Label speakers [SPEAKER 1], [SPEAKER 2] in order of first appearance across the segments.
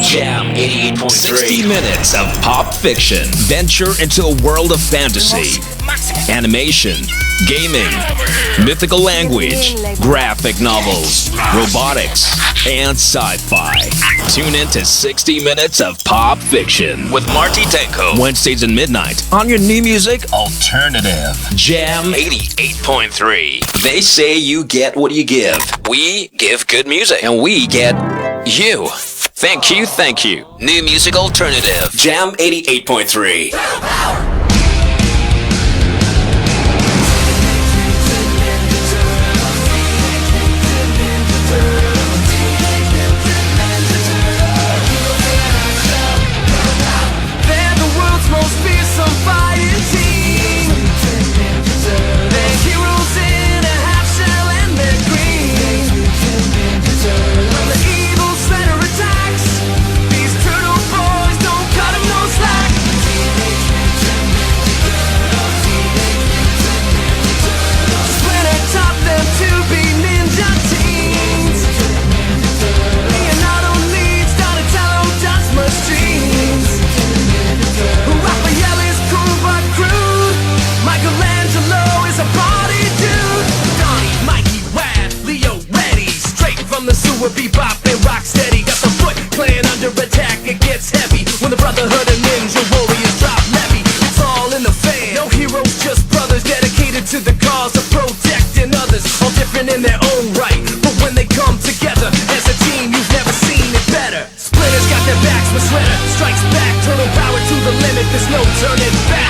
[SPEAKER 1] Jam 88.3. 60 minutes of pop fiction. Venture into a world of fantasy, animation, gaming, mythical language, graphic novels, robotics, and sci-fi. Tune in to 60 minutes of pop fiction with Marty Tengco. Wednesdays at midnight on your new music alternative. Jam 88.3. They say you get what you give. We give good music. And we get you. Thank you, thank you. New music alternative. Jam 88.3.
[SPEAKER 2] We'll be bopping rock steady. Got the foot clan under attack. It gets heavy when the Brotherhood of Ninja Warriors drop levy. It's all in the fan. No heroes, just brothers dedicated to the cause of protecting others. All different in their own right, but when they come together as a team, you've never seen it better. Splinter's got their backs, but Shredder strikes back. Turtle power to the limit. There's no turning back.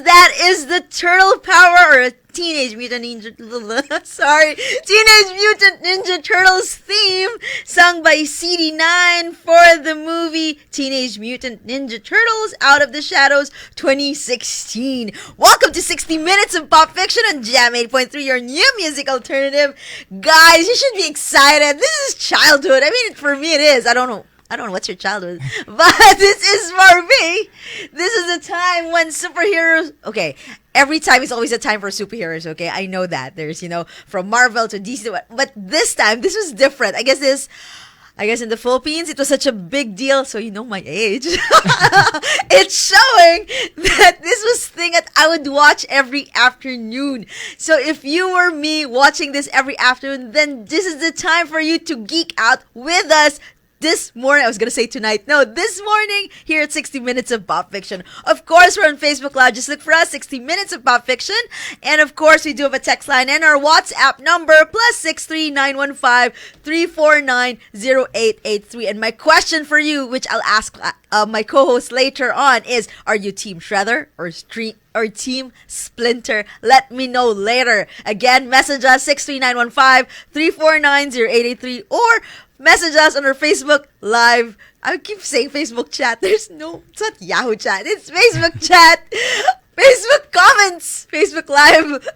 [SPEAKER 3] That is the Turtle Power or Teenage Mutant Ninja Teenage Mutant Ninja Turtles theme sung by CD9 for the movie Teenage Mutant Ninja Turtles Out of the Shadows 2016. Welcome to 60 Minutes of Pop Fiction on Jam 8.3, your new music alternative. Guys, you should be excited. This is childhood. I mean, for me it is. I don't know what's your childhood, but this is for me. This is a time when superheroes, okay, every time is always a time for superheroes, okay? I know that. There's, from Marvel to DC, but this time, this was different. I guess in the Philippines, it was such a big deal, so you know my age. It's showing that this was thing that I would watch every afternoon. So if you were me watching this every afternoon, then this is the time for you to geek out with us. This morning, I was going to say tonight. No, this morning here at 60 Minutes of Pop Fiction. Of course, we're on Facebook Live. Just look for us, 60 Minutes of Pop Fiction. And of course, we do have a text line and our WhatsApp number, +63 915 349 0883. And my question for you, which I'll ask my co-host later on, is, are you Team Shredder or Team Splinter? Let me know later. Again, message us 63915 349 0883 or message us on our Facebook Live. I keep saying Facebook chat. It's not Yahoo chat. It's Facebook chat. Facebook comments. Facebook Live.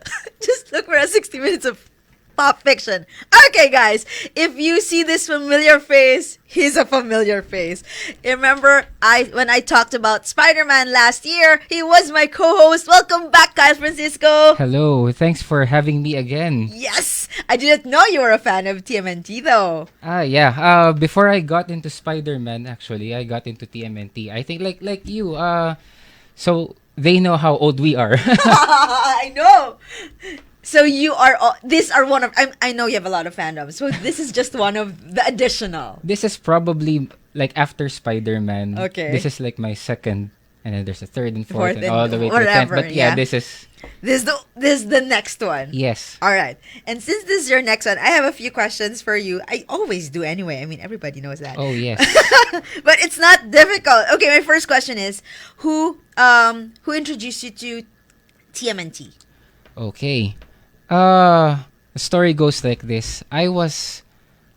[SPEAKER 3] Just look for us, 60 Minutes of Pop Fiction. Okay, guys. If you see this familiar face, he's a familiar face. Remember, when I talked about Spider-Man last year, he was my co-host. Welcome back, Kyle Francisco.
[SPEAKER 4] Hello. Thanks for having me again.
[SPEAKER 3] Yes. I didn't know you were a fan of TMNT, though.
[SPEAKER 4] Yeah. Before I got into Spider-Man, actually, I got into TMNT. I think like you. So they know how old we are.
[SPEAKER 3] I know. So you are these are one of I know you have a lot of fandoms. So this is just one of the additional.
[SPEAKER 4] This is probably like after Spider-Man.
[SPEAKER 3] Okay.
[SPEAKER 4] This is like my second, and then there's a third and fourth,
[SPEAKER 3] Fourth
[SPEAKER 4] and all the way to the
[SPEAKER 3] whatever,
[SPEAKER 4] 10th. But yeah,
[SPEAKER 3] yeah.
[SPEAKER 4] this is
[SPEAKER 3] This is the next one.
[SPEAKER 4] yes.
[SPEAKER 3] All right. And since this is your next one, I have a few questions for you. I always do anyway. I mean, everybody knows that.
[SPEAKER 4] Oh yes.
[SPEAKER 3] But it's not difficult. Okay, my first question is who introduced you to TMNT?
[SPEAKER 4] Okay. The story goes like this. I was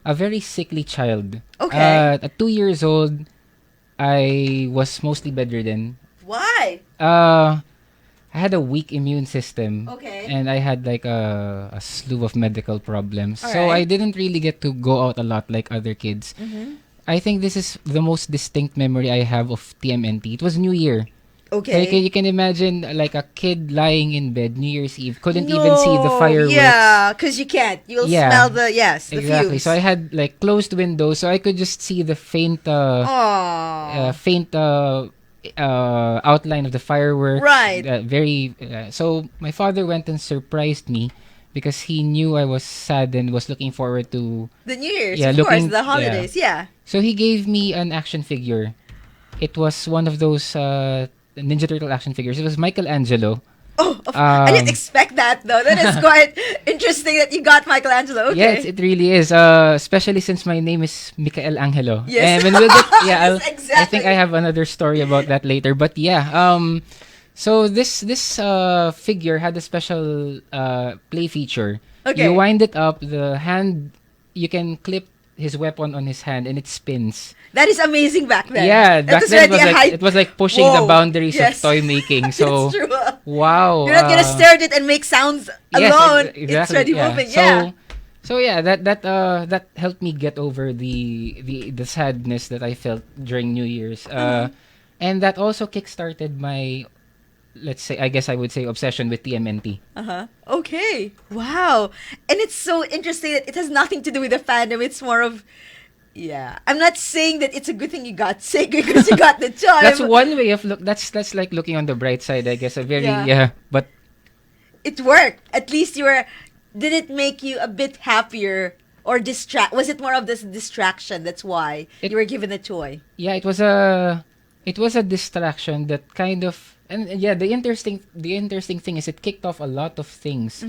[SPEAKER 4] a very sickly child.
[SPEAKER 3] Okay.
[SPEAKER 4] At 2 years old, I was mostly bedridden.
[SPEAKER 3] Why?
[SPEAKER 4] I had a weak immune system.
[SPEAKER 3] Okay.
[SPEAKER 4] And I had like a slew of medical problems.
[SPEAKER 3] All
[SPEAKER 4] So I
[SPEAKER 3] right.
[SPEAKER 4] didn't really get to go out a lot like other kids.
[SPEAKER 3] Mm-hmm.
[SPEAKER 4] I think this is the most distinct memory I have of TMNT. It was New Year.
[SPEAKER 3] Okay.
[SPEAKER 4] So you can imagine like a kid lying in bed New Year's Eve, couldn't even see the fireworks.
[SPEAKER 3] Yeah, because you can't. You'll
[SPEAKER 4] Yeah.
[SPEAKER 3] smell the the
[SPEAKER 4] Exactly.
[SPEAKER 3] fumes.
[SPEAKER 4] So I had like closed windows, so I could just see the faint,
[SPEAKER 3] Aww.
[SPEAKER 4] outline of the fireworks.
[SPEAKER 3] Right.
[SPEAKER 4] So my father went and surprised me because he knew I was sad and was looking forward to.
[SPEAKER 3] The New Year's,
[SPEAKER 4] Yeah,
[SPEAKER 3] of course,
[SPEAKER 4] looking-
[SPEAKER 3] the holidays. Yeah.
[SPEAKER 4] So he gave me an action figure. It was one of those Ninja Turtle action figures. It was Michelangelo.
[SPEAKER 3] Oh, I didn't
[SPEAKER 4] Um,
[SPEAKER 3] expect that though. That is quite interesting that you got Michelangelo. Okay.
[SPEAKER 4] Yes, it really is. Especially since my name is Michael Angelo.
[SPEAKER 3] Yes.
[SPEAKER 4] And when we'll get,
[SPEAKER 3] Yes,
[SPEAKER 4] I
[SPEAKER 3] exactly.
[SPEAKER 4] think I have another story about that later. But yeah, so this figure had a special play feature.
[SPEAKER 3] Okay.
[SPEAKER 4] You wind it up, the hand, you can clip his weapon on his hand, and it spins.
[SPEAKER 3] That is amazing back then.
[SPEAKER 4] Yeah,
[SPEAKER 3] That
[SPEAKER 4] back
[SPEAKER 3] was
[SPEAKER 4] then
[SPEAKER 3] already
[SPEAKER 4] it was like pushing the
[SPEAKER 3] Whoa.
[SPEAKER 4] boundaries
[SPEAKER 3] Yes.
[SPEAKER 4] of toy making. So
[SPEAKER 3] It's true.
[SPEAKER 4] wow,
[SPEAKER 3] You're not gonna stare at it and make sounds
[SPEAKER 4] yes,
[SPEAKER 3] alone.
[SPEAKER 4] exactly,
[SPEAKER 3] It's already
[SPEAKER 4] yeah.
[SPEAKER 3] moving.
[SPEAKER 4] So,
[SPEAKER 3] Yeah.
[SPEAKER 4] so yeah, that helped me get over the sadness that I felt during New Year's, and that also kickstarted my, let's say, I guess I would say, obsession with TMNT.
[SPEAKER 3] Okay. Wow. And it's so interesting that it has nothing to do with the fandom. It's more of, yeah. I'm not saying that it's a good thing you got sick because you got the toy.
[SPEAKER 4] That's one way of look. That's like looking on the bright side, I guess. A very
[SPEAKER 3] Yeah.
[SPEAKER 4] but
[SPEAKER 3] It worked. At least you were. Did it make you a bit happier or distract? Was it more of this distraction? That's why you were given a toy.
[SPEAKER 4] yeah, it was a distraction that kind of, and yeah, the interesting thing is it kicked off a lot of things.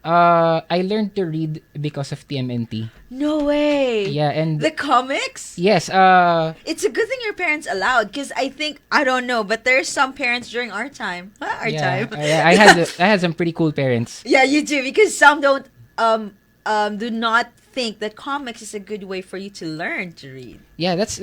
[SPEAKER 4] I learned to read because of TMNT.
[SPEAKER 3] No way.
[SPEAKER 4] Yeah, and
[SPEAKER 3] The comics?
[SPEAKER 4] yes,
[SPEAKER 3] It's a good thing your parents allowed because I think, I don't know, but there's some parents during our time. Our time.
[SPEAKER 4] I had some pretty cool parents.
[SPEAKER 3] Yeah, you do, because some don't do not think that comics is a good way for you to learn to read.
[SPEAKER 4] Yeah, that's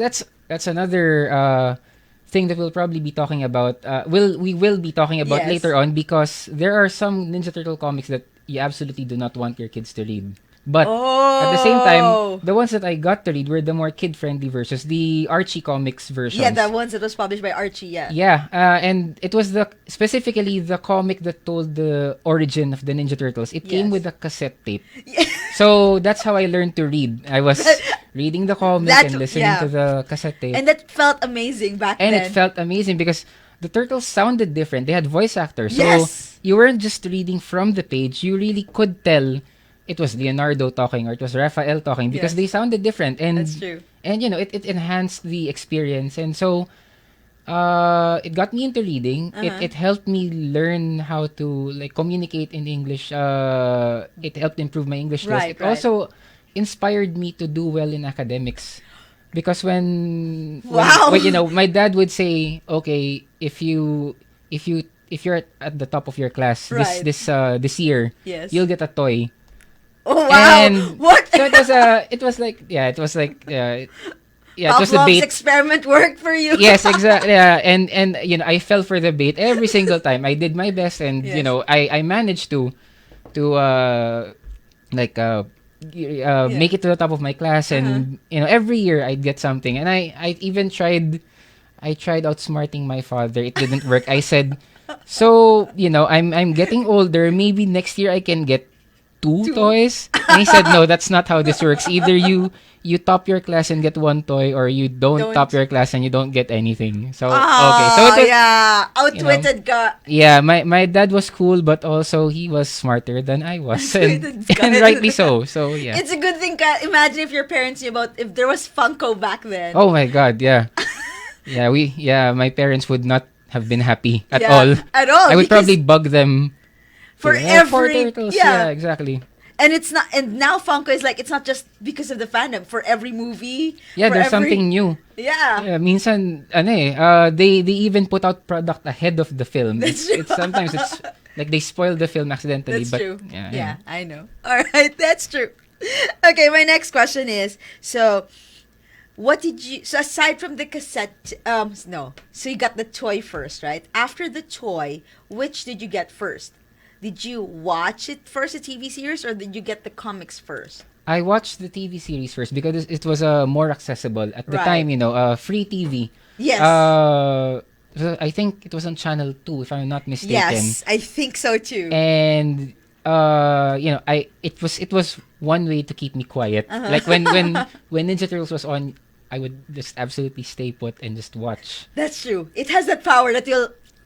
[SPEAKER 4] another thing that we'll probably be talking about. We will be talking about
[SPEAKER 3] Yes.
[SPEAKER 4] later on, because there are some Ninja Turtle comics that you absolutely do not want your kids to read. But at the same
[SPEAKER 3] Oh.
[SPEAKER 4] time, the ones that I got to read were the more kid-friendly versions, the Archie comics versions.
[SPEAKER 3] Yeah, the ones that was published by Archie, yeah.
[SPEAKER 4] Yeah, and it was specifically the comic that told the origin of the Ninja Turtles. It came
[SPEAKER 3] Yes.
[SPEAKER 4] with a cassette tape. So that's how I learned to read. I was reading the comic and listening
[SPEAKER 3] yeah.
[SPEAKER 4] to the cassette tape.
[SPEAKER 3] And that felt amazing back
[SPEAKER 4] And
[SPEAKER 3] then.
[SPEAKER 4] it felt amazing because the turtles sounded different. They had voice actors. So
[SPEAKER 3] Yes.
[SPEAKER 4] you weren't just reading from the page. You really could tell it was Leonardo talking or it was Raphael talking, because
[SPEAKER 3] Yes.
[SPEAKER 4] they sounded different. And
[SPEAKER 3] That's true.
[SPEAKER 4] And it enhanced the experience. And so it got me into reading. It helped me learn how to like communicate in English. It helped improve my English skills.
[SPEAKER 3] Right,
[SPEAKER 4] It also inspired me to do well in academics. Because when
[SPEAKER 3] Wow.
[SPEAKER 4] my dad would say, okay, if you're at the top of your class
[SPEAKER 3] Right.
[SPEAKER 4] this year,
[SPEAKER 3] Yes.
[SPEAKER 4] you'll get a toy.
[SPEAKER 3] Oh, wow.
[SPEAKER 4] And
[SPEAKER 3] What?
[SPEAKER 4] So it was like it was the
[SPEAKER 3] Pavlov's
[SPEAKER 4] bait.
[SPEAKER 3] experiment worked for you.
[SPEAKER 4] Yes, exactly. Yeah, and I fell for the bait every single time. I did my best, and
[SPEAKER 3] Yes.
[SPEAKER 4] I managed to make it to the top of my class, and every year I'd get something. And I even tried outsmarting my father. It didn't work. I said, so I'm getting older. Maybe next year I can get two toys. And he said, no, that's not how this works. Either you top your class and get one toy, or you don't top your class and you don't get anything. So, okay. So it was,
[SPEAKER 3] yeah. Outwitted ka.
[SPEAKER 4] yeah, my dad was cool, but also he was smarter than I was. And rightly so. So, yeah.
[SPEAKER 3] It's a good thing. Imagine if your parents knew about if there was Funko back then.
[SPEAKER 4] Oh my God, yeah. My parents would not have been happy at all.
[SPEAKER 3] At all.
[SPEAKER 4] I would probably bug them
[SPEAKER 3] for
[SPEAKER 4] for
[SPEAKER 3] every
[SPEAKER 4] turtles. Yeah, exactly.
[SPEAKER 3] And it's not, and now Funko is like, it's not just because of the fandom. For every movie,
[SPEAKER 4] yeah, there's something new.
[SPEAKER 3] Yeah.
[SPEAKER 4] Minsan, they even put out product ahead of the film.
[SPEAKER 3] That's true.
[SPEAKER 4] Sometimes it's like they spoil the film accidentally.
[SPEAKER 3] That's
[SPEAKER 4] but,
[SPEAKER 3] true.
[SPEAKER 4] Yeah,
[SPEAKER 3] I know. All right, that's true. Okay, my next question is, so aside from the cassette, no, so you got the toy first, right? After the toy, which did you get first? Did you watch it first, the TV series, or did you get the comics first?
[SPEAKER 4] I watched the TV series first because it was more accessible at the time. Free TV.
[SPEAKER 3] Yes.
[SPEAKER 4] So I think it was on Channel 2, if I'm not mistaken.
[SPEAKER 3] Yes, I think so too.
[SPEAKER 4] And it was one way to keep me quiet. Like when Ninja Turtles was on, I would just absolutely stay put and just watch.
[SPEAKER 3] That's true. It has that power that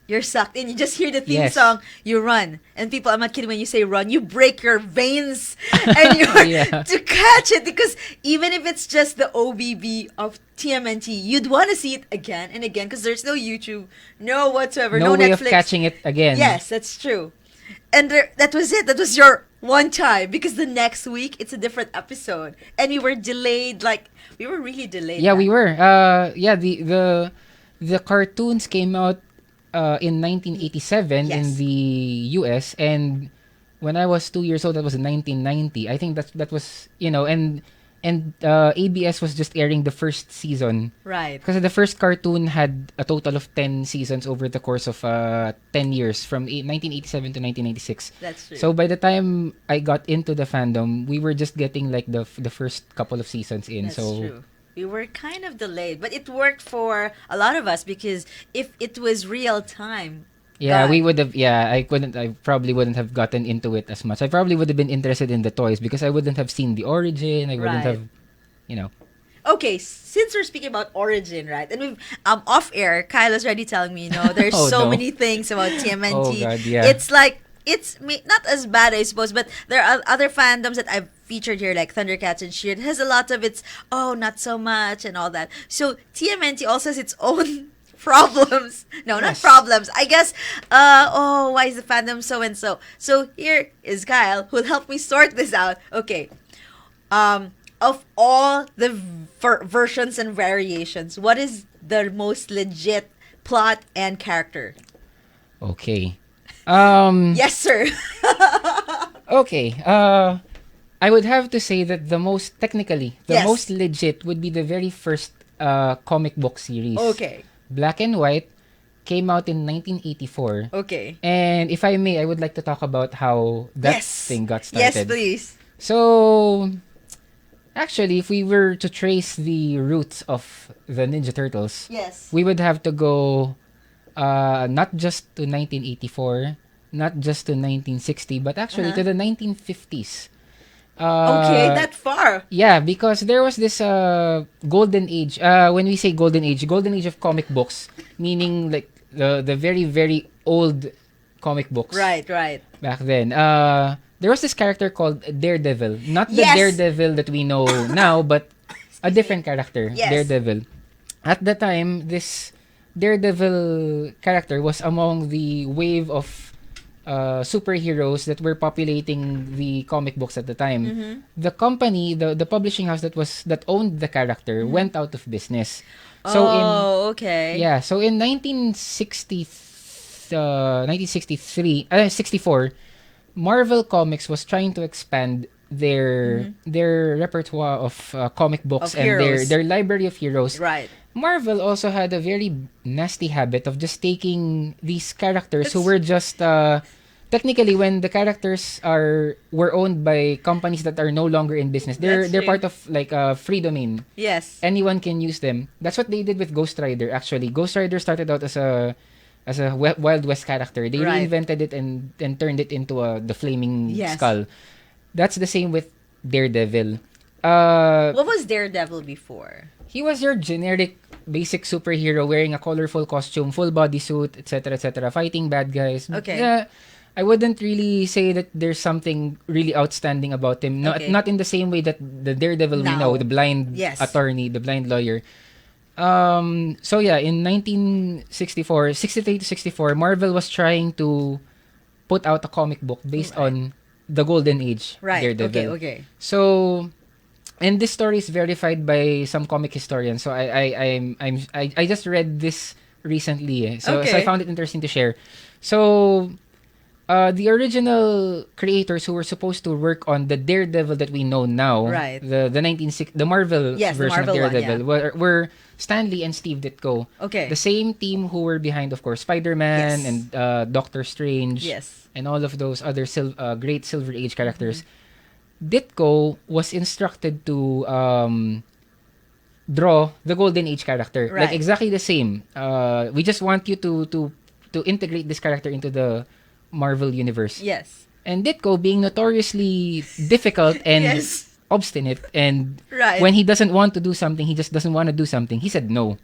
[SPEAKER 3] you're sucked in. You just hear the theme song, you run. And people, I'm not kidding when you say run, you break your veins and you're to catch it, because even if it's just the OBB of TMNT, you'd want to see it again and again because there's no YouTube, no whatsoever, no
[SPEAKER 4] way
[SPEAKER 3] Netflix.
[SPEAKER 4] Of catching it again.
[SPEAKER 3] Yes, that's true. And that was it. That was your one time, because the next week it's a different episode. And we were delayed, we were really delayed.
[SPEAKER 4] Yeah, we were. The cartoons came out in 1987 in the US, and when I was 2 years old, that was in 1990. I think that was, and ABS was just airing the first season.
[SPEAKER 3] Right.
[SPEAKER 4] Because the first cartoon had a total of 10 seasons over the course of 10 years, from 1987 to 1996.
[SPEAKER 3] That's true.
[SPEAKER 4] So by the time I got into the fandom, we were just getting like the first couple of seasons in.
[SPEAKER 3] That's
[SPEAKER 4] so
[SPEAKER 3] true. We were kind of delayed, but it worked for a lot of us, because if it was real time,
[SPEAKER 4] we would have. I probably wouldn't have gotten into it as much. I probably would have been interested in the toys because I wouldn't have seen the origin. I wouldn't have,
[SPEAKER 3] Okay, since we're speaking about origin, right? And we've off air, Kyle is already telling me, there's many things about TMNT.
[SPEAKER 4] Oh God, yeah.
[SPEAKER 3] It's like not as bad, I suppose, but there are other fandoms that I've featured here, like Thundercats and Shield. It has a lot of its not so much and all that. So TMNT also has its own problems. No, not problems. I guess, why is the fandom so and so? So here is Kyle, who'll help me sort this out. Okay. Of all the versions and variations, what is the most legit plot and character?
[SPEAKER 4] Okay.
[SPEAKER 3] Yes, sir.
[SPEAKER 4] Okay. I would have to say that the most most legit would be the very first comic book series.
[SPEAKER 3] Okay.
[SPEAKER 4] Black and White came out in 1984.
[SPEAKER 3] Okay.
[SPEAKER 4] And if I may, I would like to talk about how that thing got started.
[SPEAKER 3] Yes, please.
[SPEAKER 4] So, actually, if we were to trace the roots of the Ninja Turtles,
[SPEAKER 3] we
[SPEAKER 4] would have to go not just to 1984, not just to 1960, but actually to the 1950s.
[SPEAKER 3] Okay, that far.
[SPEAKER 4] Yeah, because there was this golden age. When we say golden age of comic books, meaning like the very, very old comic books.
[SPEAKER 3] Right.
[SPEAKER 4] Back then. There was this character called Daredevil. Not the Daredevil that we know now, but a different character, Daredevil. At the time, this Daredevil character was among the wave of superheroes that were populating the comic books at the time.
[SPEAKER 3] Mm-hmm.
[SPEAKER 4] The company, the publishing house that owned the character went out of business. So
[SPEAKER 3] okay.
[SPEAKER 4] Yeah, so in 1964, Marvel Comics was trying to expand their repertoire of comic books and their library of heroes.
[SPEAKER 3] Right.
[SPEAKER 4] Marvel also had a very nasty habit of just taking these characters who were just technically, when the characters were owned by companies that are no longer in business, they're part of like a free domain.
[SPEAKER 3] Yes.
[SPEAKER 4] Anyone can use them. That's what they did with Ghost Rider. Actually, Ghost Rider started out as a Wild West character. They reinvented it and turned it into the flaming skull. That's the same with Daredevil.
[SPEAKER 3] What was Daredevil before?
[SPEAKER 4] He was your generic basic superhero wearing a colorful costume, full bodysuit, etc., fighting bad guys.
[SPEAKER 3] Okay.
[SPEAKER 4] Yeah, I wouldn't really say that there's something really outstanding about him.
[SPEAKER 3] Okay.
[SPEAKER 4] Not in the same way that the Daredevil we
[SPEAKER 3] Now.
[SPEAKER 4] know, the blind
[SPEAKER 3] Yes.
[SPEAKER 4] attorney, the blind lawyer. So yeah, in 1964, 63 to 64, Marvel was trying to put out a comic book based on the Golden Age
[SPEAKER 3] Right.
[SPEAKER 4] Daredevil.
[SPEAKER 3] Okay.
[SPEAKER 4] So, and this story is verified by some comic historians. So I just read this recently. So I
[SPEAKER 3] Okay.
[SPEAKER 4] found it interesting to share. So, the original creators who were supposed to work on the Daredevil that we know now,
[SPEAKER 3] Right.
[SPEAKER 4] the Marvel
[SPEAKER 3] Yes, the
[SPEAKER 4] version
[SPEAKER 3] Marvel
[SPEAKER 4] of
[SPEAKER 3] one,
[SPEAKER 4] Daredevil,
[SPEAKER 3] yeah.
[SPEAKER 4] were Stan Lee and Steve Ditko.
[SPEAKER 3] Okay.
[SPEAKER 4] The same team who were behind, of course, Spider-Man
[SPEAKER 3] Yes.
[SPEAKER 4] and Doctor Strange,
[SPEAKER 3] Yes.
[SPEAKER 4] and all of those other great Silver Age characters. Ditko was instructed to draw the Golden Age character, like
[SPEAKER 3] Right.
[SPEAKER 4] exactly the same. We just want you to integrate this character into the Marvel universe.
[SPEAKER 3] Yes.
[SPEAKER 4] And Ditko, being notoriously difficult and
[SPEAKER 3] Yes.
[SPEAKER 4] obstinate, and
[SPEAKER 3] Right.
[SPEAKER 4] when he doesn't want to do something, he just doesn't want to do something. He said no.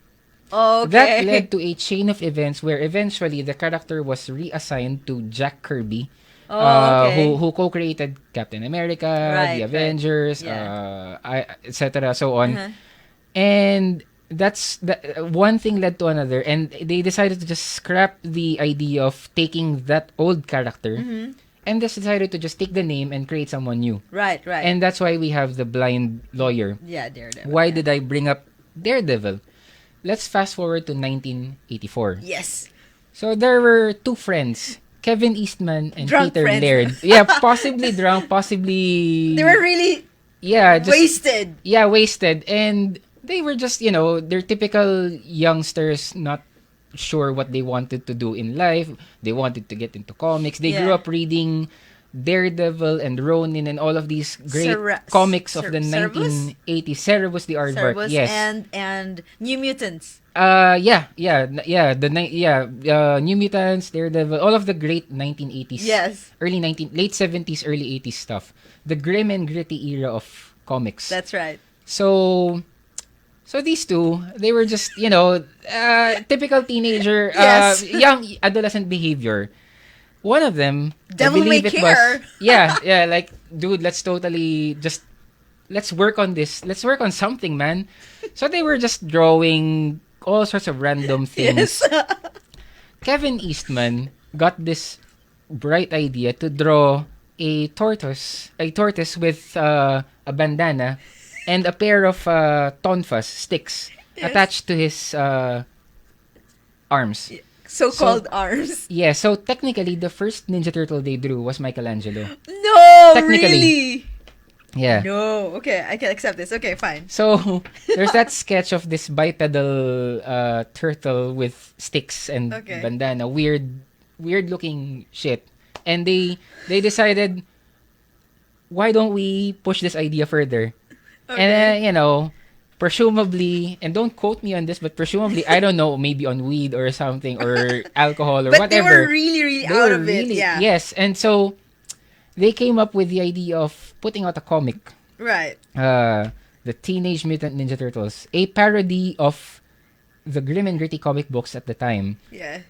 [SPEAKER 3] Okay.
[SPEAKER 4] That led to a chain of events where eventually the character was reassigned to Jack Kirby,
[SPEAKER 3] Okay.
[SPEAKER 4] who co-created Captain America,
[SPEAKER 3] Right,
[SPEAKER 4] the
[SPEAKER 3] right.
[SPEAKER 4] Avengers,
[SPEAKER 3] Yeah.
[SPEAKER 4] etc. So on.
[SPEAKER 3] Uh-huh.
[SPEAKER 4] And that's one thing led to another, and they decided to just scrap the idea of taking that old character, and just decided to just take the name and create someone new.
[SPEAKER 3] Right.
[SPEAKER 4] And that's why we have the blind lawyer.
[SPEAKER 3] Yeah, Daredevil.
[SPEAKER 4] Why
[SPEAKER 3] yeah.
[SPEAKER 4] did I bring up Daredevil? Let's fast forward to 1984.
[SPEAKER 3] Yes.
[SPEAKER 4] So there were two friends, Kevin Eastman and
[SPEAKER 3] Drunk
[SPEAKER 4] Peter
[SPEAKER 3] friends.
[SPEAKER 4] Laird. Yeah, possibly drunk, possibly...
[SPEAKER 3] They were really
[SPEAKER 4] just
[SPEAKER 3] wasted.
[SPEAKER 4] Yeah, wasted. And they were just, they're typical youngsters, not sure what they wanted to do in life. They wanted to get into comics. They grew
[SPEAKER 3] Yeah.
[SPEAKER 4] up reading Daredevil and Ronin and all of these great comics of the
[SPEAKER 3] Cerebus?
[SPEAKER 4] 1980s. Cerebus the aardvark,
[SPEAKER 3] Cerebus
[SPEAKER 4] yes.
[SPEAKER 3] and New Mutants.
[SPEAKER 4] New Mutants, Daredevil, all of the great 1980s,
[SPEAKER 3] Yes.
[SPEAKER 4] late 70s, early 80s stuff. The grim and gritty era of comics.
[SPEAKER 3] That's right.
[SPEAKER 4] So these two, they were just, typical teenager,
[SPEAKER 3] Yes.
[SPEAKER 4] young adolescent behavior. One of them,
[SPEAKER 3] Devil
[SPEAKER 4] I believe
[SPEAKER 3] may
[SPEAKER 4] it
[SPEAKER 3] care.
[SPEAKER 4] was, like, dude, let's work on this. Let's work on something, man. So they were just drawing all sorts of random things.
[SPEAKER 3] Yes.
[SPEAKER 4] Kevin Eastman got this bright idea to draw a tortoise with a bandana and a pair of tonfas sticks attached to his arms.
[SPEAKER 3] So-called arms.
[SPEAKER 4] Yeah, so technically the first Ninja Turtle they drew was Michelangelo.
[SPEAKER 3] No,
[SPEAKER 4] Technically.
[SPEAKER 3] really?
[SPEAKER 4] Yeah.
[SPEAKER 3] No. Okay, I can accept this. Okay, fine.
[SPEAKER 4] So there's that sketch of this bipedal turtle with sticks and
[SPEAKER 3] Okay.
[SPEAKER 4] bandana, weird looking shit. And they decided, why don't we push this idea further?
[SPEAKER 3] Okay.
[SPEAKER 4] And presumably, and don't quote me on this, but presumably, I don't know, maybe on weed or something, or alcohol or
[SPEAKER 3] But
[SPEAKER 4] whatever.
[SPEAKER 3] they were really
[SPEAKER 4] They
[SPEAKER 3] out
[SPEAKER 4] were
[SPEAKER 3] of it.
[SPEAKER 4] really-
[SPEAKER 3] Yeah.
[SPEAKER 4] Yes, and so they came up with the idea of putting out a comic,
[SPEAKER 3] Right.
[SPEAKER 4] the Teenage Mutant Ninja Turtles, a parody of the grim and gritty comic books at the time.
[SPEAKER 3] Yeah.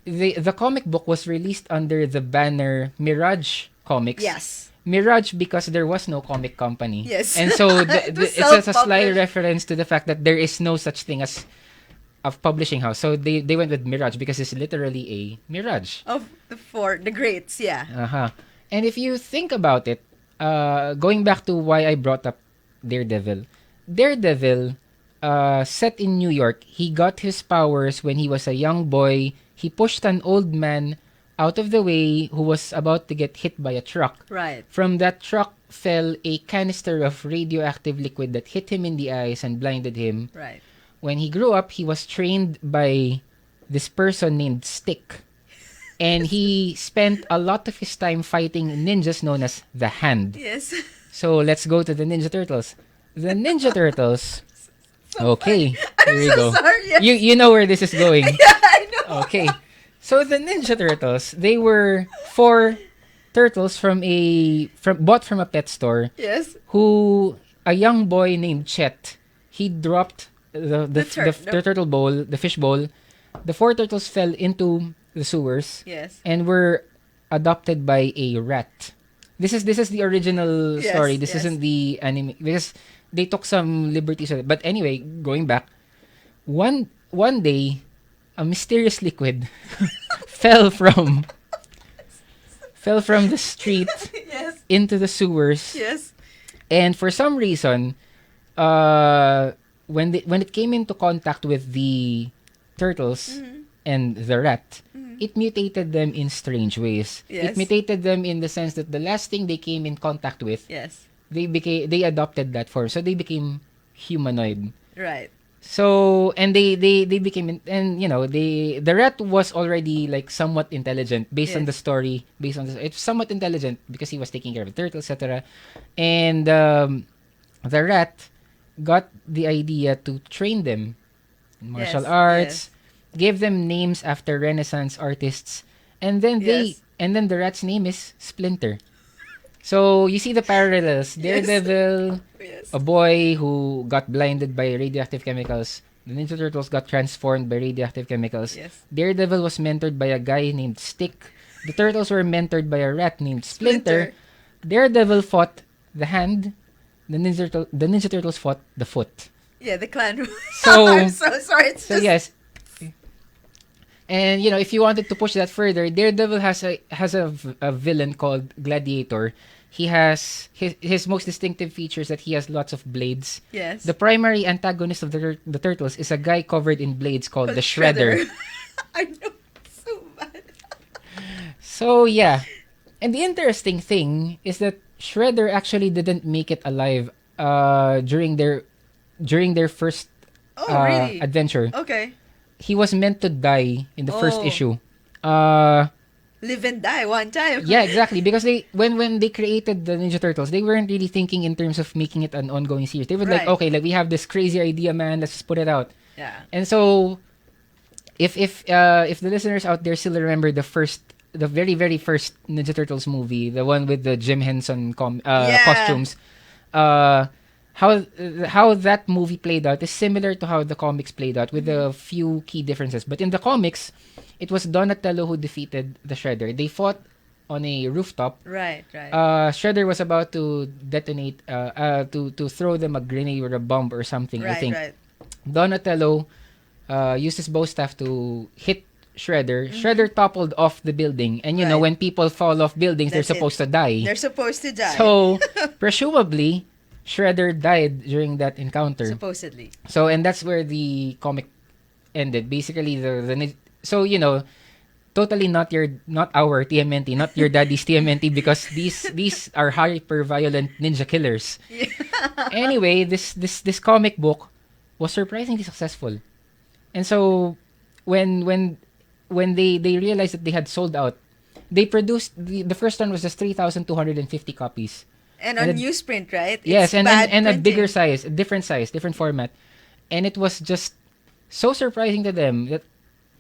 [SPEAKER 4] The comic book was released under the banner Mirage Comics.
[SPEAKER 3] Yes.
[SPEAKER 4] Mirage because there was no comic company.
[SPEAKER 3] Yes.
[SPEAKER 4] And so
[SPEAKER 3] It was
[SPEAKER 4] it's just a slight
[SPEAKER 3] self-published.
[SPEAKER 4] reference to the fact that there is no such thing as a publishing house. So they went with Mirage because it's literally a mirage.
[SPEAKER 3] Of the greats, yeah.
[SPEAKER 4] Uh-huh. And if you think about it, going back to why I brought up Daredevil, set in New York, he got his powers when he was a young boy. He pushed an old man out of the way who was about to get hit by a truck.
[SPEAKER 3] Right.
[SPEAKER 4] From that truck fell a canister of radioactive liquid that hit him in the eyes and blinded him.
[SPEAKER 3] Right.
[SPEAKER 4] When he grew up, he was trained by this person named Stick. And he spent a lot of his time fighting ninjas known as the Hand.
[SPEAKER 3] Yes.
[SPEAKER 4] So let's go to the Ninja Turtles. The Ninja Turtles. Okay, here we
[SPEAKER 3] so
[SPEAKER 4] go.
[SPEAKER 3] sorry, yes.
[SPEAKER 4] You know where this is going.
[SPEAKER 3] Yeah, I know.
[SPEAKER 4] Okay. So the Ninja Turtles, they were 4 turtles bought from a pet store.
[SPEAKER 3] Yes.
[SPEAKER 4] Who a young boy named Chet, he dropped the turtle bowl, the fish bowl. The 4 turtles fell into the sewers.
[SPEAKER 3] Yes.
[SPEAKER 4] And were adopted by a rat. This is the original story. This isn't the anime because they took some liberties with it. But anyway, going back, one day, a mysterious liquid fell from the street
[SPEAKER 3] Yes.
[SPEAKER 4] into the sewers.
[SPEAKER 3] Yes.
[SPEAKER 4] And for some reason, when it came into contact with the turtles and the rat, it mutated them in strange ways.
[SPEAKER 3] Yes.
[SPEAKER 4] It mutated them in the sense that the last thing they came in contact with,
[SPEAKER 3] Yes.
[SPEAKER 4] they adopted that form. So they became humanoid.
[SPEAKER 3] Right.
[SPEAKER 4] So and they became, and you know, the rat was already like somewhat intelligent based on the story. It's somewhat intelligent because he was taking care of the turtle, etc. And the rat got the idea to train them in martial arts, gave them names after Renaissance artists, and then the rat's name is Splinter. So you see the parallels. Daredevil, a boy who got blinded by radioactive chemicals. The Ninja Turtles got transformed by radioactive chemicals.
[SPEAKER 3] Yes.
[SPEAKER 4] Daredevil was mentored by a guy named Stick. The Turtles were mentored by a rat named Splinter. Daredevil fought the hand. The Ninja Turtles fought the foot.
[SPEAKER 3] Yeah, the clan.
[SPEAKER 4] So
[SPEAKER 3] I'm so sorry.
[SPEAKER 4] yes. And you know, if you wanted to push that further, Daredevil has a villain called Gladiator. He has his most distinctive features that he has lots of blades.
[SPEAKER 3] Yes.
[SPEAKER 4] The primary antagonist of the Turtles is a guy covered in blades called the Shredder.
[SPEAKER 3] I know, it's so bad.
[SPEAKER 4] So yeah, and the interesting thing is that Shredder actually didn't make it alive during their first
[SPEAKER 3] really?
[SPEAKER 4] adventure.
[SPEAKER 3] Okay.
[SPEAKER 4] He was meant to die in the first issue.
[SPEAKER 3] Live and die one time.
[SPEAKER 4] Yeah, exactly. Because when they created the Ninja Turtles, they weren't really thinking in terms of making it an ongoing series. They were like, okay, like we have this crazy idea, man. Let's just put it out.
[SPEAKER 3] Yeah.
[SPEAKER 4] And so, if the listeners out there still remember the very very first Ninja Turtles movie, the one with the Jim Henson costumes, how that movie played out is similar to how the comics played out with a few key differences. But in the comics, it was Donatello who defeated the Shredder. They fought on a rooftop.
[SPEAKER 3] Right.
[SPEAKER 4] Shredder was about to detonate, to throw them a grenade or a bomb or something. I think.
[SPEAKER 3] Right.
[SPEAKER 4] Donatello used his bow staff to hit Shredder. Shredder toppled off the building, and you know when people fall off buildings, they're supposed to die.
[SPEAKER 3] They're supposed to die.
[SPEAKER 4] So presumably, Shredder died during that encounter.
[SPEAKER 3] Supposedly.
[SPEAKER 4] So, and that's where the comic ended. Basically, so you know, totally not our TMNT, not your daddy's TMNT, because these are hyper violent ninja killers. Yeah. Anyway, this comic book was surprisingly successful, and so when they realized that they had sold out, they produced the first one was just 3,250 copies.
[SPEAKER 3] And on newsprint, right?
[SPEAKER 4] Yes,
[SPEAKER 3] and
[SPEAKER 4] a bigger size, different format. And it was just so surprising to them that,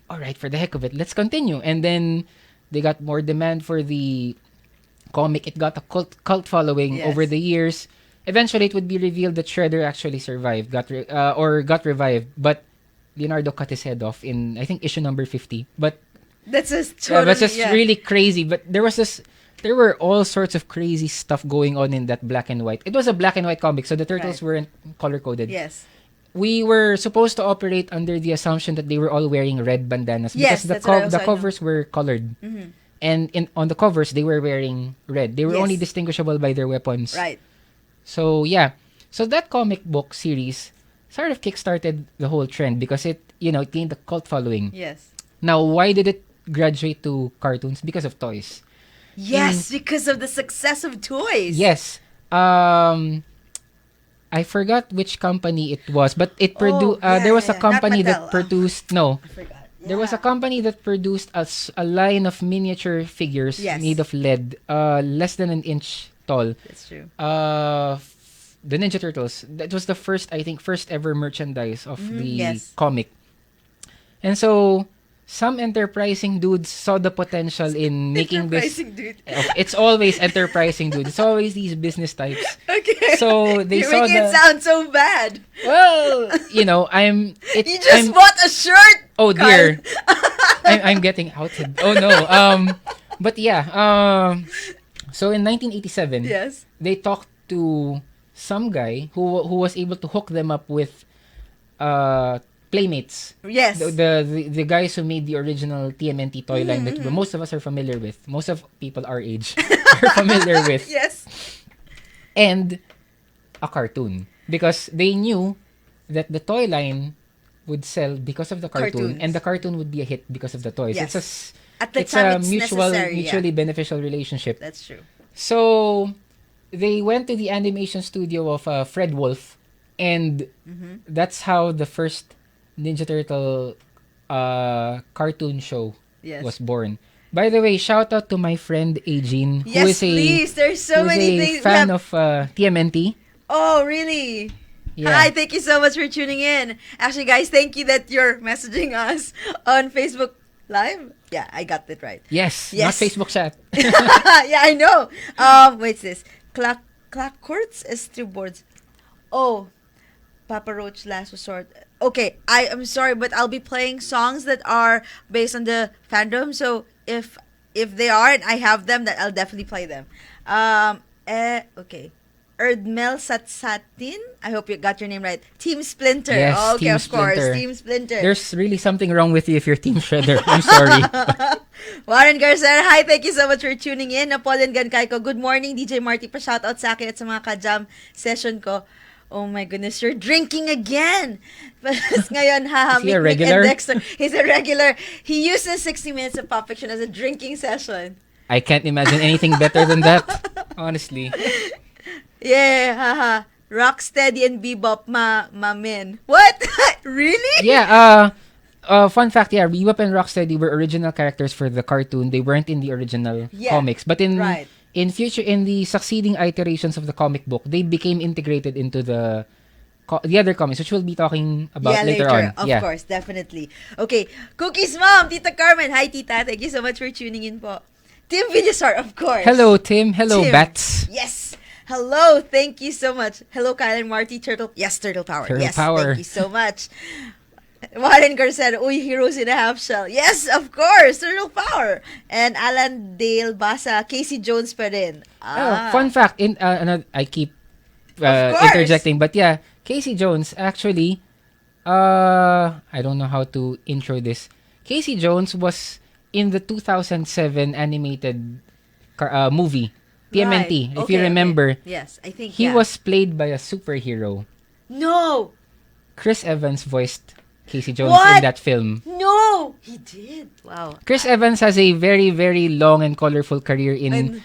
[SPEAKER 4] all right, for the heck of it, let's continue. And then they got more demand for the comic. It got a cult following over the years. Eventually, it would be revealed that Shredder actually survived, got revived. But Leonardo cut his head off in, I think, issue number 50. But
[SPEAKER 3] that's just
[SPEAKER 4] really crazy. But there were all sorts of crazy stuff going on in that black and white. It was a black and white comic, so the Turtles weren't color-coded.
[SPEAKER 3] Yes.
[SPEAKER 4] We were supposed to operate under the assumption that they were all wearing red bandanas because the covers were colored. Mm-hmm. And on the covers, they were wearing red. They were only distinguishable by their weapons.
[SPEAKER 3] Right.
[SPEAKER 4] So, yeah. So that comic book series sort of kickstarted the whole trend because it gained a cult following.
[SPEAKER 3] Yes.
[SPEAKER 4] Now, why did it graduate to cartoons? Because of toys.
[SPEAKER 3] Yes, because of the success of toys.
[SPEAKER 4] Yes. I forgot which company it was, but it produced. There was a company that produced. No,
[SPEAKER 3] I forgot. Yeah.
[SPEAKER 4] There was a company that produced a line of miniature figures made of lead, less than an inch tall.
[SPEAKER 3] That's true.
[SPEAKER 4] The Ninja Turtles. That was the first ever merchandise of the comic. And so some enterprising dudes saw the potential in making this.
[SPEAKER 3] Enterprising dude.
[SPEAKER 4] It's always enterprising dudes. It's always these business types.
[SPEAKER 3] Okay.
[SPEAKER 4] So they
[SPEAKER 3] You're
[SPEAKER 4] saw
[SPEAKER 3] making it sound so bad.
[SPEAKER 4] Well, you
[SPEAKER 3] You just bought a shirt.
[SPEAKER 4] Oh dear.
[SPEAKER 3] Kyle.
[SPEAKER 4] I'm getting outed. Oh no. But yeah. So in 1987,
[SPEAKER 3] Yes.
[SPEAKER 4] they talked to some guy who was able to hook them up with Playmates.
[SPEAKER 3] Yes.
[SPEAKER 4] The guys who made the original TMNT toy line that most of us are familiar with. Most of people our age are familiar with.
[SPEAKER 3] Yes.
[SPEAKER 4] And a cartoon. Because they knew that the toy line would sell because of the cartoon,
[SPEAKER 3] Cartoons.
[SPEAKER 4] and the cartoon would be a hit because of the toys.
[SPEAKER 3] Yes. At
[SPEAKER 4] It's
[SPEAKER 3] the time,
[SPEAKER 4] a
[SPEAKER 3] it's necessary,
[SPEAKER 4] mutually beneficial relationship.
[SPEAKER 3] That's true.
[SPEAKER 4] So they went to the animation studio of Fred Wolf, and that's how the first Ninja Turtle cartoon show
[SPEAKER 3] Yes.
[SPEAKER 4] was born. By the way, shout out to my friend Ajin, who
[SPEAKER 3] Yes,
[SPEAKER 4] is
[SPEAKER 3] please. There's so
[SPEAKER 4] who's
[SPEAKER 3] many
[SPEAKER 4] a
[SPEAKER 3] things.
[SPEAKER 4] fan of TMNT.
[SPEAKER 3] Oh, really?
[SPEAKER 4] Yeah.
[SPEAKER 3] Hi, thank you so much for tuning in. Actually, guys, thank you that you're messaging us on Facebook Live. Yeah, I got it right.
[SPEAKER 4] Yes,
[SPEAKER 3] Yes.
[SPEAKER 4] not Facebook chat.
[SPEAKER 3] Yeah, I know. What's this? Clock courts is two boards. Oh, Papa Roach Last Resort. Okay, I am sorry, but I'll be playing songs that are based on the fandom. So if they are and I have them, that I'll definitely play them. Okay. Erdmel Satsatin. I hope you got your name right. Team Splinter.
[SPEAKER 4] Yes,
[SPEAKER 3] Oh, okay,
[SPEAKER 4] Team
[SPEAKER 3] of course.
[SPEAKER 4] Splinter.
[SPEAKER 3] Team Splinter.
[SPEAKER 4] There's really something wrong with you if you're Team Shredder. I'm sorry.
[SPEAKER 3] Warren Garcer, hi, thank you so much for tuning in. Napoleon Gancayco, good morning. DJ Marty, pa-shoutout sa akin at sa mga ka-jam session ko. Oh my goodness, you're drinking again. But ngayon,
[SPEAKER 4] Is he a regular?
[SPEAKER 3] and Dexter. He's a regular. He uses 60 minutes of Pop Fiction as a drinking session.
[SPEAKER 4] I can't imagine anything better than that. Honestly.
[SPEAKER 3] Yeah, haha. Rocksteady and Bebop, men. What? Really?
[SPEAKER 4] Yeah, fun fact, yeah, Bebop and Rocksteady were original characters for the cartoon. They weren't in the original comics. But in the succeeding iterations of the comic book, they became integrated into the other comics, which we'll be talking about later on.
[SPEAKER 3] Of course, definitely. Okay, Cookie's mom, Tita Carmen. Hi, Tita. Thank you so much for tuning in po. Tim Villasar, of course.
[SPEAKER 4] Hello, Tim. Hello,
[SPEAKER 3] Tim.
[SPEAKER 4] Bats.
[SPEAKER 3] Yes. Hello. Thank you so much. Hello, Kyle and Marty. Turtle Power.
[SPEAKER 4] Turtle
[SPEAKER 3] yes,
[SPEAKER 4] Power.
[SPEAKER 3] thank you so much. Warren Garcet, uy, heroes in a half shell. Yes, of course, Turtle Power. And Alan Dale Basa, Casey Jones pa rin.
[SPEAKER 4] Fun fact, I keep interjecting, but yeah, Casey Jones actually, I don't know how to intro this. Casey Jones was in the 2007 animated movie, TMNT, if you remember.
[SPEAKER 3] Okay. Yes, I think
[SPEAKER 4] he was played by a superhero.
[SPEAKER 3] No!
[SPEAKER 4] Chris Evans voiced Casey Jones
[SPEAKER 3] What?
[SPEAKER 4] in that film.
[SPEAKER 3] No! He did. Wow.
[SPEAKER 4] Chris Evans has a very, very long and colorful career in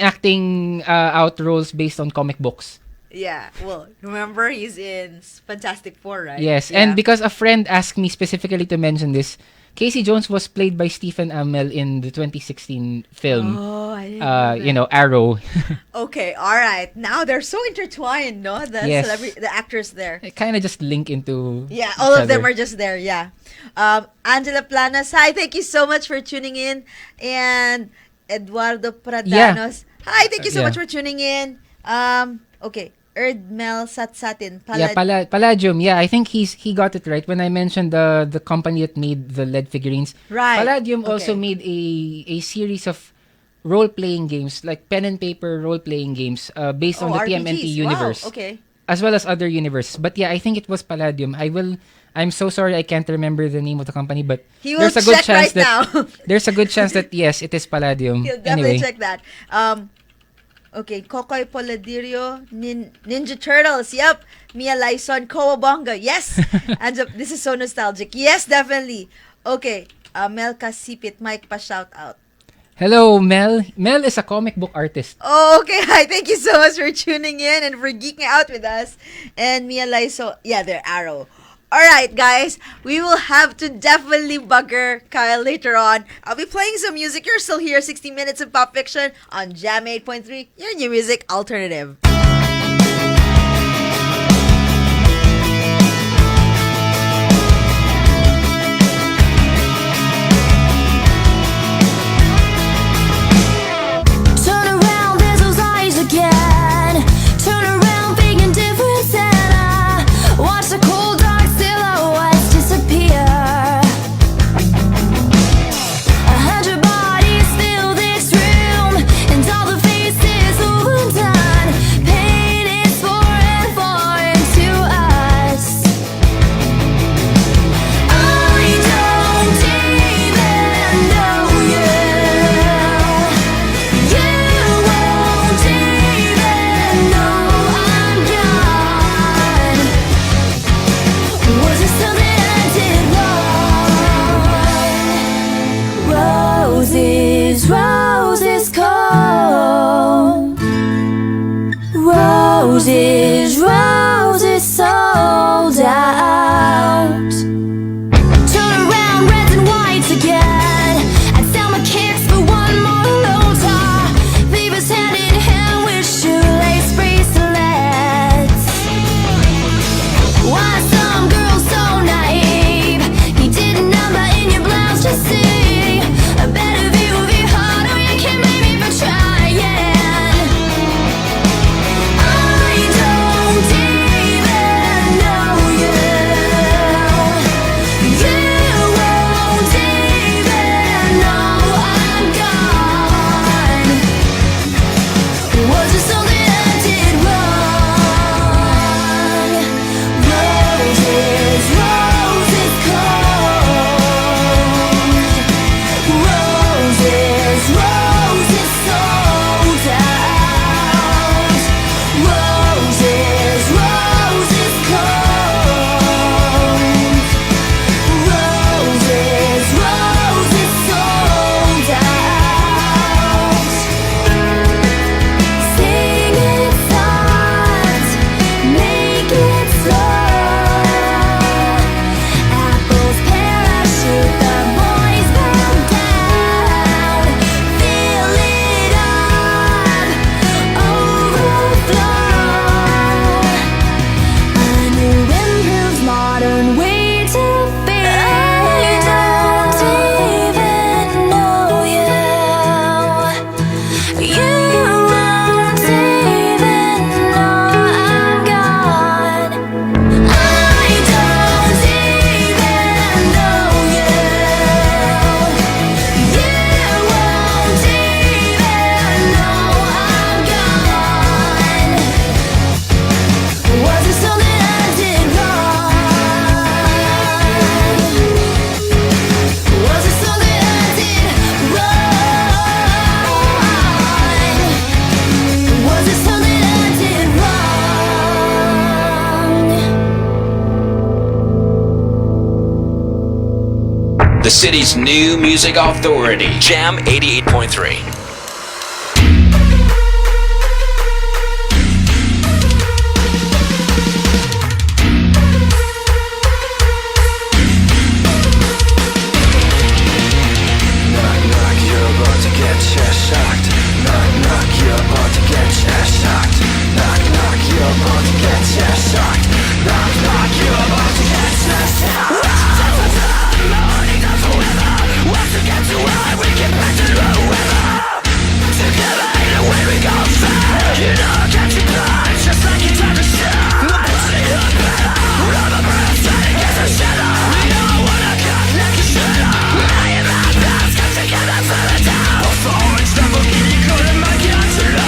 [SPEAKER 4] acting out roles based on comic books.
[SPEAKER 3] Yeah, well, remember he's in Fantastic Four, right?
[SPEAKER 4] Yes,
[SPEAKER 3] yeah.
[SPEAKER 4] and because a friend asked me specifically to mention this, Casey Jones was played by Stephen Amell in the 2016 film.
[SPEAKER 3] Oh, I didn't know that.
[SPEAKER 4] Arrow.
[SPEAKER 3] Okay, all right. Now they're so intertwined, no? The the actors there.
[SPEAKER 4] It kind of just link into
[SPEAKER 3] all
[SPEAKER 4] each
[SPEAKER 3] of them
[SPEAKER 4] other.
[SPEAKER 3] are just there. Yeah. Angela Planas, hi. Thank you so much for tuning in. And Eduardo Pradanos, hi. Thank you so much for tuning in. Okay. Erdmel Satsatin.
[SPEAKER 4] Palladium. Yeah, I think he got it right when I mentioned the company that made the LED figurines.
[SPEAKER 3] Right.
[SPEAKER 4] Palladium also made a series of role-playing games, like pen and paper role-playing games based on the
[SPEAKER 3] RPGs.
[SPEAKER 4] TMNT universe.
[SPEAKER 3] Wow, okay.
[SPEAKER 4] As well as other universes. But yeah, I think it was Palladium. I'm so sorry I can't remember the name of the company, but there's a good chance there's a good chance that yes, it is Palladium.
[SPEAKER 3] He'll definitely check that. Okay, Kokoy Poladirio, Ninja Turtles, yep. Mia Lyson, Cowabunga, yes. And this is so nostalgic. Yes, definitely. Okay, Mel Kasipit, Mike pa shout out.
[SPEAKER 4] Hello, Mel. Mel is a comic book artist.
[SPEAKER 3] Oh, okay. Hi, thank you so much for tuning in and for geeking out with us. And Mia Lyson, yeah, they're Arrow. Alright, guys, we will have to definitely bugger Kyle later on. I'll be playing some music. You're still here, 60 minutes of Pop Fiction on Jam 8.3, your new music alternative.
[SPEAKER 1] the city's new music authority, Jam 88.3.
[SPEAKER 2] Shellshocked. Knock, knock, you're about to get shellshocked. Knock, knock, you're about to get shellshocked. Knock, knock, you're about to get shellshocked. Morning down forever. Once we get to where we get back to the weather. Together ain't the way we go fast. You know I catch you blind, just like you talk a shot. See you better. Rubber breath, trying to get the shadow. We don't wanna cut like a shadow. I am out now, come together for the down. Orange Lamborghini calling my counselor.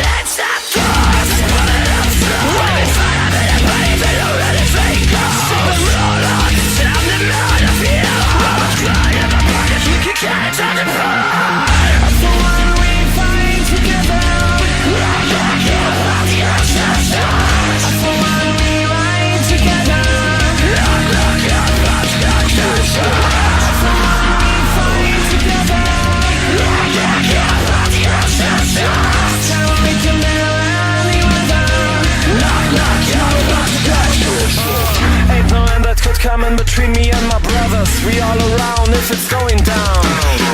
[SPEAKER 2] Let's not cross, put it up through. I've been fine, I've been everybody, they don't let it fake off. Super roll on, I'm the man of you. I'm a cry in my pocket, you can get it on the front. For one we fight together. I can't get out the ocean. For one we ride together. Look, look, look, look, look, look. For one we fight together. Ain't no end that could come in between me and my brothers. We all around if it's going down.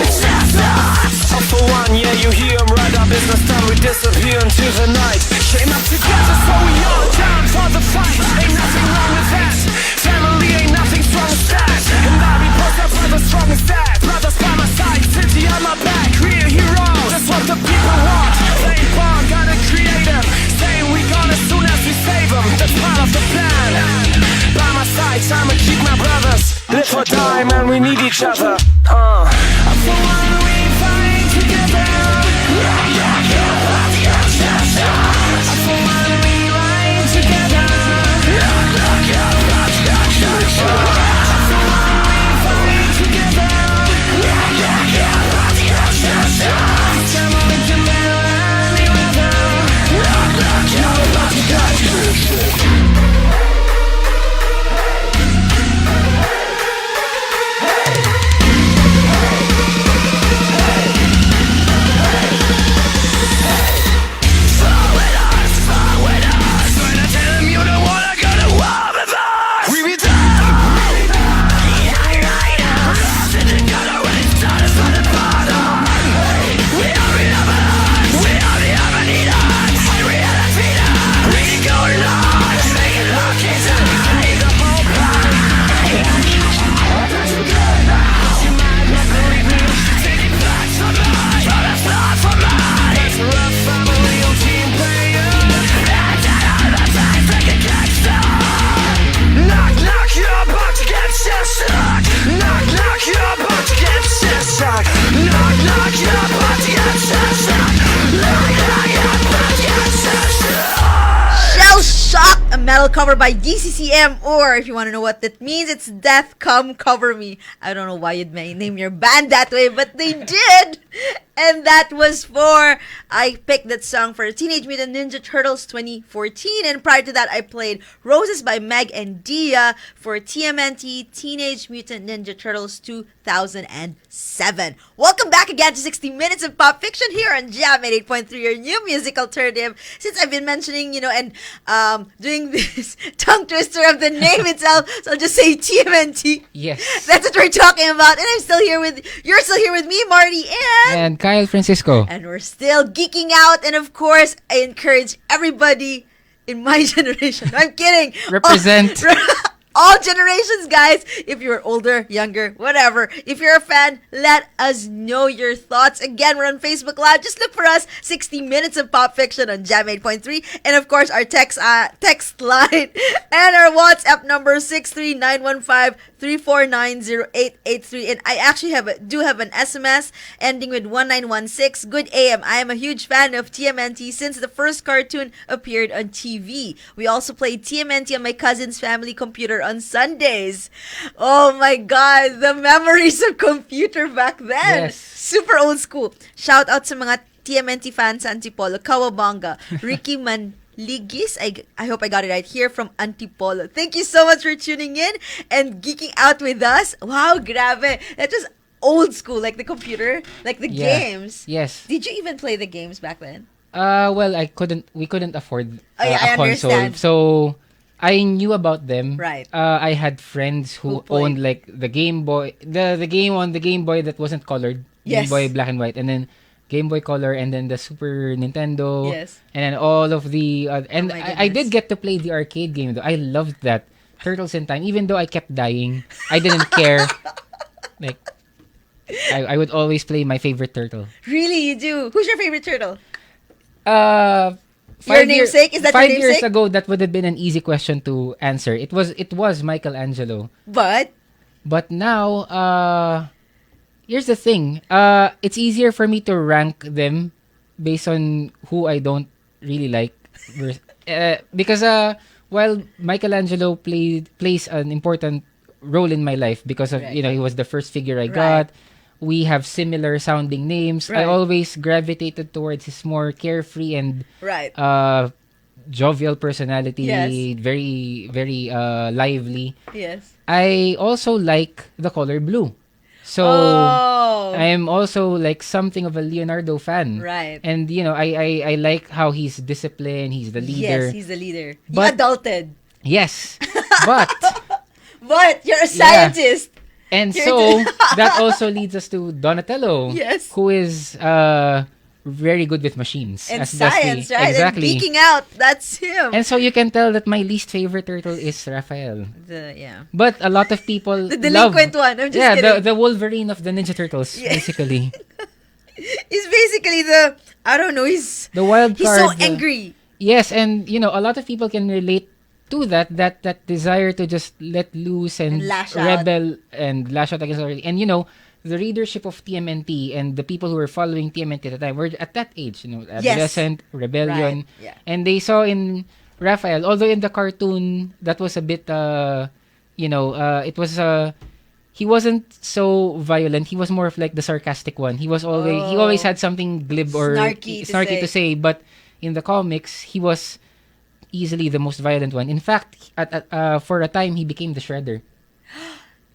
[SPEAKER 2] It's just us. All for one, yeah, you hear 'em right. Our business done, we disappear into the night. Came up together, so we all down for the fight. Ain't nothing wrong with that. Family ain't nothing strong as that. And I'll be both our brothers strong as that. Brothers by my side, city on my back. Real heroes, that's what the people want. They ain't born, gotta create 'em. Saying we gone as soon as we save 'em. That's part of the plan. By my side, time to keep my brothers. Live or die, man, we need each other. For one we fight together. For one we ride together.
[SPEAKER 3] Shellshocked, a metal cover by DCCM, or if you want to know what that means, it's Death Come Cover Me. I don't know why you'd name your band that way, but they did. And that was I picked that song for Teenage Mutant Ninja Turtles 2014. And prior to that, I played Roses by Meg and Dia for TMNT Teenage Mutant Ninja Turtles 2007. Welcome back again to 60 Minutes of Pop Fiction here on Jam 88.3, your new music alternative. Since I've been mentioning, and doing this tongue twister of the name itself, so I'll just say TMNT.
[SPEAKER 4] Yes.
[SPEAKER 3] That's what we're talking about. And you're still here with me, Marty,
[SPEAKER 4] And Kyle Francisco.
[SPEAKER 3] And we're still geeking out. And of course, I encourage everybody in my generation. I'm kidding.
[SPEAKER 4] Represent.
[SPEAKER 3] All generations, guys. If you're older, younger, whatever. If you're a fan, let us know your thoughts. Again, we're on Facebook Live. Just look for us, 60 Minutes of Pop Fiction on Jam 8.3. And of course, our text line and our WhatsApp number, 63915-3490883. And I actually do have an SMS ending with 1916. Good AM. I am a huge fan of TMNT since the first cartoon appeared on TV. We also played TMNT on my cousin's family computer on Sundays. Oh my God, the memories of computer back then.
[SPEAKER 4] Yes.
[SPEAKER 3] Super old school. Shout out sa mga TMNT fans sa Antipolo, Cowabunga, Ricky Ligis. I hope I got it right here from Antipolo. Thank you so much for tuning in and geeking out with us. Wow, grabe. That was old school, like the computer, like the games.
[SPEAKER 4] Yes.
[SPEAKER 3] Did you even play the games back then?
[SPEAKER 4] Well, we couldn't afford
[SPEAKER 3] Oh, yeah, I
[SPEAKER 4] a console.
[SPEAKER 3] understand.
[SPEAKER 4] So I knew about them.
[SPEAKER 3] Right.
[SPEAKER 4] I had friends
[SPEAKER 3] Who
[SPEAKER 4] who
[SPEAKER 3] played?
[SPEAKER 4] owned like the Game Boy, the game on the Game Boy that wasn't colored,
[SPEAKER 3] Yes.
[SPEAKER 4] Game Boy Black and White, and then Game Boy Color, and then the Super Nintendo,
[SPEAKER 3] Yes.
[SPEAKER 4] and then all of the and
[SPEAKER 3] Oh my
[SPEAKER 4] I did
[SPEAKER 3] goodness.
[SPEAKER 4] get to play the arcade game though. I loved that Turtles in Time, even though I kept dying. I didn't care. Like I would always play my favorite turtle.
[SPEAKER 3] Really, you do? Who's your favorite turtle?
[SPEAKER 4] Uh,
[SPEAKER 3] Your namesake? Is that your
[SPEAKER 4] 5 years
[SPEAKER 3] namesake?
[SPEAKER 4] ago, that would have been an easy question to answer. It was Michelangelo. But now, here's the thing. It's easier for me to rank them based on who I don't really like. Because while Michelangelo plays an important role in my life because of
[SPEAKER 3] Right.
[SPEAKER 4] he was the first figure I
[SPEAKER 3] Right.
[SPEAKER 4] got. We have similar sounding names. I
[SPEAKER 3] Right.
[SPEAKER 4] always gravitated towards his more carefree and
[SPEAKER 3] Right.
[SPEAKER 4] jovial personality,
[SPEAKER 3] Yes.
[SPEAKER 4] very very lively.
[SPEAKER 3] Yes.
[SPEAKER 4] I also like the color blue. So
[SPEAKER 3] Oh.
[SPEAKER 4] I'm also like something of a Leonardo fan.
[SPEAKER 3] Right.
[SPEAKER 4] And I like how he's disciplined, he's the leader.
[SPEAKER 3] Yes, he's the leader. He
[SPEAKER 4] But-
[SPEAKER 3] adulted.
[SPEAKER 4] Yes. But
[SPEAKER 3] But you're a scientist.
[SPEAKER 4] and
[SPEAKER 3] You're
[SPEAKER 4] so that also leads us to Donatello.
[SPEAKER 3] Yes.
[SPEAKER 4] Who is very good with machines.
[SPEAKER 3] And
[SPEAKER 4] as does
[SPEAKER 3] science, right?
[SPEAKER 4] Exactly.
[SPEAKER 3] And geeking out. That's him.
[SPEAKER 4] And so you can tell that my least favorite turtle is Raphael.
[SPEAKER 3] Yeah.
[SPEAKER 4] But a lot of people
[SPEAKER 3] The delinquent
[SPEAKER 4] love,
[SPEAKER 3] one. I'm just
[SPEAKER 4] yeah,
[SPEAKER 3] kidding.
[SPEAKER 4] the Wolverine of the Ninja Turtles,
[SPEAKER 3] Yeah.
[SPEAKER 4] basically.
[SPEAKER 3] He's basically the, I don't know, he's
[SPEAKER 4] The wild
[SPEAKER 3] so
[SPEAKER 4] card.
[SPEAKER 3] angry.
[SPEAKER 4] Yes, and a lot of people can relate to that desire to just let loose and
[SPEAKER 3] And lash out.
[SPEAKER 4] rebel and lash out against authority. And the readership of TMNT and the people who were following TMNT at the time were at that age, adolescent, rebellion.
[SPEAKER 3] Right. Yeah.
[SPEAKER 4] And they saw in Raphael, although in the cartoon that was a bit it was he wasn't so violent. He was more of like the sarcastic one. He always had something glib or
[SPEAKER 3] Snarky to
[SPEAKER 4] to say, but in the comics he was easily the most violent one. In fact, for a time he became the Shredder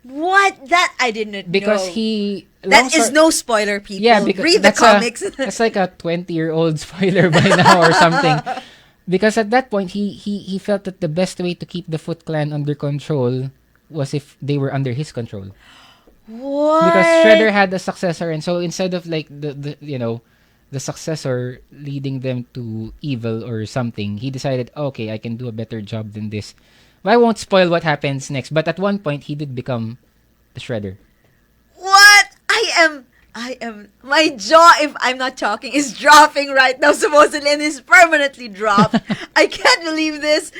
[SPEAKER 3] What? That I didn't
[SPEAKER 4] because
[SPEAKER 3] know.
[SPEAKER 4] he
[SPEAKER 3] That is no spoiler, people.
[SPEAKER 4] yeah, because
[SPEAKER 3] Read the comics.
[SPEAKER 4] That's like a 20-year-old spoiler by now or something. Because at that point, he felt that the best way to keep the Foot Clan under control was if they were under his control.
[SPEAKER 3] What?
[SPEAKER 4] Because Shredder had a successor, and so instead of like the successor leading them to evil or something, he decided, okay, I can do a better job than this. But I won't spoil what happens next. But at one point, he did become the Shredder.
[SPEAKER 3] What? I am. My jaw, if I'm not talking, is dropping right now. Supposedly, and is permanently dropped. I can't believe this.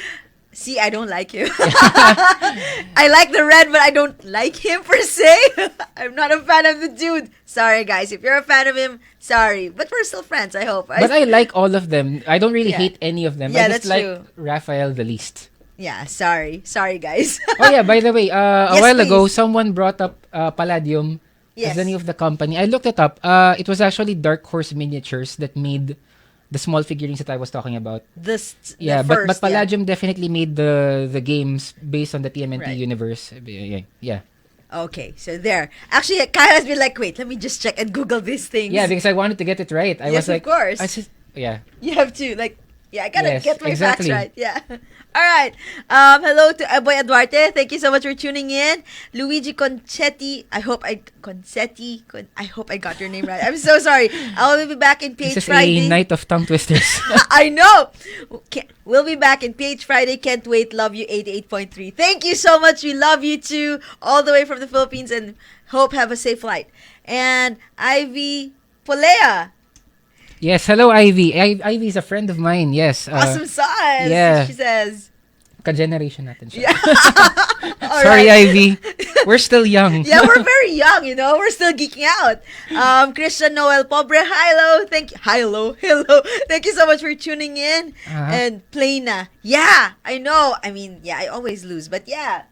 [SPEAKER 3] See, I don't like him. I like the red, but I don't like him per se. I'm not a fan of the dude. Sorry, guys. If you're a fan of him, sorry. But we're still friends, I hope.
[SPEAKER 4] But I like all of them. I don't really
[SPEAKER 3] Yeah.
[SPEAKER 4] hate any of them.
[SPEAKER 3] Yeah,
[SPEAKER 4] I just
[SPEAKER 3] that's
[SPEAKER 4] like
[SPEAKER 3] true.
[SPEAKER 4] Raphael the least.
[SPEAKER 3] Yeah, sorry. Sorry, guys.
[SPEAKER 4] Oh yeah, by the way, a
[SPEAKER 3] Yes,
[SPEAKER 4] while ago,
[SPEAKER 3] please.
[SPEAKER 4] someone brought up Palladium
[SPEAKER 3] Yes.
[SPEAKER 4] as the name of the company. I looked it up. It was actually Dark Horse Miniatures that made the small figurines that I was talking about.
[SPEAKER 3] The
[SPEAKER 4] Yeah,
[SPEAKER 3] first,
[SPEAKER 4] but Palladium definitely made the games based on the TMNT
[SPEAKER 3] Right.
[SPEAKER 4] universe. Yeah.
[SPEAKER 3] Okay, so there. Actually, Kyle has been like, wait, let me just check and Google these things.
[SPEAKER 4] Yeah, because I wanted to get it right. I
[SPEAKER 3] Yes,
[SPEAKER 4] was like,
[SPEAKER 3] of course.
[SPEAKER 4] yeah.
[SPEAKER 3] You have to, like, yeah, I gotta
[SPEAKER 4] Yes,
[SPEAKER 3] get my
[SPEAKER 4] exactly.
[SPEAKER 3] facts right. Yeah. All right. Hello to Boy Eduarte. Thank you so much for tuning in. Luigi Concetti. I hope I got your name right. I'm so sorry. I'll be back in Page
[SPEAKER 4] This is
[SPEAKER 3] Friday.
[SPEAKER 4] a night of tongue twisters.
[SPEAKER 3] I know. We'll be back in Page Friday. Can't wait. Love you 88.3. Thank you so much. We love you too. All the way from the Philippines, and hope have a safe flight. And Ivy Polea.
[SPEAKER 4] Yes, hello Ivy. Ivy is a friend of mine. Yes.
[SPEAKER 3] Awesome sauce.
[SPEAKER 4] yeah.
[SPEAKER 3] She says.
[SPEAKER 4] Ka-generation natin siya.
[SPEAKER 3] Yeah. All
[SPEAKER 4] Sorry,
[SPEAKER 3] right.
[SPEAKER 4] Ivy. We're still young.
[SPEAKER 3] Yeah, we're very young, We're still geeking out. Christian Noel Pobre, hello. Thank you. Hello. Thank you so much for tuning in.
[SPEAKER 4] Uh-huh.
[SPEAKER 3] And Plena. Yeah, I know. I mean, yeah, I always lose, but yeah.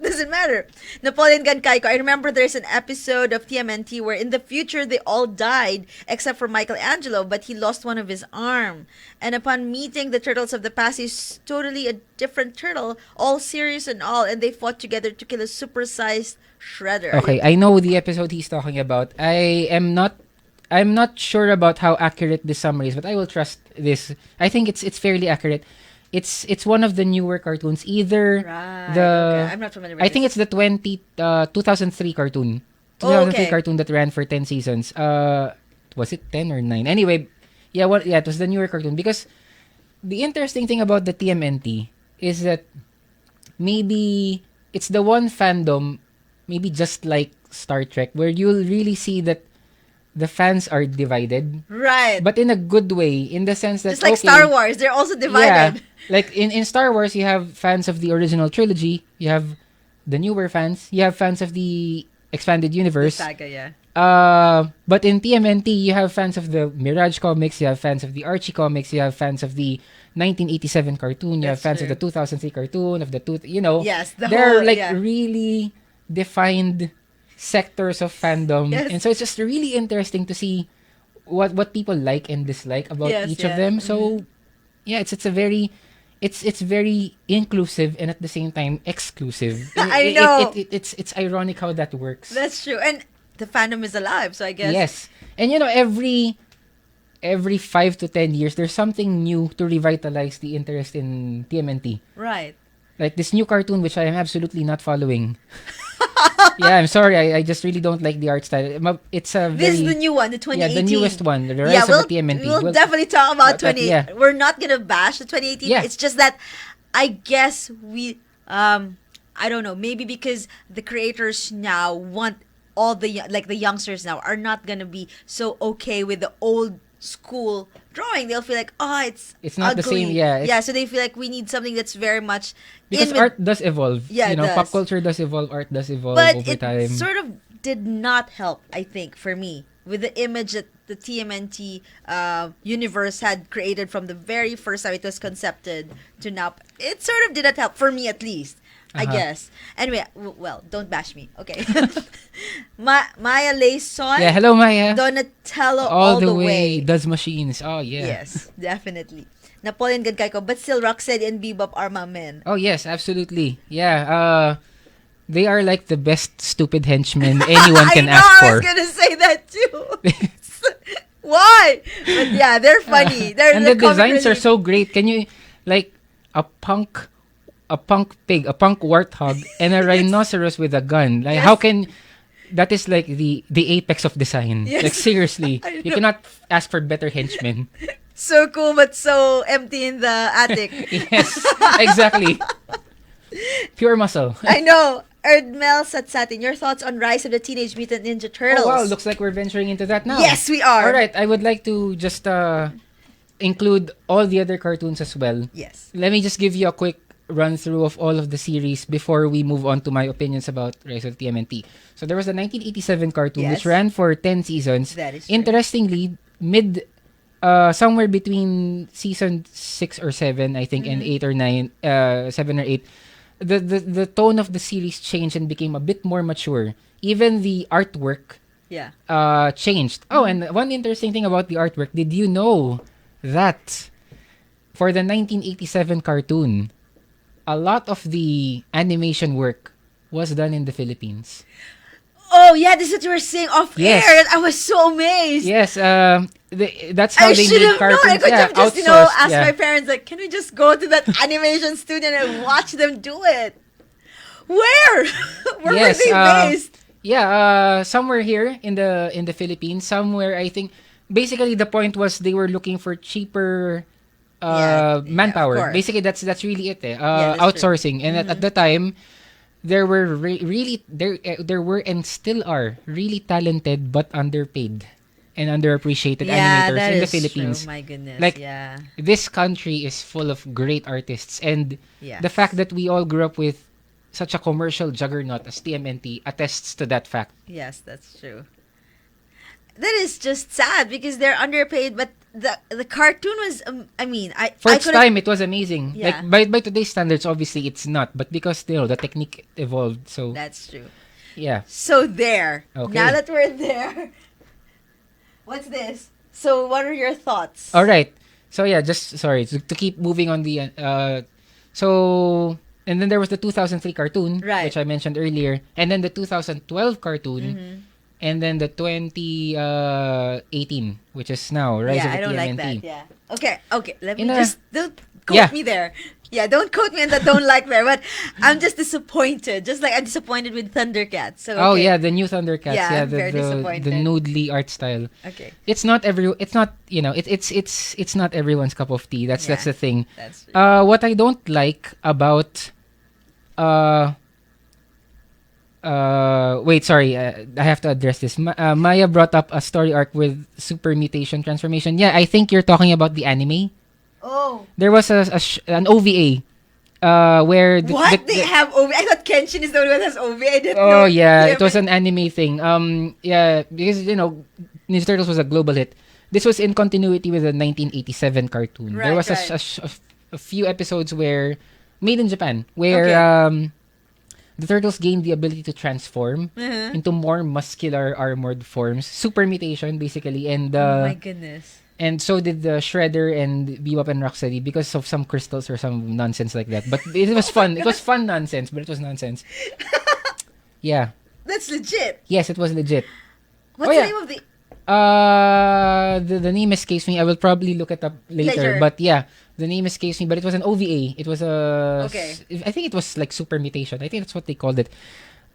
[SPEAKER 3] Doesn't matter. Napoleon Gankaiko. I remember there's an episode of TMNT where in the future they all died except for Michelangelo, but he lost one of his arm. And upon meeting the turtles of the past, he's totally a different turtle, all serious and all, and they fought together to kill a supersized Shredder.
[SPEAKER 4] Okay, I know the episode he's talking about. I'm not sure about how accurate this summary is, but I will trust this. I think it's fairly accurate. It's one of the newer cartoons. Either
[SPEAKER 3] Okay. I'm not familiar with
[SPEAKER 4] I think it's the 2003 cartoon. 2003 cartoon that ran for 10 seasons. Was it 10 or 9? Anyway, it was the newer cartoon, because the interesting thing about the TMNT is that maybe it's the one fandom, maybe just like Star Trek, where you'll really see that the fans are divided.
[SPEAKER 3] Right.
[SPEAKER 4] But in a good way, in the sense that...
[SPEAKER 3] Just like Star Wars, they're also divided.
[SPEAKER 4] Yeah. Like in Star Wars, you have fans of the original trilogy, you have the newer fans, you have fans of the expanded universe.
[SPEAKER 3] The saga, yeah.
[SPEAKER 4] But in TMNT, you have fans of the Mirage comics, you have fans of the Archie comics, you have fans of the 1987 cartoon, you have fans of the 2003 cartoon, of the
[SPEAKER 3] Yes,
[SPEAKER 4] they're really defined sectors of fandom.
[SPEAKER 3] Yes.
[SPEAKER 4] And so it's just really interesting to see what people like and dislike about each of them. So it's very inclusive and at the same time exclusive.
[SPEAKER 3] I know.
[SPEAKER 4] It's ironic how that works.
[SPEAKER 3] That's true. And the fandom is alive, so I guess.
[SPEAKER 4] Yes. And every 5 to 10 years there's something new to revitalize the interest in TMNT.
[SPEAKER 3] Right.
[SPEAKER 4] Like this new cartoon, which I am absolutely not following. Yeah, I'm sorry. I just really don't like the art style. It's a very...
[SPEAKER 3] This is the new one, the 2018.
[SPEAKER 4] Yeah, the newest one. The rest of the TMNT.
[SPEAKER 3] We'll definitely talk about 2018.
[SPEAKER 4] Yeah.
[SPEAKER 3] We're not going to bash the 2018.
[SPEAKER 4] Yeah.
[SPEAKER 3] It's just that I guess we... I don't know. Maybe because the creators now want all the youngsters now are not going to be so okay with the old school drawing. They'll feel like, it's
[SPEAKER 4] not
[SPEAKER 3] ugly.
[SPEAKER 4] the same. Yeah,
[SPEAKER 3] so they feel like we need something that's very much
[SPEAKER 4] because art does evolve.
[SPEAKER 3] Yeah, it does.
[SPEAKER 4] Pop culture does evolve, art does evolve
[SPEAKER 3] but
[SPEAKER 4] over
[SPEAKER 3] it
[SPEAKER 4] time.
[SPEAKER 3] sort of did not help, I think, for me, with the image that the TMNT universe had created from the very first time it was concepted to now. It sort of did not help, for me at least, I guess. Anyway, well, don't bash me. Okay. Maya Layson.
[SPEAKER 4] Yeah, hello Maya.
[SPEAKER 3] Donatello
[SPEAKER 4] all the way. Does machines. Oh, yeah.
[SPEAKER 3] Yes, definitely. Napoleon Gankaiko, but still Rocksteady and Bebop are my men.
[SPEAKER 4] Oh, yes, absolutely. Yeah, they are like the best stupid henchmen anyone can ask for.
[SPEAKER 3] I was gonna say that too. Why? But yeah, they're funny.
[SPEAKER 4] And the designs are so great. Can you, like, a punk pig, a punk warthog, and a rhinoceros with a gun? Like, how can... That is like the apex of design.
[SPEAKER 3] Yes.
[SPEAKER 4] Like, seriously. You cannot ask for better henchmen.
[SPEAKER 3] So cool, but so empty in the attic.
[SPEAKER 4] Yes, exactly. Pure muscle.
[SPEAKER 3] I know. Erdmel Satsatin, your thoughts on Rise of the Teenage Mutant Ninja Turtles?
[SPEAKER 4] Oh, wow. Looks like we're venturing into that now.
[SPEAKER 3] Yes, we are.
[SPEAKER 4] All right. I would like to just include all the other cartoons as well.
[SPEAKER 3] Yes.
[SPEAKER 4] Let me just give you a quick run through of all of the series before we move on to my opinions about Rise of TMNT. So there was a 1987 cartoon which ran for 10 seasons.
[SPEAKER 3] That is true.
[SPEAKER 4] Interestingly, somewhere between season 6 or 7, I think, and 8 or 9, 7 or 8, the tone of the series changed and became a bit more mature. Even the artwork changed. Oh, and one interesting thing about the artwork, did you know that for the 1987 cartoon, a lot of the animation work was done in the Philippines?
[SPEAKER 3] Oh, yeah, this is what you were saying off
[SPEAKER 4] Yes.
[SPEAKER 3] air. I was so amazed.
[SPEAKER 4] Yes, that's how
[SPEAKER 3] I
[SPEAKER 4] they
[SPEAKER 3] should
[SPEAKER 4] made
[SPEAKER 3] have known.
[SPEAKER 4] cartoons.
[SPEAKER 3] I could have just,
[SPEAKER 4] outsourced,
[SPEAKER 3] asked my parents, like, can we just go to that animation studio and watch them do it? Where? Where
[SPEAKER 4] Yes,
[SPEAKER 3] were they based?
[SPEAKER 4] Somewhere here in the Philippines. Somewhere, I think. Basically, the point was they were looking for cheaper manpower.
[SPEAKER 3] course.
[SPEAKER 4] Basically, that's really it.
[SPEAKER 3] that's
[SPEAKER 4] Outsourcing, and at the time, there were there were and still are really talented but underpaid and underappreciated animators in the Philippines.
[SPEAKER 3] True. My goodness.
[SPEAKER 4] Like, this country is full of great artists, and the fact that we all grew up with such a commercial juggernaut as TMNT attests to that fact.
[SPEAKER 3] Yes, that's true. That is just sad because they're underpaid, but the cartoon was. I mean,
[SPEAKER 4] For
[SPEAKER 3] I
[SPEAKER 4] its
[SPEAKER 3] could've-
[SPEAKER 4] time, it was amazing.
[SPEAKER 3] Yeah.
[SPEAKER 4] Like by today's standards, obviously it's not. But because the technique evolved, so
[SPEAKER 3] That's true.
[SPEAKER 4] yeah.
[SPEAKER 3] So there.
[SPEAKER 4] Okay.
[SPEAKER 3] Now that we're there, what's this? So what are your thoughts?
[SPEAKER 4] All right. So yeah, just sorry to keep moving on the so and then there was the 2003 cartoon,
[SPEAKER 3] Right.
[SPEAKER 4] which I mentioned earlier, and then the 2012 cartoon, and then the 2018, which is now Rise
[SPEAKER 3] Yeah,
[SPEAKER 4] of the
[SPEAKER 3] I don't like
[SPEAKER 4] TMNT.
[SPEAKER 3] that. Yeah. Okay. Let me
[SPEAKER 4] In a-
[SPEAKER 3] just don't quote
[SPEAKER 4] Yeah.
[SPEAKER 3] me there. Yeah, don't quote me on the don't like there. But I'm just disappointed. Just like I'm disappointed with Thundercats. So
[SPEAKER 4] Oh
[SPEAKER 3] okay.
[SPEAKER 4] yeah, the new Thundercats.
[SPEAKER 3] Yeah,
[SPEAKER 4] Yeah,
[SPEAKER 3] I'm very
[SPEAKER 4] the
[SPEAKER 3] disappointed.
[SPEAKER 4] noodly art style.
[SPEAKER 3] Okay.
[SPEAKER 4] It's not it's not it's not everyone's cup of tea. That's
[SPEAKER 3] Yeah.
[SPEAKER 4] the thing.
[SPEAKER 3] That's true.
[SPEAKER 4] What I don't like about wait, sorry. I have to address this. Maya brought up a story arc with super mutation transformation. Yeah, I think you're talking about the anime.
[SPEAKER 3] Oh.
[SPEAKER 4] There was an OVA where
[SPEAKER 3] What? They have OVA? I thought Kenshin is the only one that has OVA. I didn't know.
[SPEAKER 4] Oh yeah, it was an anime thing. Yeah, because Ninja Turtles was a global hit. This was in continuity with the 1987 cartoon. There
[SPEAKER 3] Right,
[SPEAKER 4] was
[SPEAKER 3] right.
[SPEAKER 4] a few episodes where made in Japan where the turtles gained the ability to transform into more muscular armored forms, super mutation basically, and
[SPEAKER 3] Oh my goodness.
[SPEAKER 4] and so did the Shredder and Bebop and Rocksteady because of some crystals or some nonsense like that. But it was fun. It was fun nonsense, but it was nonsense. Yeah.
[SPEAKER 3] That's legit.
[SPEAKER 4] Yes, it was legit.
[SPEAKER 3] What's
[SPEAKER 4] Oh,
[SPEAKER 3] the
[SPEAKER 4] yeah.
[SPEAKER 3] name of the?
[SPEAKER 4] The name escapes me. I will probably look it up later.
[SPEAKER 3] Later.
[SPEAKER 4] But yeah, the name escapes me. But it was an OVA. It was
[SPEAKER 3] Okay.
[SPEAKER 4] I think it was like super mutation. I think that's what they called it.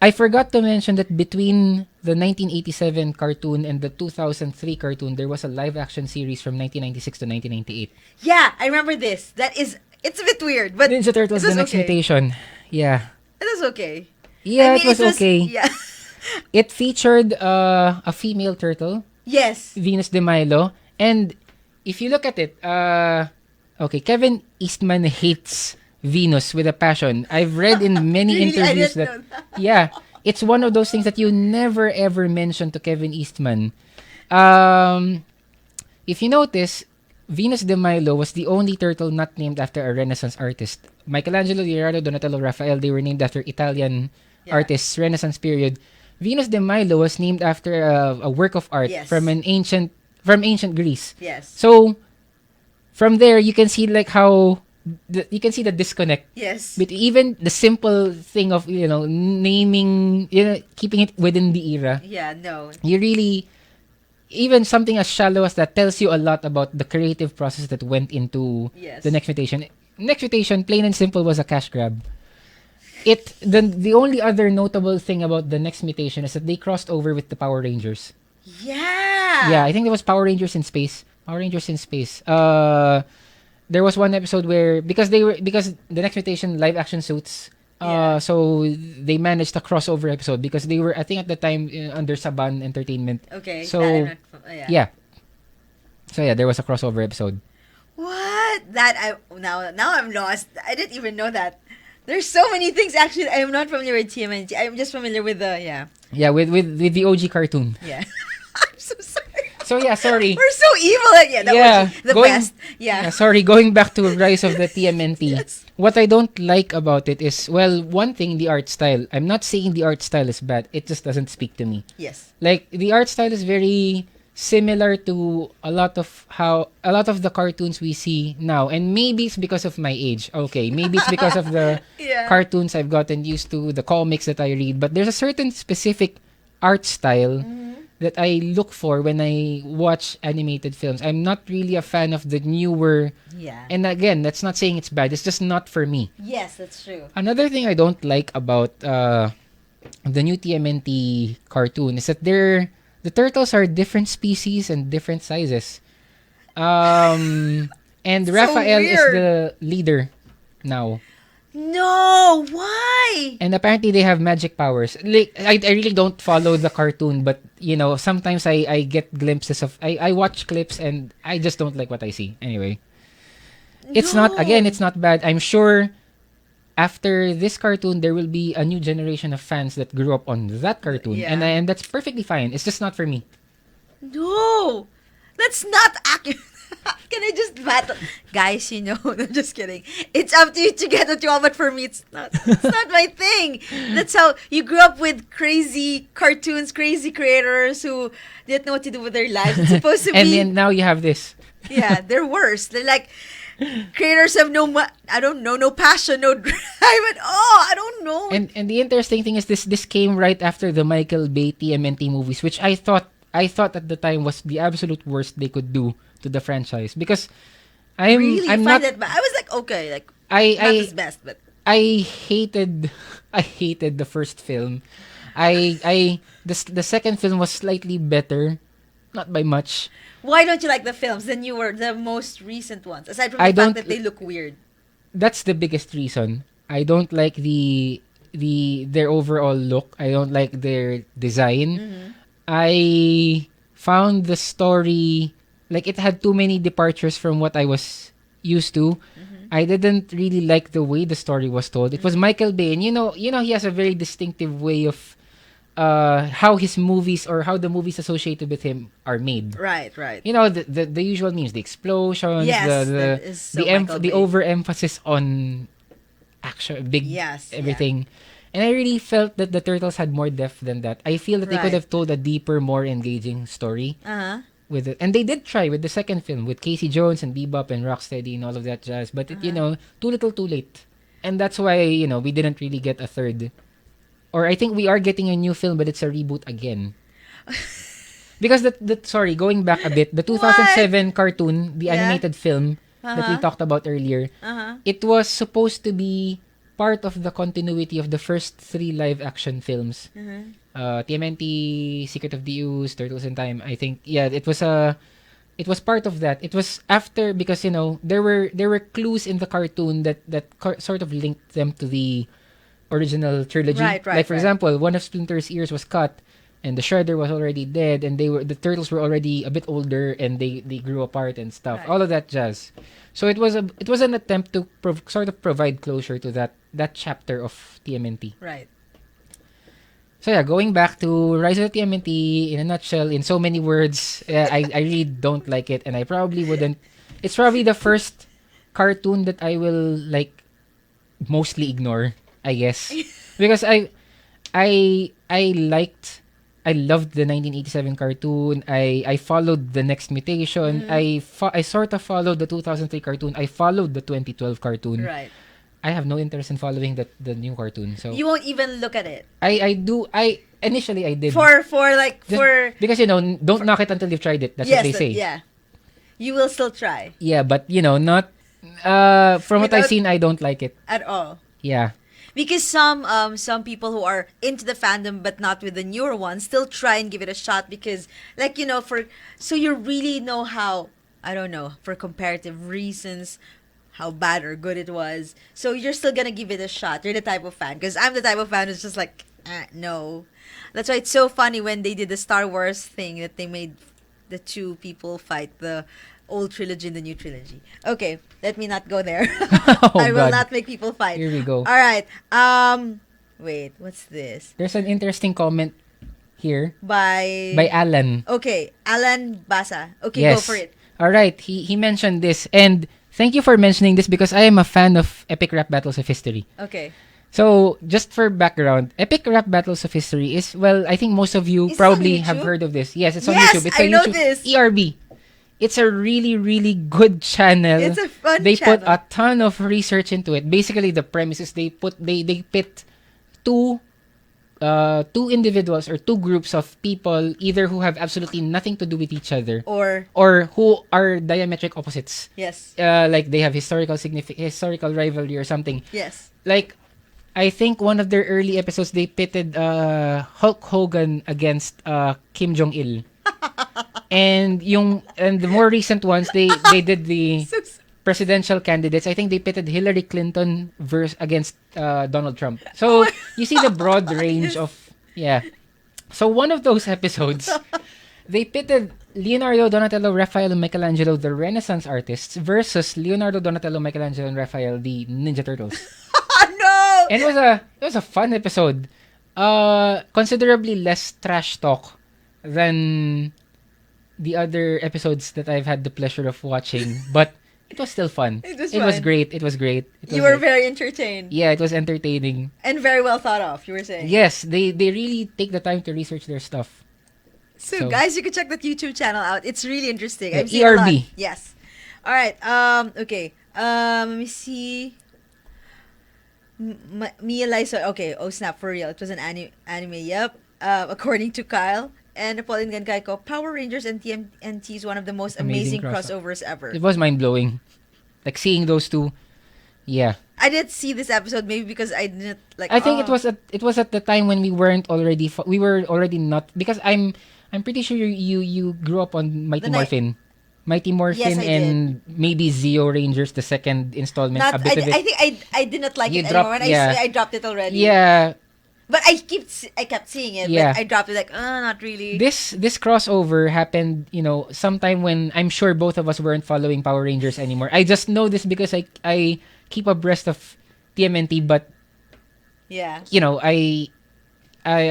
[SPEAKER 4] I forgot to mention that between the 1987 cartoon and the 2003 cartoon, there was a live action series from 1996 to 1998.
[SPEAKER 3] Yeah, I remember this. It's a bit weird, but
[SPEAKER 4] Ninja Turtles:
[SPEAKER 3] it was
[SPEAKER 4] The Next
[SPEAKER 3] okay.
[SPEAKER 4] Mutation. Yeah.
[SPEAKER 3] It was okay.
[SPEAKER 4] Yeah,
[SPEAKER 3] I mean,
[SPEAKER 4] it was okay.
[SPEAKER 3] Yeah.
[SPEAKER 4] It featured a female turtle,
[SPEAKER 3] Yes.
[SPEAKER 4] Venus de Milo, and if you look at it, okay, Kevin Eastman hates Venus with a passion. I've read in many
[SPEAKER 3] Really? I
[SPEAKER 4] interviews
[SPEAKER 3] didn't
[SPEAKER 4] that,
[SPEAKER 3] know that.
[SPEAKER 4] yeah, it's one of those things that you never ever mention to Kevin Eastman. If you notice, Venus de Milo was the only turtle not named after a Renaissance artist. Michelangelo, Leonardo, Donatello, Raphael, they were named after Italian artists, Renaissance period. Venus de Milo was named after a work of art
[SPEAKER 3] Yes.
[SPEAKER 4] from ancient Greece.
[SPEAKER 3] Yes.
[SPEAKER 4] So from there, you can see like how you can see the disconnect.
[SPEAKER 3] Yes.
[SPEAKER 4] But even the simple thing of naming, keeping it within the era,
[SPEAKER 3] Yeah. No.
[SPEAKER 4] you really even something as shallow as that tells you a lot about the creative process that went into
[SPEAKER 3] Yes.
[SPEAKER 4] the Next Mutation. Next Mutation, plain and simple, was a cash grab. The only other notable thing about the Next Mutation is that they crossed over with the Power Rangers.
[SPEAKER 3] Yeah.
[SPEAKER 4] Yeah, I think there was Power Rangers in space. Power Rangers in space. There was one episode where because the Next Mutation live action suits. So they managed a crossover episode because they were, I think at the time, under Saban Entertainment.
[SPEAKER 3] Okay.
[SPEAKER 4] So
[SPEAKER 3] that I'm not
[SPEAKER 4] yeah. So yeah, there was a crossover episode.
[SPEAKER 3] What? Now I'm lost. I didn't even know that. There's so many things actually. I am not familiar with TMNT. I'm just familiar with the
[SPEAKER 4] Yeah, with the OG cartoon.
[SPEAKER 3] yeah. I'm so sorry.
[SPEAKER 4] So yeah, sorry.
[SPEAKER 3] We're so evil. Yeah, that was the best. Yeah.
[SPEAKER 4] Sorry, going back to Rise of the TMNT.
[SPEAKER 3] Yes.
[SPEAKER 4] What I don't like about it is, well, one thing, the art style. I'm not saying the art style is bad. It just doesn't speak to me.
[SPEAKER 3] Yes.
[SPEAKER 4] Like, the art style is very similar to a lot of the cartoons we see now. And maybe it's because of my age. Okay, maybe it's because of the
[SPEAKER 3] Yeah.
[SPEAKER 4] cartoons I've gotten used to, the comics that I read. But there's a certain specific art style that I look for when I watch animated films. I'm not really a fan of the newer.
[SPEAKER 3] Yeah.
[SPEAKER 4] And again, that's not saying it's bad. It's just not for me.
[SPEAKER 3] Yes, that's true.
[SPEAKER 4] Another thing I don't like about the new TMNT cartoon is that the turtles are different species and different sizes. And
[SPEAKER 3] So
[SPEAKER 4] Raphael is
[SPEAKER 3] weird.
[SPEAKER 4] the leader now.
[SPEAKER 3] No, why?
[SPEAKER 4] And apparently they have magic powers. Like I really don't follow the cartoon, but sometimes I get glimpses of I watch clips and I just don't like what I see. Anyway. It's not bad. I'm sure after this cartoon there will be a new generation of fans that grew up on that cartoon.
[SPEAKER 3] Yeah.
[SPEAKER 4] And that's perfectly fine. It's just not for me.
[SPEAKER 3] No, that's not accurate. Can I just battle? Guys, no, I'm just kidding. It's up to you to get what you want, but for me, it's not. It's not my thing. That's how you grew up with crazy cartoons, crazy creators who didn't know what to do with their lives. It's supposed to
[SPEAKER 4] And
[SPEAKER 3] be.
[SPEAKER 4] then now you have this.
[SPEAKER 3] Yeah, they're worse. They're like creators have I don't know, no passion, no drive at all. I don't know.
[SPEAKER 4] And the interesting thing is this came right after the Michael Bay TMNT movies, which I thought at the time was the absolute worst they could do to the franchise, because I'm
[SPEAKER 3] find
[SPEAKER 4] not
[SPEAKER 3] that bad. I was like, okay, like not
[SPEAKER 4] I
[SPEAKER 3] his best, but
[SPEAKER 4] I hated the first film. The second film was slightly better, not by much.
[SPEAKER 3] why don't you like the films? The newer, the most recent ones, aside from the
[SPEAKER 4] I
[SPEAKER 3] fact
[SPEAKER 4] don't-
[SPEAKER 3] that they look weird.
[SPEAKER 4] That's the biggest reason. I don't like their overall look. I don't like their design.
[SPEAKER 3] Mm-hmm.
[SPEAKER 4] I found the story like it had too many departures from what I was used to.
[SPEAKER 3] Mm-hmm.
[SPEAKER 4] I didn't really like the way the story was told. It was Michael Bay, and you know he has a very distinctive way of how his movies or how the movies associated with him are made.
[SPEAKER 3] Right.
[SPEAKER 4] You know the usual memes, the explosions,
[SPEAKER 3] Yes,
[SPEAKER 4] the
[SPEAKER 3] that is so Michael
[SPEAKER 4] the
[SPEAKER 3] Bay.
[SPEAKER 4] overemphasis on action, big
[SPEAKER 3] Yes,
[SPEAKER 4] everything. And I really felt that the Turtles had more depth than that. I feel that they could
[SPEAKER 3] Right.
[SPEAKER 4] have told a deeper, more engaging story
[SPEAKER 3] Uh-huh.
[SPEAKER 4] with it. And they did try with the second film with Casey Jones and Bebop and Rocksteady and all of that jazz. But it, too little, too late. And that's why, we didn't really get a third. Or I think we are getting a new film, but it's a reboot again. Because sorry, going back a bit, the 2007 cartoon, the
[SPEAKER 3] Yeah.
[SPEAKER 4] animated film that we talked about earlier, it was supposed to be part of the continuity of the first 3 live action films. TMNT, Secret of the Ooze, Turtles in Time. I think it was part of that. It was after, because there were clues in the cartoon that sort of linked them to the original trilogy.
[SPEAKER 3] Right,
[SPEAKER 4] like for
[SPEAKER 3] right.
[SPEAKER 4] example, one of Splinter's ears was cut, and the Shredder was already dead, and the Turtles were already a bit older, and they grew apart and stuff.
[SPEAKER 3] Right.
[SPEAKER 4] All of that jazz. So it was an attempt to sort of provide closure to that chapter of TMNT.
[SPEAKER 3] Right.
[SPEAKER 4] So yeah, going back to Rise of the TMNT in a nutshell, in so many words, I really don't like it, and I probably wouldn't. It's probably the first cartoon that I will like mostly ignore, I guess, because I loved the 1987 cartoon. I followed the Next Mutation. I sort of followed the 2003 cartoon. I followed the 2012 cartoon.
[SPEAKER 3] Right.
[SPEAKER 4] I have no interest in following the new cartoon. So
[SPEAKER 3] You won't even look at it.
[SPEAKER 4] I initially I did.
[SPEAKER 3] For
[SPEAKER 4] Because don't knock it until you've tried it. That's
[SPEAKER 3] yes,
[SPEAKER 4] what they say.
[SPEAKER 3] yeah. You will still try
[SPEAKER 4] Yeah, but not from what I've
[SPEAKER 3] Without-
[SPEAKER 4] seen, I don't like it.
[SPEAKER 3] at all.
[SPEAKER 4] Yeah.
[SPEAKER 3] Because some people who are into the fandom but not with the newer ones still try and give it a shot, because so you really know how, I don't know, for comparative reasons, how bad or good it was. So you're still gonna give it a shot. You're the type of fan, because I'm the type of fan who's just like, no. That's why it's so funny when they did the Star Wars thing, that they made the two people fight the old trilogy and the new trilogy. Okay, let me not go there.
[SPEAKER 4] Oh,
[SPEAKER 3] I will
[SPEAKER 4] God.
[SPEAKER 3] not make people fight.
[SPEAKER 4] Here we go.
[SPEAKER 3] All right. Wait, what's this?
[SPEAKER 4] There's an interesting comment here
[SPEAKER 3] By
[SPEAKER 4] by Alan.
[SPEAKER 3] Okay, Alan Basa. Okay,
[SPEAKER 4] Yes.
[SPEAKER 3] go for it.
[SPEAKER 4] All right. He mentioned this, and thank you for mentioning this, because I am a fan of Epic Rap Battles of History.
[SPEAKER 3] Okay.
[SPEAKER 4] So, just for background, Epic Rap Battles of History is, well, I think most of you
[SPEAKER 3] Is it
[SPEAKER 4] probably
[SPEAKER 3] on
[SPEAKER 4] have
[SPEAKER 3] YouTube?
[SPEAKER 4] heard of this. Yes, it's on
[SPEAKER 3] Yes,
[SPEAKER 4] YouTube. It's
[SPEAKER 3] I
[SPEAKER 4] on
[SPEAKER 3] know
[SPEAKER 4] YouTube.
[SPEAKER 3] this.
[SPEAKER 4] ERB. It's a really, really good channel.
[SPEAKER 3] It's a fun
[SPEAKER 4] They put
[SPEAKER 3] channel.
[SPEAKER 4] a ton of research into it. Basically, the premise is they pit two individuals or two groups of people, either who have absolutely nothing to do with each other,
[SPEAKER 3] Or
[SPEAKER 4] who are diametric opposites.
[SPEAKER 3] yes.
[SPEAKER 4] Like they have historical rivalry or something.
[SPEAKER 3] Yes.
[SPEAKER 4] Like, I think one of their early episodes, they pitted Hulk Hogan against Kim Jong Il, and the more recent ones, they did the
[SPEAKER 3] So
[SPEAKER 4] presidential candidates. I think they pitted Hillary Clinton against Donald Trump. So you see the broad range of So one of those episodes, they pitted Leonardo, Donatello, Raphael, and Michelangelo, the Renaissance artists, versus Leonardo, Donatello, Michelangelo, and Raphael, the Ninja Turtles.
[SPEAKER 3] no.
[SPEAKER 4] And it was a fun episode. Considerably less trash talk than the other episodes that I've had the pleasure of watching, but it was still fun.
[SPEAKER 3] It was
[SPEAKER 4] was
[SPEAKER 3] fun.
[SPEAKER 4] great. It was great.
[SPEAKER 3] You were very entertained.
[SPEAKER 4] Yeah, it was entertaining.
[SPEAKER 3] And very well thought of, you were saying.
[SPEAKER 4] Yes, they really take the time to research their stuff.
[SPEAKER 3] So guys, you can check that YouTube channel out. It's really interesting.
[SPEAKER 4] Yeah,
[SPEAKER 3] I've seen a lot.
[SPEAKER 4] ERB.
[SPEAKER 3] Yes. All right. Okay. Let me see. Mia Lisa. Okay. Oh snap! For real, it was an anime. Yep. According to Kyle and Napoleon Gankaiko, Power Rangers and TMNT is one of the most amazing crossovers ever.
[SPEAKER 4] It was mind blowing. Like seeing those two. Yeah.
[SPEAKER 3] I didn't see this episode maybe because I didn't like.
[SPEAKER 4] I think it was at the time when we weren't already we were already not, because I'm pretty sure you grew up on Mighty Morphin. Mighty Morphin
[SPEAKER 3] Yes, I
[SPEAKER 4] and maybe Zeo Rangers, the second installment.
[SPEAKER 3] Not,
[SPEAKER 4] a bit of it.
[SPEAKER 3] I think I did not like
[SPEAKER 4] You
[SPEAKER 3] it anymore.
[SPEAKER 4] dropped-
[SPEAKER 3] When
[SPEAKER 4] yeah.
[SPEAKER 3] I dropped it already.
[SPEAKER 4] Yeah.
[SPEAKER 3] But I kept seeing it.
[SPEAKER 4] Yeah.
[SPEAKER 3] But I dropped it like, not really.
[SPEAKER 4] This crossover happened, sometime when I'm sure both of us weren't following Power Rangers anymore. I just know this because I keep abreast of TMNT, but
[SPEAKER 3] Yeah.
[SPEAKER 4] I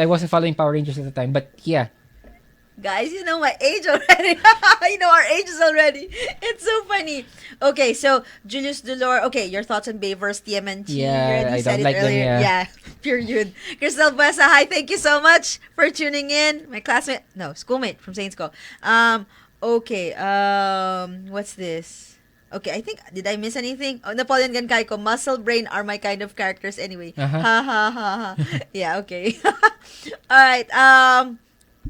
[SPEAKER 4] wasn't following Power Rangers at the time. But yeah.
[SPEAKER 3] Guys, you know my age already. You know our ages already. It's so funny. Okay, so Julius Delor. Okay, your thoughts on Bay vs. TMNT.
[SPEAKER 4] Yeah,
[SPEAKER 3] You already
[SPEAKER 4] I
[SPEAKER 3] said
[SPEAKER 4] don't
[SPEAKER 3] it
[SPEAKER 4] like them,
[SPEAKER 3] earlier.
[SPEAKER 4] yeah.
[SPEAKER 3] Period. Crystal Buesa, hi. Thank you so much for tuning in. My classmate, no, schoolmate from Saints Co. Okay. What's this? Okay, I think, did I miss anything? Oh, Napoleon Gankaiko, Muscle Brain are my kind of characters anyway.
[SPEAKER 4] Uh-huh.
[SPEAKER 3] Ha ha ha ha. Yeah, okay. All right.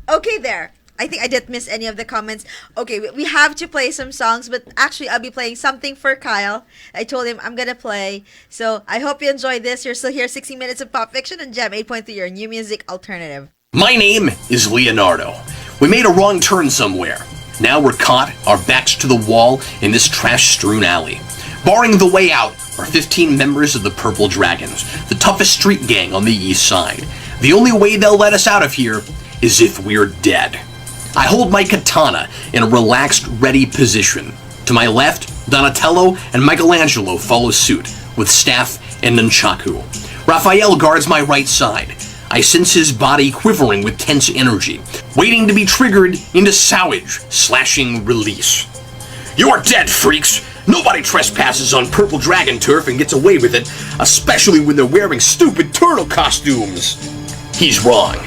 [SPEAKER 3] Okay, there. I think I didn't miss any of the comments. Okay, we have to play some songs, but actually I'll be playing something for Kyle. I told him I'm gonna play. So I hope you enjoyed this. You're still here, 60 Minutes of Pop Fiction and Gem 8.3, your new music alternative.
[SPEAKER 5] My name is Leonardo. We made a wrong turn somewhere. Now we're caught, our backs to the wall, in this trash-strewn alley. Barring the way out are 15 members of the Purple Dragons, the toughest street gang on the east side. The only way they'll let us out of here is if we're dead. I hold my katana in a relaxed, ready position. To my left, Donatello and Michelangelo follow suit, with staff and nunchaku. Raphael guards my right side. I sense his body quivering with tense energy, waiting to be triggered into Sowage, slashing release. You're dead, freaks! Nobody trespasses on Purple Dragon turf and gets away with it, especially when they're wearing stupid turtle costumes. He's wrong.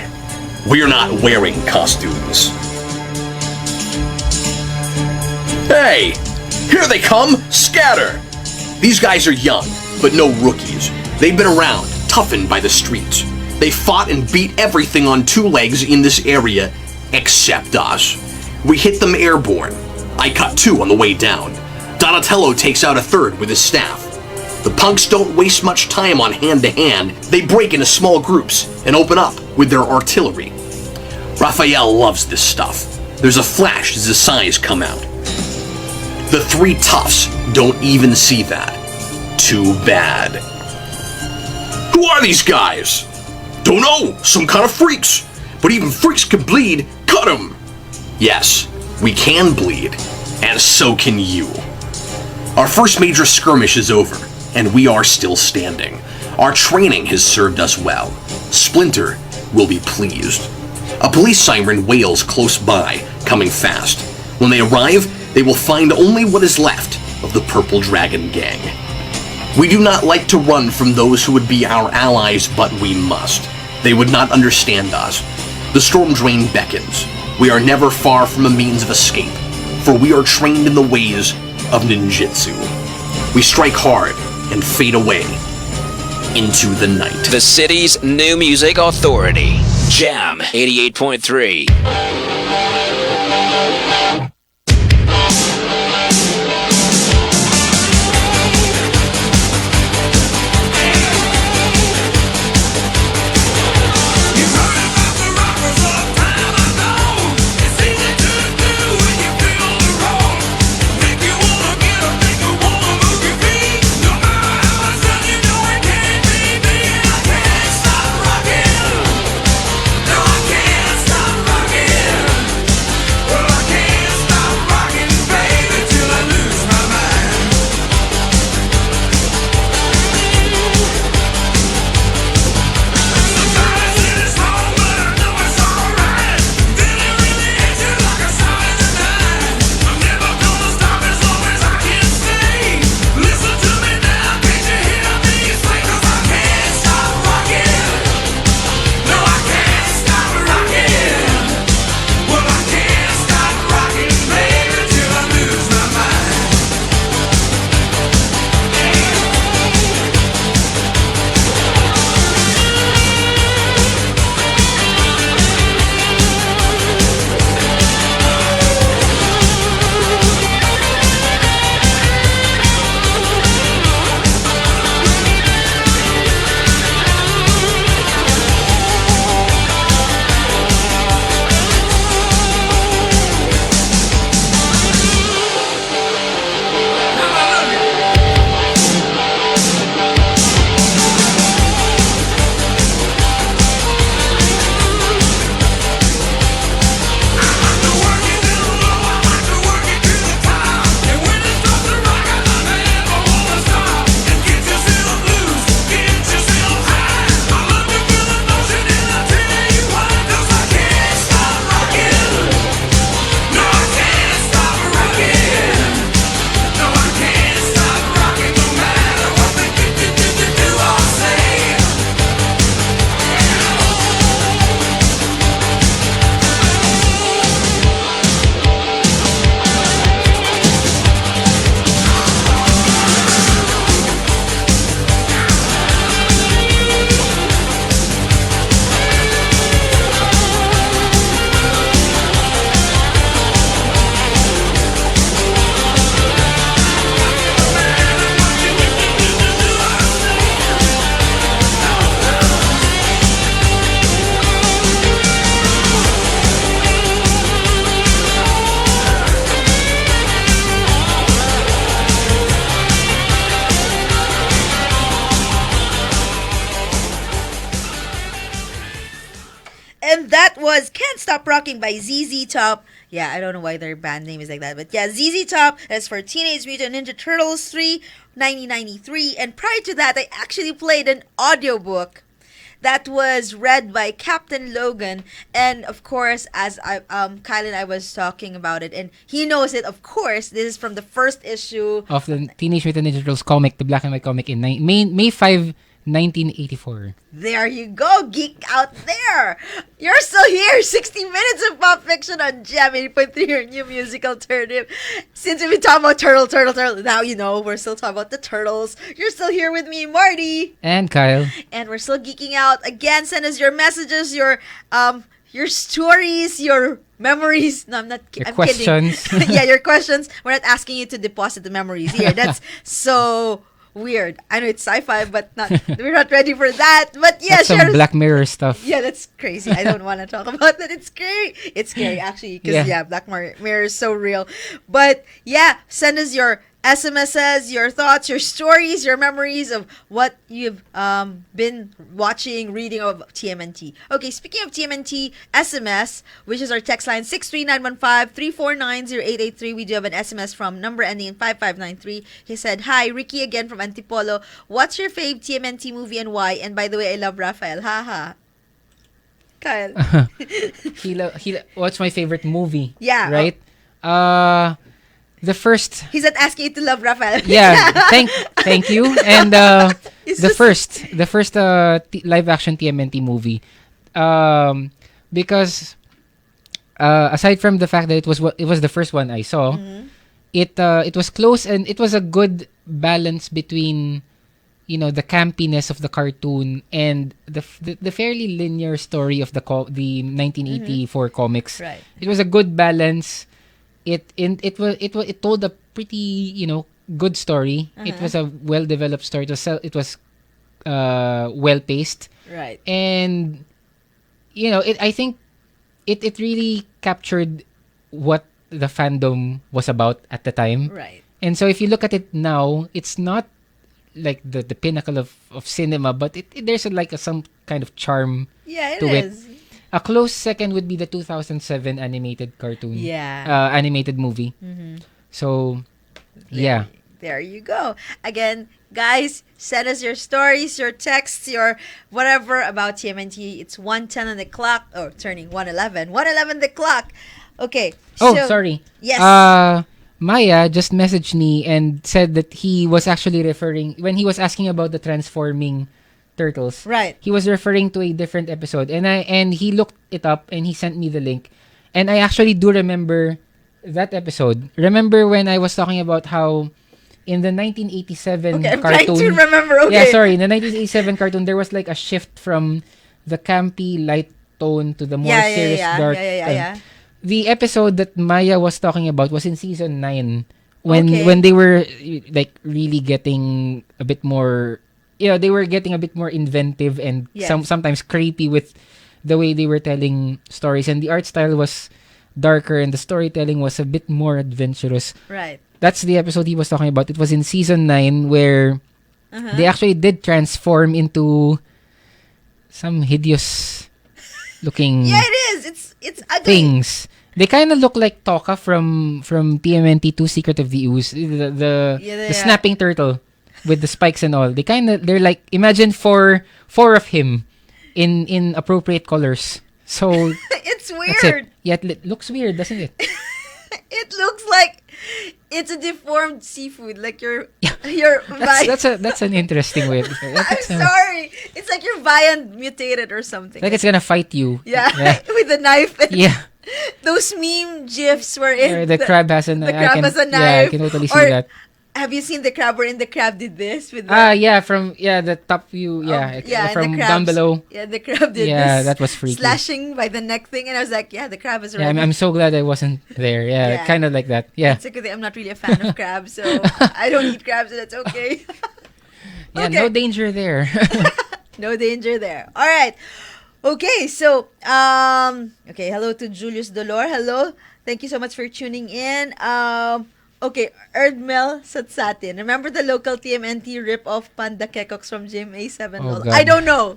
[SPEAKER 5] We're not wearing costumes. Hey! Here they come! Scatter! These guys are young, but no rookies. They've been around, toughened by the streets. They fought and beat everything on two legs in this area, except us. We hit them airborne. I cut two on the way down. Donatello takes out a third with his staff. The punks don't waste much time on hand-to-hand. They break into small groups and open up with their artillery. Raphael loves this stuff. There's a flash as the size come out. The three toughs don't even see that. Too bad. Who are these guys? Don't know, some kind of freaks. But even freaks can bleed, cut 'em! Yes, we can bleed, and so can you. Our first major skirmish is over, and we are still standing. Our training has served us well. Splinter will be pleased. A police siren wails close by, coming fast. When they arrive, they will find only what is left of the Purple Dragon gang. We do not like to run from those who would be our allies, but we must. They would not understand us. The storm drain beckons. We are never far from a means of escape, for we are trained in the ways of ninjutsu. We strike hard and fade away into the night.
[SPEAKER 1] The city's new music authority, Jam 88.3.
[SPEAKER 3] And that was Can't Stop Rocking by ZZ Top. Yeah, I don't know why their band name is like that. But yeah, ZZ Top is for Teenage Mutant Ninja Turtles 3, 1993. And prior to that, I actually played an audiobook that was read by Captain Logan. And of course, as Kyle and I was talking about it, and he knows it, of course, this is from the first issue
[SPEAKER 4] of the Teenage Mutant Ninja Turtles comic, the black and white comic in May 5, 1984.
[SPEAKER 3] There you go, geek out there. You're still here. 60 minutes of pop fiction on Jam 80.3, your new musical alternative. Since we've been talking about turtle, now you know we're still talking about the turtles. You're still here with me, Marty.
[SPEAKER 4] And Kyle.
[SPEAKER 3] And we're still geeking out. Again, send us your messages, your stories, your memories. No, I'm not
[SPEAKER 4] Your
[SPEAKER 3] I'm
[SPEAKER 4] questions.
[SPEAKER 3] kidding. Yeah, your questions. We're not asking you to deposit the memories here. That's so weird. I know it's sci-fi, but we're not ready for that. But yeah,
[SPEAKER 4] That's some Black Mirror stuff.
[SPEAKER 3] Yeah, that's crazy. I don't want to talk about that. It's scary. It's scary actually because Black Mirror is so real. But yeah, send us your SMSs, your thoughts, your stories, your memories of what you've been watching, reading of TMNT. Okay, speaking of TMNT, SMS, which is our text line 63915-349-0883. We do have an SMS from number ending in 5593. He said, "Hi, Ricky again from Antipolo. What's your fave TMNT movie and why? And by the way, I love Raphael. Haha." Kyle.
[SPEAKER 4] What's my favorite movie?
[SPEAKER 3] Yeah.
[SPEAKER 4] Right? The first.
[SPEAKER 3] He's not asking you to love Raphael.
[SPEAKER 4] Yeah. Thank you. And the first live action TMNT movie, because aside from the fact that it was the first one I saw, it was close and it was a good balance between, you know, the campiness of the cartoon and the fairly linear story of the 1984 comics.
[SPEAKER 3] Right.
[SPEAKER 4] It was a good balance. It told a pretty, you know, good story. It was a well developed story. It was well paced.
[SPEAKER 3] Right.
[SPEAKER 4] And you know, I think it really captured what the fandom was about at the time.
[SPEAKER 3] Right.
[SPEAKER 4] And so if you look at it now, it's not like the pinnacle of cinema, but there's some kind of charm
[SPEAKER 3] Yeah, it
[SPEAKER 4] to
[SPEAKER 3] is.
[SPEAKER 4] it. A close second would be the 2007 animated cartoon.
[SPEAKER 3] Yeah.
[SPEAKER 4] Animated movie. So, yeah.
[SPEAKER 3] There you go. Again, guys, send us your stories, your texts, your whatever about TMNT. It's 1:10 on the clock, or turning 1:11. 1:11 the clock. Okay.
[SPEAKER 4] Oh, sorry.
[SPEAKER 3] Yes.
[SPEAKER 4] Maya just messaged me and said that he was actually referring, when he was asking about the transforming turtles.
[SPEAKER 3] Right.
[SPEAKER 4] He was referring to a different episode, and he looked it up and he sent me the link. And I actually do remember that episode. Remember when I was talking about how in the 1987
[SPEAKER 3] I'm
[SPEAKER 4] cartoon,
[SPEAKER 3] trying to remember. Okay.
[SPEAKER 4] yeah, sorry, in the 1987 cartoon there was like a shift from the campy light tone to the more serious dark tone. The episode that Maya was talking about was in season 9 when they were like really getting a bit more, you know, they were getting a bit more inventive and sometimes creepy with the way they were telling stories, and the art style was darker and the storytelling was a bit more adventurous.
[SPEAKER 3] Right.
[SPEAKER 4] That's the episode he was talking about. It was in season 9 where they actually did transform into some hideous looking
[SPEAKER 3] Yeah, it is. It's ugly.
[SPEAKER 4] things. They kind of look like Toka from TMNT 2 Secret of the Ooze, the snapping turtle with the spikes and all. They're like, imagine four of him in appropriate colors. So
[SPEAKER 3] It's
[SPEAKER 4] that's
[SPEAKER 3] weird.
[SPEAKER 4] it. Yeah, it looks weird, doesn't it?
[SPEAKER 3] It looks like it's a deformed seafood. Like you're
[SPEAKER 4] That's an interesting way.
[SPEAKER 3] I'm sorry. It's like your Viand mutated or something.
[SPEAKER 4] Like it's gonna fight you.
[SPEAKER 3] Yeah, with a knife. And
[SPEAKER 4] Yeah.
[SPEAKER 3] those meme gifs were in
[SPEAKER 4] The crab has a knife.
[SPEAKER 3] the crab has a knife.
[SPEAKER 4] Yeah, I can totally see
[SPEAKER 3] Or
[SPEAKER 4] that.
[SPEAKER 3] Have you seen the crab wherein the crab did this with the
[SPEAKER 4] The top view,
[SPEAKER 3] and
[SPEAKER 4] from
[SPEAKER 3] the
[SPEAKER 4] down
[SPEAKER 3] crabs-
[SPEAKER 4] below.
[SPEAKER 3] Yeah, the crab did
[SPEAKER 4] Yeah,
[SPEAKER 3] this.
[SPEAKER 4] that was freaky.
[SPEAKER 3] Slashing by the neck thing, and I was like, yeah, the crab is
[SPEAKER 4] Yeah,
[SPEAKER 3] ready.
[SPEAKER 4] I'm so glad I wasn't there. Yeah,
[SPEAKER 3] Yeah.
[SPEAKER 4] kind of like that. Yeah.
[SPEAKER 3] It's a good thing I'm not really a fan of crabs, so I don't eat crabs, so that's okay.
[SPEAKER 4] Yeah, no danger there.
[SPEAKER 3] No danger there. All right. Okay, so hello to Julius Dolor. Hello. Thank you so much for tuning in. Okay, Erdmel Satsatin. Remember the local TMNT rip-off Panda Kekoks from GMA7?
[SPEAKER 4] Oh, God.
[SPEAKER 3] I don't know.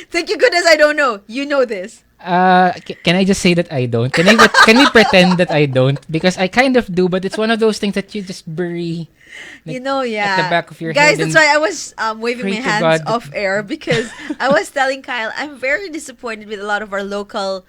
[SPEAKER 3] Thank you goodness I don't know. You know this.
[SPEAKER 4] Can I just say that I don't? Can we pretend that I don't? Because I kind of do, but it's one of those things that you just bury. Like, at the back of your
[SPEAKER 3] Guys,
[SPEAKER 4] head.
[SPEAKER 3] that's why I was waving my
[SPEAKER 4] pray to
[SPEAKER 3] hands
[SPEAKER 4] God
[SPEAKER 3] off air because I was telling Kyle I'm very disappointed with a lot of our local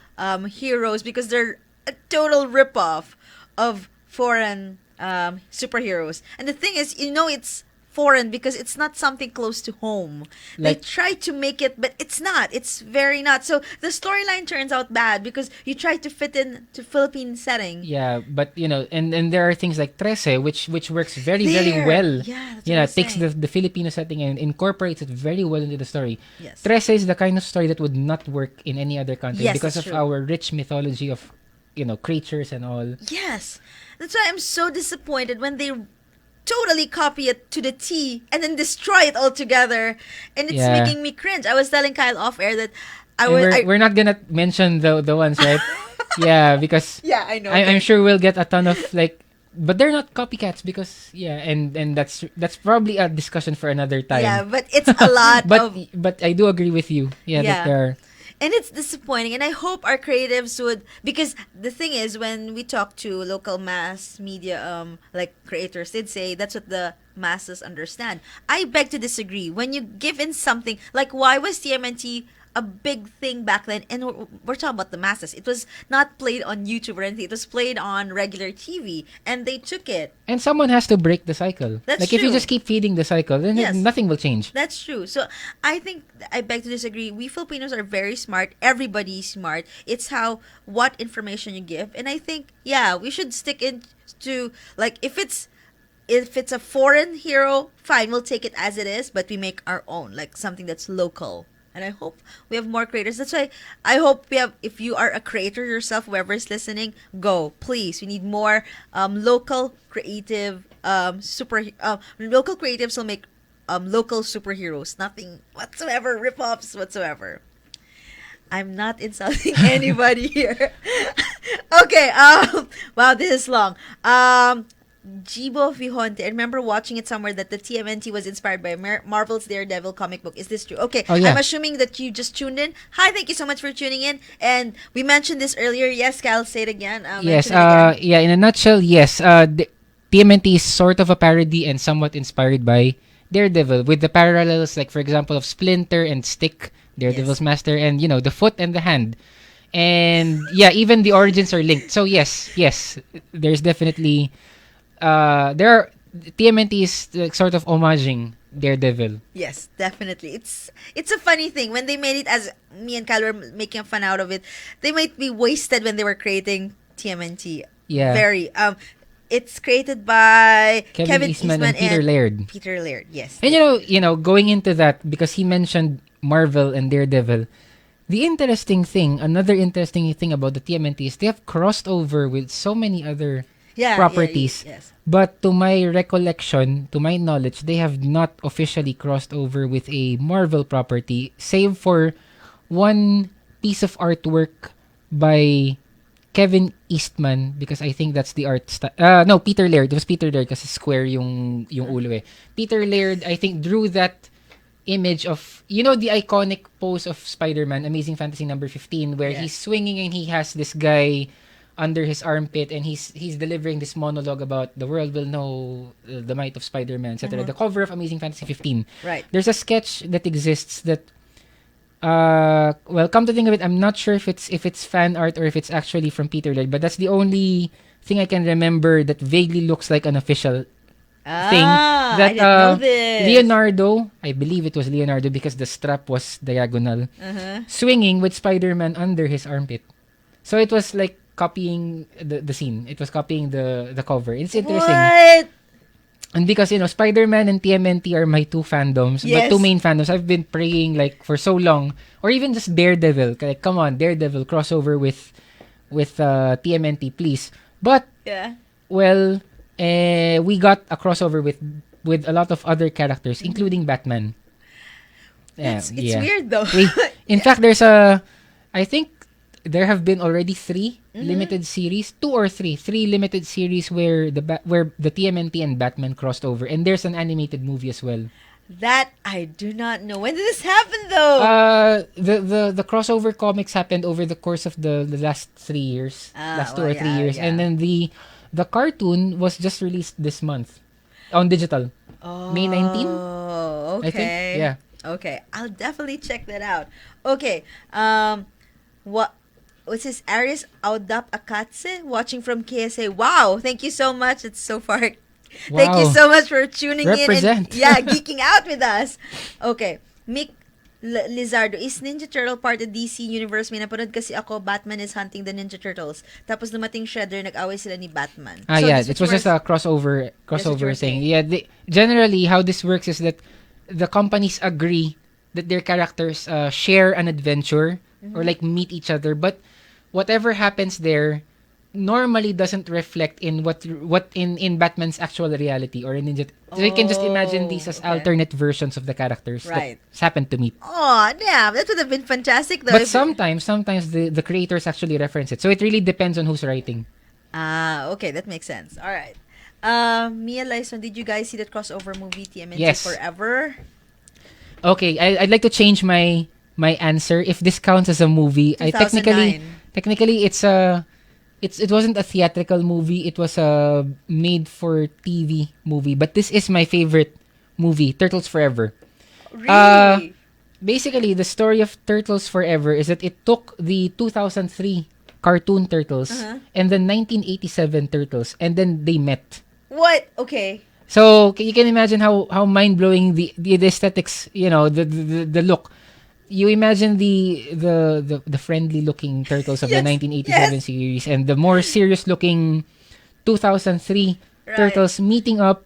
[SPEAKER 3] heroes because they're a total ripoff of foreign superheroes. And the thing is, it's foreign because it's not something close to home. They try to make it, but it's not. It's very not. So the storyline turns out bad because you try to fit in to Philippine setting.
[SPEAKER 4] Yeah, but and there are things like Trece, which works very well.
[SPEAKER 3] Yeah, that's what I'm
[SPEAKER 4] takes
[SPEAKER 3] saying.
[SPEAKER 4] the Filipino setting and incorporates it very well into the story.
[SPEAKER 3] Yes.
[SPEAKER 4] Trece is the kind of story that would not work in any other country
[SPEAKER 3] Yes,
[SPEAKER 4] because
[SPEAKER 3] that's
[SPEAKER 4] of
[SPEAKER 3] true.
[SPEAKER 4] our rich mythology of creatures and all.
[SPEAKER 3] Yes. That's why I'm so disappointed when they totally copy it to the T and then destroy it altogether. And it's
[SPEAKER 4] Yeah.
[SPEAKER 3] making me cringe. I was telling Kyle off air that
[SPEAKER 4] And we're not gonna mention the ones, right? Yeah, because
[SPEAKER 3] yeah, I know.
[SPEAKER 4] I'm sure we'll get a ton of but they're not copycats because and that's probably a discussion for another time.
[SPEAKER 3] Yeah, but it's a lot
[SPEAKER 4] but
[SPEAKER 3] of
[SPEAKER 4] but I do agree with you. Yeah,
[SPEAKER 3] Yeah.
[SPEAKER 4] that there are.
[SPEAKER 3] and it's disappointing, and I hope our creatives would, because the thing is, when we talk to local mass media like creators, they'd say that's what the masses understand. I beg to disagree. When you give in something like, why was TMNT a big thing back then? And we're talking about the masses. It was not played on YouTube or anything. It was played on regular TV, and they took it.
[SPEAKER 4] And someone has to break the cycle.
[SPEAKER 3] That's
[SPEAKER 4] if you
[SPEAKER 3] true.
[SPEAKER 4] just keep feeding the cycle, then
[SPEAKER 3] Yes.
[SPEAKER 4] nothing will change.
[SPEAKER 3] That's true. So I think I beg to disagree. We Filipinos are very smart. Everybody's smart. It's what information you give. And I think, we should stick into, like, if it's a foreign hero, fine, we'll take it as it is, but we make our own, like something that's local. And I hope we have more creators. That's why I hope we have, if you are a creator yourself, whoever is listening, go. Please. We need more local creative local creatives will make local superheroes. Nothing whatsoever, rip-offs whatsoever. I'm not insulting anybody here. Okay, wow, this is long. Jibo Vihonte. I remember watching it somewhere that the TMNT was inspired by Marvel's Daredevil comic book. Is this true? Okay,
[SPEAKER 4] Oh, yeah.
[SPEAKER 3] I'm assuming that you just tuned in. Hi, thank you so much for tuning in. And we mentioned this earlier. Yes, Cal, say it again.
[SPEAKER 4] Yes.
[SPEAKER 3] Mention it again.
[SPEAKER 4] Yeah. In a nutshell, yes. The TMNT is sort of a parody and somewhat inspired by Daredevil, with the parallels, like for example, of Splinter and Stick, Daredevil's
[SPEAKER 3] Yes.
[SPEAKER 4] master, and the foot and the hand. And even the origins are linked. So yes, there's definitely there are TMNT is like sort of homaging Daredevil.
[SPEAKER 3] Yes, definitely. It's a funny thing when they made it, as me and Kyle were making fun out of it. They might be wasted when they were creating TMNT.
[SPEAKER 4] Yeah.
[SPEAKER 3] Very. It's created by
[SPEAKER 4] Kevin Eastman and Peter Laird.
[SPEAKER 3] Peter Laird, yes.
[SPEAKER 4] And going into that, because he mentioned Marvel and Daredevil, another interesting thing about the TMNT is they have crossed over with so many other properties.
[SPEAKER 3] Yes.
[SPEAKER 4] But to my recollection, to my knowledge, they have not officially crossed over with a Marvel property, save for one piece of artwork by Kevin Eastman, because I think that's the art no, Peter Laird. It was Peter Laird kasi square yung ulo eh. Peter Laird, I think, drew that image of, the iconic pose of Spider-Man, Amazing Fantasy number 15, where he's swinging and he has this guy under his armpit and he's delivering this monologue about the world will know the might of Spider-Man, etc. The cover of Amazing Fantasy 15.
[SPEAKER 3] Right.
[SPEAKER 4] There's a sketch that exists that come to think of it, I'm not sure if it's fan art or if it's actually from Peter Laird, but that's the only thing I can remember that vaguely looks like an official thing. That
[SPEAKER 3] I didn't know this.
[SPEAKER 4] Leonardo, I believe it was Leonardo because the strap was diagonal, swinging with Spider-Man under his armpit. So it was like copying the scene. It was copying the cover. It's interesting.
[SPEAKER 3] What?
[SPEAKER 4] And because, Spider-Man and TMNT are my two fandoms,
[SPEAKER 3] Yes.
[SPEAKER 4] but two main fandoms, I've been praying like for so long, or even just Daredevil. Like, come on, Daredevil crossover with TMNT, please. But well, we got a crossover with a lot of other characters, including Batman.
[SPEAKER 3] It's weird though.
[SPEAKER 4] In fact, there's I think there have been already 3 limited series, 2 or 3 limited series where the TMNT and Batman crossed over, and there's an animated movie as well.
[SPEAKER 3] That I do not know. When did this happen, though?
[SPEAKER 4] The crossover comics happened over the course of the last 3 years, last 2 or 3 years, and then the cartoon was just released this month on digital. May 19,
[SPEAKER 3] Oh, okay.
[SPEAKER 4] I think. Yeah.
[SPEAKER 3] Okay, I'll definitely check that out. Okay, what's this? Aris Audap Akatse watching from KSA. Wow, thank you so much. It's so far. Thank you
[SPEAKER 4] Wow.
[SPEAKER 3] so much for tuning
[SPEAKER 4] Represent.
[SPEAKER 3] in and geeking out with us. Okay, Mick Lizardo, is Ninja Turtle part of DC Universe? May napanood kasi ako, Batman is hunting the Ninja Turtles. Tapos dumating Shredder, nag-away sila ni Batman. So,
[SPEAKER 4] Yeah,
[SPEAKER 3] this
[SPEAKER 4] it
[SPEAKER 3] what
[SPEAKER 4] was
[SPEAKER 3] you
[SPEAKER 4] just a crossover thing. Yeah, generally how this works is that the companies agree that their characters share an adventure or like meet each other, but whatever happens there normally doesn't reflect in what in Batman's actual reality or in Ninja. So you can just imagine these as
[SPEAKER 3] okay.
[SPEAKER 4] alternate versions of the characters
[SPEAKER 3] Right.
[SPEAKER 4] that happen to meet.
[SPEAKER 3] Oh, damn, that would have been fantastic though.
[SPEAKER 4] But sometimes the creators actually reference it. So it really depends on who's writing.
[SPEAKER 3] Okay, that makes sense. All right. Mia Lyson, did you guys see that crossover movie TMNT
[SPEAKER 4] Yes.
[SPEAKER 3] Forever?
[SPEAKER 4] Okay, I'd like to change my answer. If this counts as a movie, I
[SPEAKER 3] 2009.
[SPEAKER 4] technically it wasn't a theatrical movie. It was a made for TV movie. But this is my favorite movie, Turtles Forever.
[SPEAKER 3] Really?
[SPEAKER 4] Basically, the story of Turtles Forever is that it took the 2003 cartoon Turtles and the 1987 Turtles, and then they met.
[SPEAKER 3] What? Okay.
[SPEAKER 4] So you can imagine how mind blowing the aesthetics, the look. You imagine the friendly looking turtles of the 1987 series and the more serious looking 2003 turtles meeting up,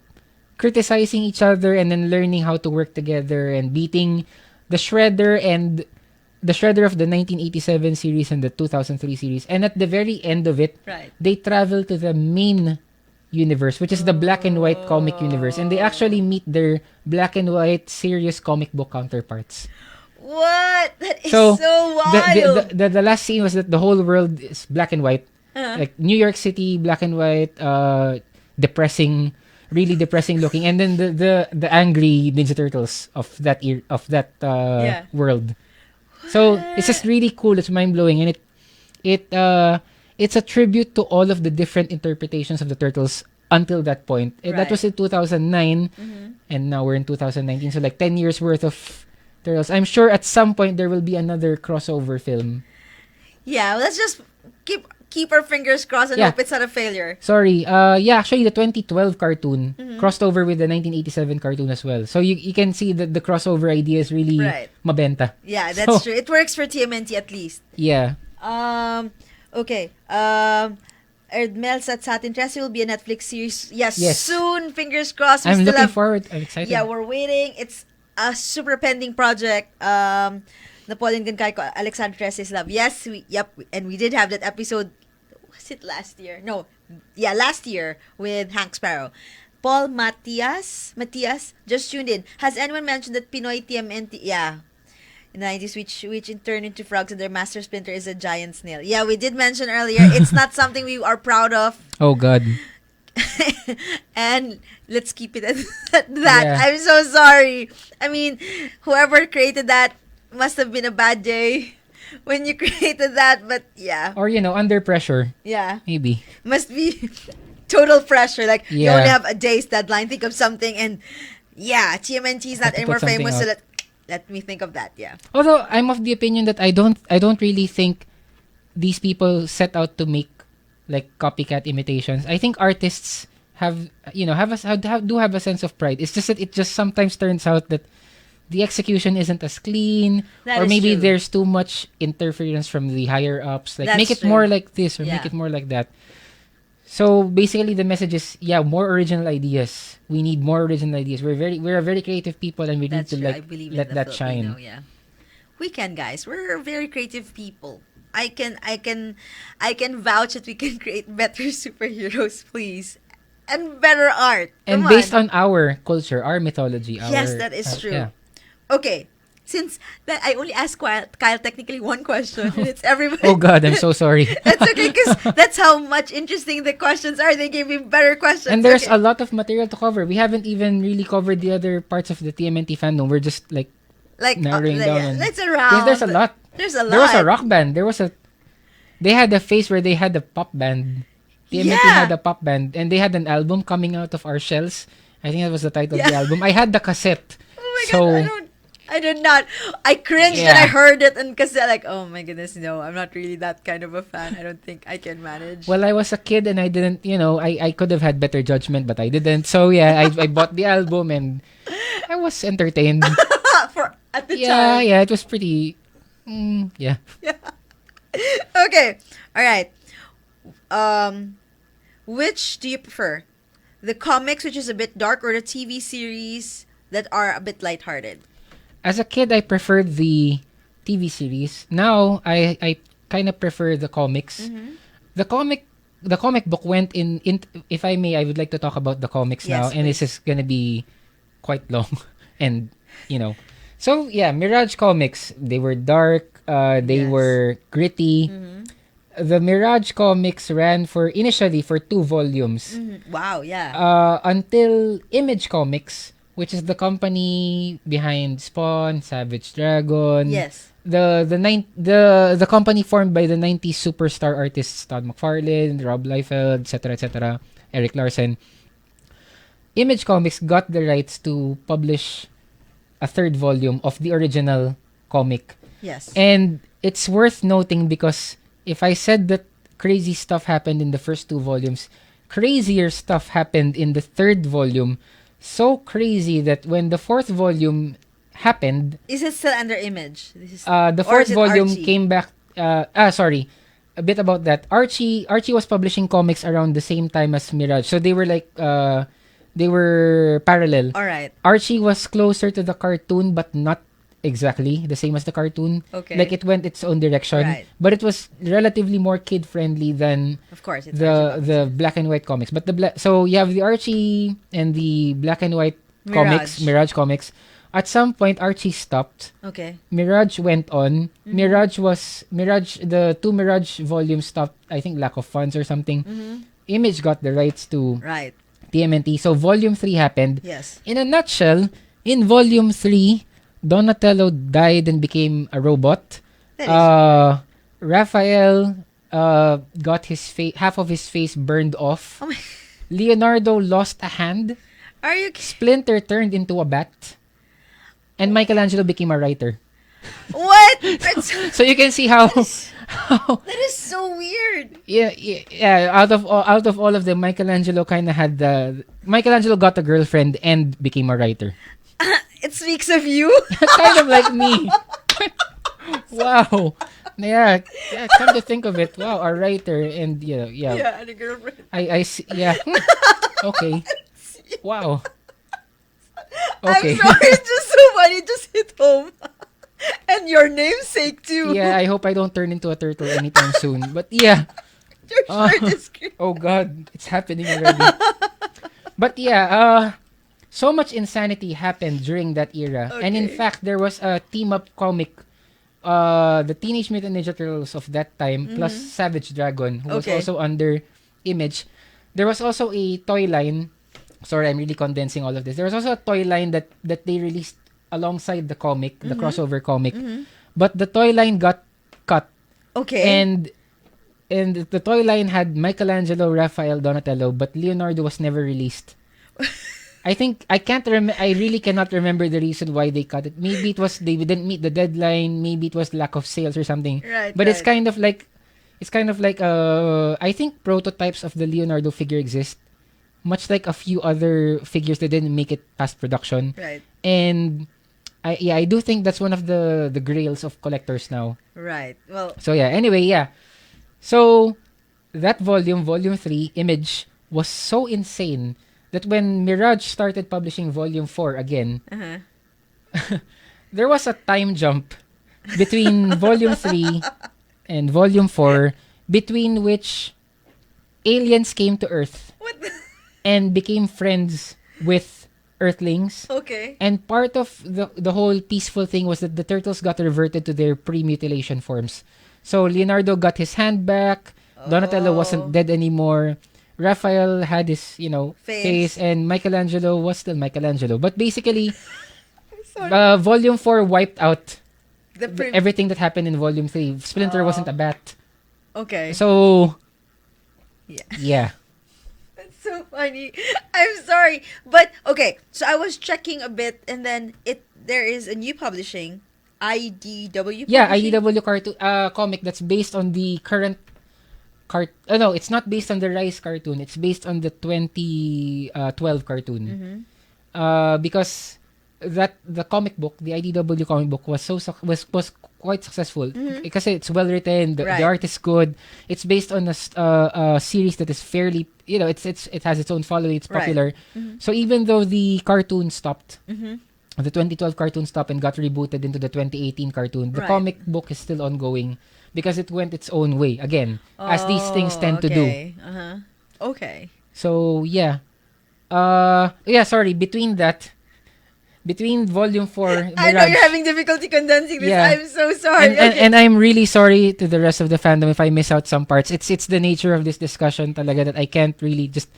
[SPEAKER 4] criticizing each other, and then learning how to work together and beating the Shredder of the 1987 series and the 2003 series. And at the very end of it, they travel to the main universe, which is the black and white comic universe, and they actually meet their black and white serious comic book counterparts.
[SPEAKER 3] What? That is so wild.
[SPEAKER 4] The last scene was that the whole world is black and white, like New York City, black and white, depressing, really depressing looking, and then the angry Ninja Turtles of that world. So it's just really cool. It's mind blowing, and it's a tribute to all of the different interpretations of the Turtles until that point. That was in 2009, and now we're in 2019. So like 10 years worth of Turtles. I'm sure at some point there will be another crossover film.
[SPEAKER 3] Yeah, let's just keep our fingers crossed and hope it's not a failure.
[SPEAKER 4] Sorry. Actually the 2012 cartoon crossed over with the 1987 cartoon as well. So you can see that the crossover idea is really mabenta.
[SPEAKER 3] Yeah, that's true. It works for TMNT at least.
[SPEAKER 4] Yeah.
[SPEAKER 3] Okay. Erdmel Satin Tracy will be a Netflix series. Yes, soon. Fingers crossed.
[SPEAKER 4] I'm looking forward. I'm excited.
[SPEAKER 3] Yeah, we're waiting. It's a super pending project. Napoleon Gankai, Alexander Tresi's Love. Yes, and we did have that episode. Was it last year? No, last year with Hank Sparrow. Paul Matias just tuned in. Has anyone mentioned that Pinoy TMNT? Yeah, in the 90s, which in turn into frogs, and their master splinter is a giant snail. Yeah, we did mention earlier. It's not something we are proud of.
[SPEAKER 4] Oh God.
[SPEAKER 3] And let's keep it at that. Yeah. I'm so sorry. I mean, whoever created that must have been a bad day when you created that, but yeah.
[SPEAKER 4] Or under pressure.
[SPEAKER 3] Yeah.
[SPEAKER 4] Maybe.
[SPEAKER 3] Must be total pressure. Like you only have a day's deadline. Think of something, and TMNT is not anymore famous, so let me think of that. Yeah.
[SPEAKER 4] Although I'm of the opinion that I don't really think these people set out to make like copycat imitations. I think artists have a sense of pride. It's just that it just sometimes turns out that the execution isn't as clean, or maybe there's too much interference from the higher ups. Like make it more like this or make it more like that. So basically, the message is more original ideas. We need more original ideas. We're a very creative people, and we need to let that shine.
[SPEAKER 3] We can, guys. We're very creative people. I can vouch that we can create better superheroes, please, and better art.
[SPEAKER 4] And based on our culture, our mythology.
[SPEAKER 3] Yes, that is true. Yeah. Okay, since that I only asked Kyle technically one question, and it's everybody.
[SPEAKER 4] Oh God, I'm so sorry.
[SPEAKER 3] That's okay, because that's how much interesting the questions are. They gave me better questions.
[SPEAKER 4] And there's
[SPEAKER 3] okay.
[SPEAKER 4] a lot of material to cover. We haven't even really covered the other parts of the TMNT fandom. We're just like narrowing down. And,
[SPEAKER 3] let's around.
[SPEAKER 4] because there's a lot.
[SPEAKER 3] There's a lot.
[SPEAKER 4] There was a rock band. They had a phase where they had a pop band. TMNT had a pop band, and they had an album coming out of our shells. I think that was the title of the album. I had the cassette.
[SPEAKER 3] Oh my God, I did not. I cringed when I heard it, and because like, oh my goodness, no, I'm not really that kind of a fan. I don't think I can manage.
[SPEAKER 4] Well, I was a kid and I didn't, I could have had better judgment, but I didn't. So yeah, I bought the album and I was entertained.
[SPEAKER 3] At the time.
[SPEAKER 4] Yeah, it was pretty, yeah.
[SPEAKER 3] Okay, all right. Which do you prefer? The comics, which is a bit dark, or the TV series that are a bit lighthearted?
[SPEAKER 4] As a kid, I preferred the TV series. Now, I kind of prefer the comics.
[SPEAKER 3] Mm-hmm.
[SPEAKER 4] The comic book went in. If I may, I would like to talk about the comics now, and this is gonna be quite long, and So yeah, Mirage comics. They were dark. They were gritty.
[SPEAKER 3] Mm-hmm.
[SPEAKER 4] The Mirage comics ran initially for 2 volumes.
[SPEAKER 3] Mm-hmm. Wow, yeah.
[SPEAKER 4] Until Image Comics, which is the company behind Spawn, Savage Dragon.
[SPEAKER 3] Yes.
[SPEAKER 4] The company formed by the 90s superstar artists Todd McFarlane, Rob Liefeld, etc., Eric Larson. Image Comics got the rights to publish a 3rd volume of the original comic.
[SPEAKER 3] Yes.
[SPEAKER 4] And it's worth noting because if I said that crazy stuff happened in the first 2 volumes, crazier stuff happened in the 3rd volume. So crazy that when the 4th volume happened...
[SPEAKER 3] Is it still under Image?
[SPEAKER 4] The 4th volume came back... sorry. A bit about that. Archie was publishing comics around the same time as Mirage. So they were like... they were parallel.
[SPEAKER 3] All right.
[SPEAKER 4] Archie was closer to the cartoon, but not exactly the same as the cartoon.
[SPEAKER 3] Okay.
[SPEAKER 4] Like it went its own direction.
[SPEAKER 3] Right.
[SPEAKER 4] But it was relatively more kid-friendly than...
[SPEAKER 3] Of course, it's
[SPEAKER 4] the black and white comics. But so you have the Archie and the black and white comics, Mirage comics. At some point, Archie stopped.
[SPEAKER 3] Okay.
[SPEAKER 4] Mirage went on. Mm-hmm. The 2 Mirage volumes stopped, I think, lack of funds or something.
[SPEAKER 3] Mm-hmm.
[SPEAKER 4] Image got the rights to
[SPEAKER 3] Right.
[SPEAKER 4] TMNT. So volume 3 happened.
[SPEAKER 3] Yes.
[SPEAKER 4] In a nutshell, in volume 3, Donatello died and became a robot. Raphael got half of his face burned off.
[SPEAKER 3] Oh my.
[SPEAKER 4] Leonardo lost a hand.
[SPEAKER 3] Are you
[SPEAKER 4] Splinter turned into a bat. And Michelangelo became a writer.
[SPEAKER 3] What?
[SPEAKER 4] So you can see how
[SPEAKER 3] that is so weird.
[SPEAKER 4] Yeah. Out of all of them, Michelangelo Michelangelo got a girlfriend and became a writer.
[SPEAKER 3] It speaks of you.
[SPEAKER 4] Kind of like me. Wow. Yeah. Come to think of it, wow, a writer and yeah.
[SPEAKER 3] Yeah, and a girlfriend.
[SPEAKER 4] I see. Yeah. Okay. Wow. Okay.
[SPEAKER 3] I'm sorry, it's just so funny. It just hit home. And your namesake too.
[SPEAKER 4] Yeah, I hope I don't turn into a turtle anytime soon. But yeah.
[SPEAKER 3] Your shirt is green.
[SPEAKER 4] Oh God, it's happening already. But yeah, so much insanity happened during that era.
[SPEAKER 3] Okay.
[SPEAKER 4] And in fact, there was a team-up comic, the Teenage Mutant Ninja Turtles of that time, plus Savage Dragon, who was also under Image. There was also a toy line. Sorry, I'm really condensing all of this. There was also a toy line that they released alongside the comic, the crossover comic. But the toy line got cut.
[SPEAKER 3] Okay.
[SPEAKER 4] And the toy line had Michelangelo, Raphael, Donatello, but Leonardo was never released. I really cannot remember the reason why they cut it. Maybe it was they didn't meet the deadline. Maybe it was lack of sales or something.
[SPEAKER 3] Right.
[SPEAKER 4] But it's kind of like I think prototypes of the Leonardo figure exist, much like a few other figures that didn't make it past production.
[SPEAKER 3] Right.
[SPEAKER 4] And I do think that's one of the grails of collectors now.
[SPEAKER 3] Right. Well.
[SPEAKER 4] So yeah. Anyway, yeah. So that volume 3, Image, was so insane that when Mirage started publishing volume 4 again, there was a time jump between volume 3 and volume 4, between which aliens came to Earth
[SPEAKER 3] What?
[SPEAKER 4] and became friends with Earthlings.
[SPEAKER 3] Okay.
[SPEAKER 4] And part of the whole peaceful thing was that the turtles got reverted to their pre-mutilation forms. So Leonardo got his hand back. Donatello wasn't dead anymore. Raphael had his, face, and Michelangelo was still Michelangelo. But basically, Volume 4 wiped out everything that happened in Volume 3. Splinter wasn't a bat.
[SPEAKER 3] Okay.
[SPEAKER 4] So,
[SPEAKER 3] Yeah.
[SPEAKER 4] yeah.
[SPEAKER 3] That's so funny. I'm sorry. But, okay. So, I was checking a bit and then there is a new publishing. IDW publishing?
[SPEAKER 4] Yeah, IDW cartoon comic that's based on the current no, it's not based on the Rise cartoon. It's based on the 2012 cartoon. Because the comic book, the IDW comic book was was quite successful because it's well written. The art is good. It's based on a series that is fairly, it has its own following. It's popular. So even though the cartoon stopped, the 2012 cartoon stopped and got rebooted into the 2018 cartoon, the comic book is still ongoing because it went its own way again, as these things tend to do.
[SPEAKER 3] Okay.
[SPEAKER 4] So yeah, sorry. Between Volume 4, Mirage,
[SPEAKER 3] I know you're having difficulty condensing this.
[SPEAKER 4] Yeah.
[SPEAKER 3] I'm so sorry.
[SPEAKER 4] And I'm really sorry to the rest of the fandom if I miss out some parts. It's the nature of this discussion talaga that I can't really just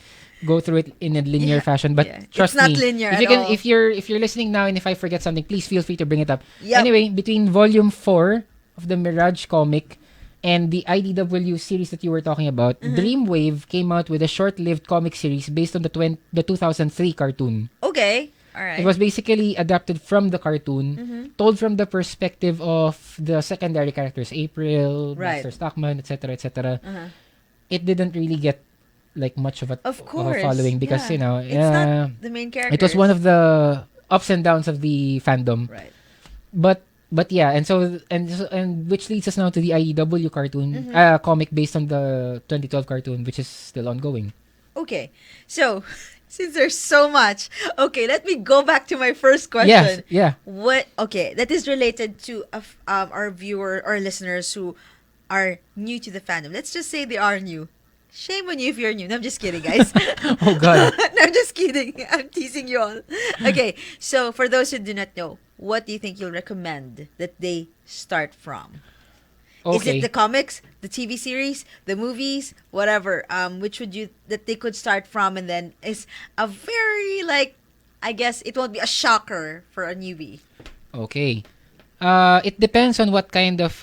[SPEAKER 4] go through it in a linear fashion. But trust
[SPEAKER 3] it's not
[SPEAKER 4] me,
[SPEAKER 3] linear
[SPEAKER 4] if
[SPEAKER 3] at
[SPEAKER 4] you can,
[SPEAKER 3] all.
[SPEAKER 4] if you're listening now and if I forget something, please feel free to bring it up.
[SPEAKER 3] Yep.
[SPEAKER 4] Anyway, between Volume 4 of the Mirage comic and the IDW series that you were talking about, Dreamwave came out with a short-lived comic series based on the 2003 cartoon.
[SPEAKER 3] Okay. All right.
[SPEAKER 4] It was basically adapted from the cartoon, told from the perspective of the secondary characters, April, Master Stockman, etc., etc. It didn't really get like much of a following because
[SPEAKER 3] it's not the main character.
[SPEAKER 4] it was one of the ups and downs of the fandom.
[SPEAKER 3] Right.
[SPEAKER 4] But yeah, and which leads us now to the IDW cartoon comic based on the 2012 cartoon, which is still ongoing.
[SPEAKER 3] Okay. So, since there's so much, okay, let me go back to my first question.
[SPEAKER 4] Yes, yeah.
[SPEAKER 3] Okay, that is related to our viewer or listeners who are new to the fandom. Let's just say they are new. Shame on you if you're new. No, I'm just kidding, guys.
[SPEAKER 4] Oh, God.
[SPEAKER 3] No, I'm just kidding. I'm teasing you all. Okay, so for those who do not know, what do you think you'll recommend that they start from?
[SPEAKER 4] Okay.
[SPEAKER 3] Is it the comics, the TV series, the movies, whatever? Which would you that they could start from, and then is a very I guess it won't be a shocker for a newbie.
[SPEAKER 4] Okay. It depends on what kind of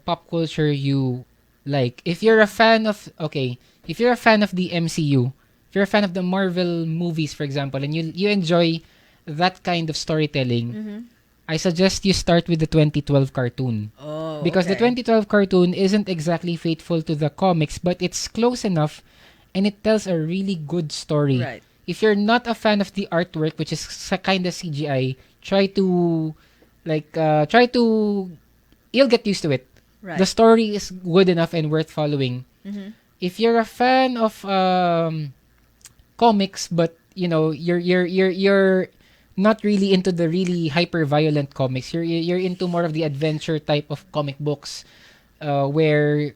[SPEAKER 4] pop culture you like. If you're a fan of the MCU, if you're a fan of the Marvel movies, for example, and you enjoy that kind of storytelling, I suggest you start with the 2012 cartoon.
[SPEAKER 3] Oh,
[SPEAKER 4] because the 2012 cartoon isn't exactly faithful to the comics, but it's close enough and it tells a really good story.
[SPEAKER 3] Right.
[SPEAKER 4] If you're not a fan of the artwork, which is kind of CGI, you'll get used to it.
[SPEAKER 3] Right.
[SPEAKER 4] The story is good enough and worth following. If you're a fan of comics, but you're not really into the really hyper violent comics. You're into more of the adventure type of comic books, where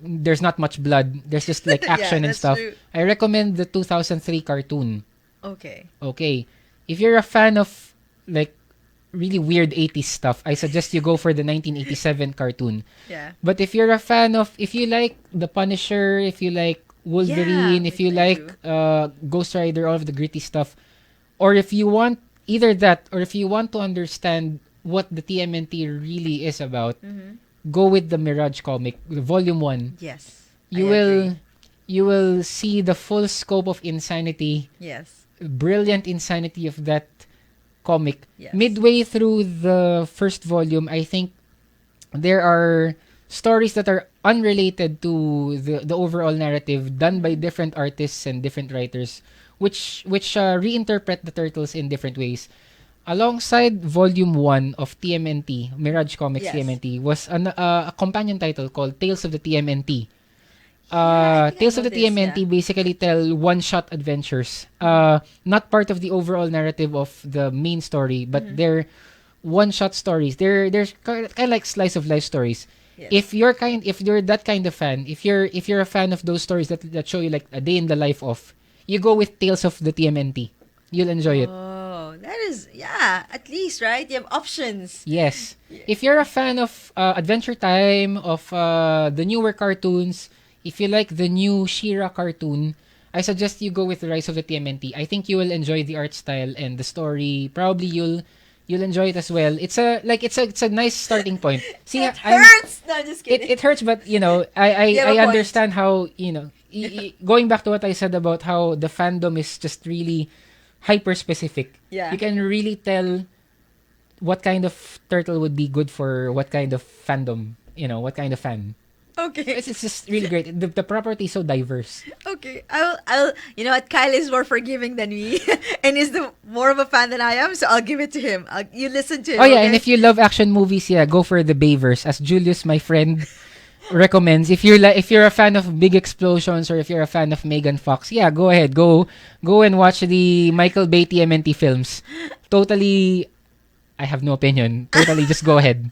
[SPEAKER 4] there's not much blood. There's just like action and
[SPEAKER 3] that's
[SPEAKER 4] stuff.
[SPEAKER 3] true.
[SPEAKER 4] I recommend the 2003 cartoon.
[SPEAKER 3] Okay.
[SPEAKER 4] Okay. If you're a fan of like really weird 80s stuff, I suggest you go for the 1987 cartoon.
[SPEAKER 3] Yeah.
[SPEAKER 4] But if you're a fan of, if you like The Punisher, if you like Wolverine, if you like Ghost Rider, all of the gritty stuff, or if you want either that, or if you want to understand what the TMNT really is about, go with the Mirage comic, Volume 1.
[SPEAKER 3] Yes.
[SPEAKER 4] You will see the full scope of insanity.
[SPEAKER 3] Yes.
[SPEAKER 4] Brilliant insanity of that comic.
[SPEAKER 3] Yes.
[SPEAKER 4] Midway through the first volume, I think there are stories that are unrelated to the overall narrative, done by different artists and different writers, which reinterpret the turtles in different ways. Alongside Volume 1 of TMNT, Mirage Comics TMNT, was a companion title called Tales of the TMNT. Tales of the TMNT basically tell one-shot adventures. Not part of the overall narrative of the main story, but they're one-shot stories. They're kind of like slice of life stories.
[SPEAKER 3] Yes.
[SPEAKER 4] If you're that kind of fan, if you're a fan of those stories that show you like a day in the life of, you go with Tales of the TMNT. You'll enjoy it.
[SPEAKER 3] that is, yeah, at least, right? You have options.
[SPEAKER 4] Yes. If you're a fan of Adventure Time, of the newer cartoons, if you like the new She-Ra cartoon, I suggest you go with the Rise of the TMNT. I think you will enjoy the art style and the story. Probably you'll enjoy it as well. It's a nice starting point. See,
[SPEAKER 3] It hurts. No, I'm just kidding.
[SPEAKER 4] it hurts, but I
[SPEAKER 3] You have a point.
[SPEAKER 4] understand how going back to what I said about how the fandom is just really hyper specific.
[SPEAKER 3] Yeah.
[SPEAKER 4] You can really tell what kind of turtle would be good for what kind of fandom. What kind of fan.
[SPEAKER 3] Okay.
[SPEAKER 4] It's just really great. The property is so diverse.
[SPEAKER 3] Okay, I'll. You know what? Kyle is more forgiving than me, and is more of a fan than I am. So I'll give it to him. You listen to him.
[SPEAKER 4] Oh yeah,
[SPEAKER 3] okay?
[SPEAKER 4] and if you love action movies, yeah, go for the Bayverse, as Julius, my friend, recommends. If you're a fan of big explosions, or if you're a fan of Megan Fox, yeah, go ahead, go and watch the Michael Bay TMNT films. Totally, I have no opinion. Totally, just go ahead.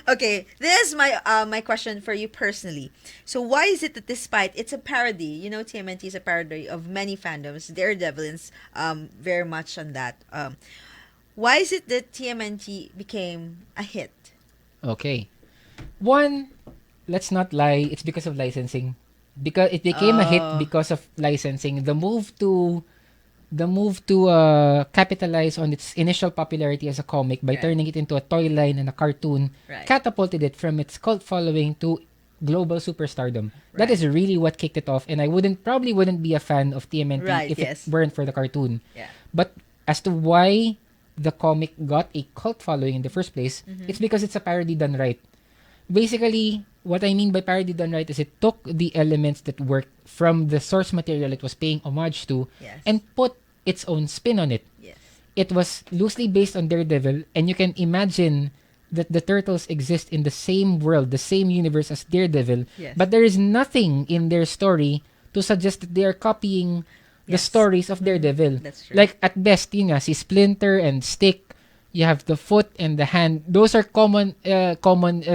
[SPEAKER 3] Okay. This is my question for you personally. So why is it that despite it's a parody, TMNT is a parody of many fandoms, Daredevil is very much on that. Why is it that TMNT became a hit?
[SPEAKER 4] Okay, one, let's not lie. It's because of licensing. Because it became a hit because of licensing. The move to capitalize on its initial popularity as a comic by turning it into a toy line and a cartoon catapulted it from its cult following to global superstardom. That is really what kicked it off, and I probably wouldn't be a fan of TMNT if it weren't for the cartoon.
[SPEAKER 3] Yeah.
[SPEAKER 4] But as to why the comic got a cult following in the first place, it's because it's a parody done right. Basically, what I mean by parody done right is it took the elements that worked from the source material it was paying homage to and put its own spin on it.
[SPEAKER 3] Yes.
[SPEAKER 4] It was loosely based on Daredevil, and you can imagine that the Turtles exist in the same world, the same universe as Daredevil, but there is nothing in their story to suggest that they are copying the stories of Daredevil.
[SPEAKER 3] That's true.
[SPEAKER 4] Like, at best, si Splinter and Stick, you have the foot and the hand. Those are common,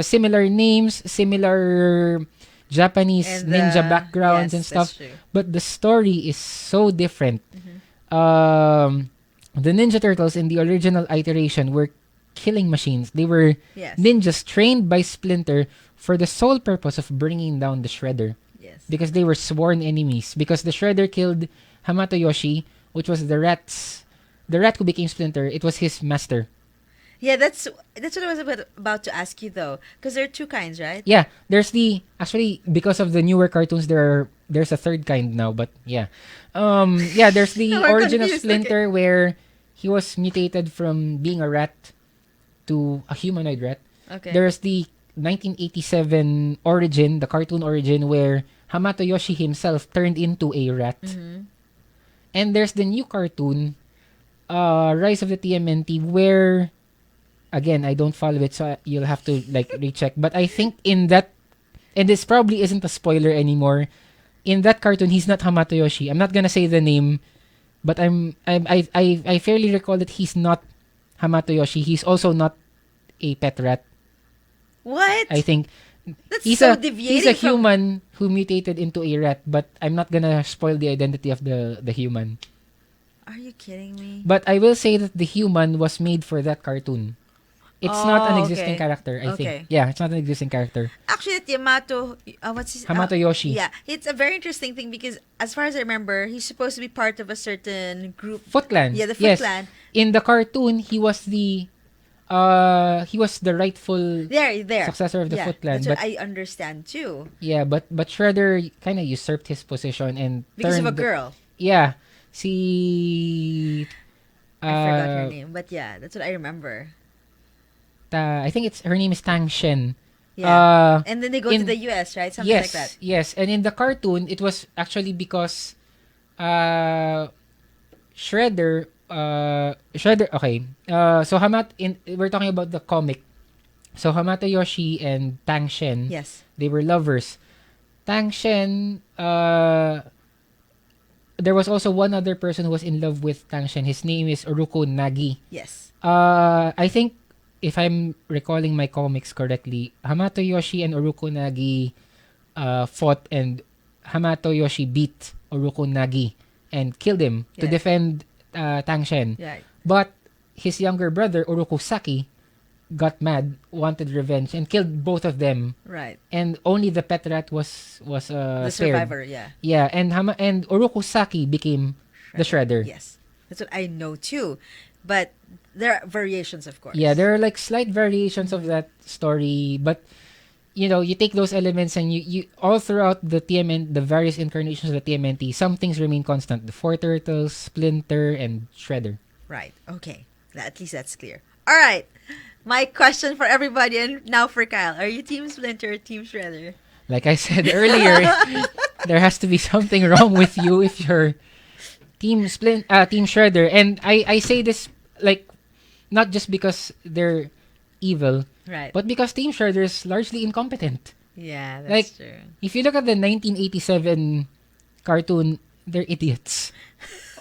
[SPEAKER 4] similar names, similar Japanese
[SPEAKER 3] And
[SPEAKER 4] ninja backgrounds and stuff.
[SPEAKER 3] that's true.
[SPEAKER 4] But the story is so different. The Ninja Turtles in the original iteration were killing machines. They were ninjas trained by Splinter for the sole purpose of bringing down the Shredder.
[SPEAKER 3] Yes.
[SPEAKER 4] Because they were sworn enemies. Because the Shredder killed Hamato Yoshi, which was the rat who became Splinter. It was his master.
[SPEAKER 3] Yeah, that's what I was about to ask you though, because there are two kinds, right?
[SPEAKER 4] Yeah, there's because of the newer cartoons, there's a third kind now, but yeah. There's the
[SPEAKER 3] Now I'm
[SPEAKER 4] origin of
[SPEAKER 3] confused,
[SPEAKER 4] Splinter where he was mutated from being a rat to a humanoid rat.
[SPEAKER 3] Okay.
[SPEAKER 4] There's the 1987 origin, the cartoon origin, where Hamato Yoshi himself turned into a rat. And there's the new cartoon, Rise of the TMNT, where, again, I don't follow it, so you'll have to recheck. But I think in that, and this probably isn't a spoiler anymore, in that cartoon, he's not Hamato Yoshi. I'm not gonna say the name, but I fairly recall that he's not Hamato Yoshi. He's also not a pet rat.
[SPEAKER 3] What?
[SPEAKER 4] I think
[SPEAKER 3] That's
[SPEAKER 4] he's
[SPEAKER 3] so
[SPEAKER 4] a
[SPEAKER 3] deviating from...
[SPEAKER 4] human who mutated into a rat, but I'm not gonna spoil the identity of the human.
[SPEAKER 3] Are you kidding me?
[SPEAKER 4] But I will say that the human was made for that cartoon. It's not an existing
[SPEAKER 3] okay.
[SPEAKER 4] character, I
[SPEAKER 3] Okay.
[SPEAKER 4] think. Yeah, it's not an existing character.
[SPEAKER 3] Actually, at Yamato, what's his...
[SPEAKER 4] Hamato Yoshi.
[SPEAKER 3] Yeah, it's a very interesting thing because as far as I remember, he's supposed to be part of a certain group.
[SPEAKER 4] Foot Clan.
[SPEAKER 3] Yeah, the Foot
[SPEAKER 4] Yes.
[SPEAKER 3] Clan.
[SPEAKER 4] In the cartoon, he was the rightful
[SPEAKER 3] There.
[SPEAKER 4] successor of the Foot Clan.
[SPEAKER 3] That's
[SPEAKER 4] But
[SPEAKER 3] what I understand too.
[SPEAKER 4] yeah, but Shredder kind of usurped his position and
[SPEAKER 3] Because of
[SPEAKER 4] turned
[SPEAKER 3] a girl.
[SPEAKER 4] Yeah. See,
[SPEAKER 3] I forgot her name, but yeah, that's what I remember.
[SPEAKER 4] I think her name is Tang Shen.
[SPEAKER 3] Yeah. And then they go to
[SPEAKER 4] in-
[SPEAKER 3] the US, right? Something like that.
[SPEAKER 4] Yes, and in the cartoon, it was actually because Shredder, okay. So we're talking about the comic. So Hamato Yoshi and Tang Shen,
[SPEAKER 3] Yes.
[SPEAKER 4] they were lovers. Tang Shen, there was also one other person who was in love with Tang Shen. His name is Uruko Nagi.
[SPEAKER 3] Yes.
[SPEAKER 4] I think if I'm recalling my comics correctly, Hamato Yoshi and Uruko Nagi fought, and Hamato Yoshi beat Uruko Nagi and killed him to
[SPEAKER 3] Yeah.
[SPEAKER 4] defend Tang Shen.
[SPEAKER 3] Right.
[SPEAKER 4] But his younger brother, Urokusaki, got mad, wanted revenge, and killed both of them.
[SPEAKER 3] Right.
[SPEAKER 4] And only the pet rat was
[SPEAKER 3] The
[SPEAKER 4] spared.
[SPEAKER 3] survivor, yeah.
[SPEAKER 4] Yeah, and Urokusaki became the Shredder.
[SPEAKER 3] Yes. That's what I know too. But there are variations, of course.
[SPEAKER 4] Yeah, there are like slight variations of that story, but you know, you take those elements and you all throughout the the various incarnations of the TMNT, some things remain constant. The Four Turtles, Splinter, and Shredder.
[SPEAKER 3] Right. Okay. At least that's clear. All right. My question for everybody and now for Kyle. Are you Team Splinter or Team Shredder?
[SPEAKER 4] Like I said earlier, there has to be something wrong with you if you're Team Shredder. And I say this like not just because they're evil,
[SPEAKER 3] Right.
[SPEAKER 4] but because Team Shredder is largely incompetent.
[SPEAKER 3] Yeah, that's
[SPEAKER 4] Like,
[SPEAKER 3] true.
[SPEAKER 4] if you look at the 1987 cartoon, they're idiots.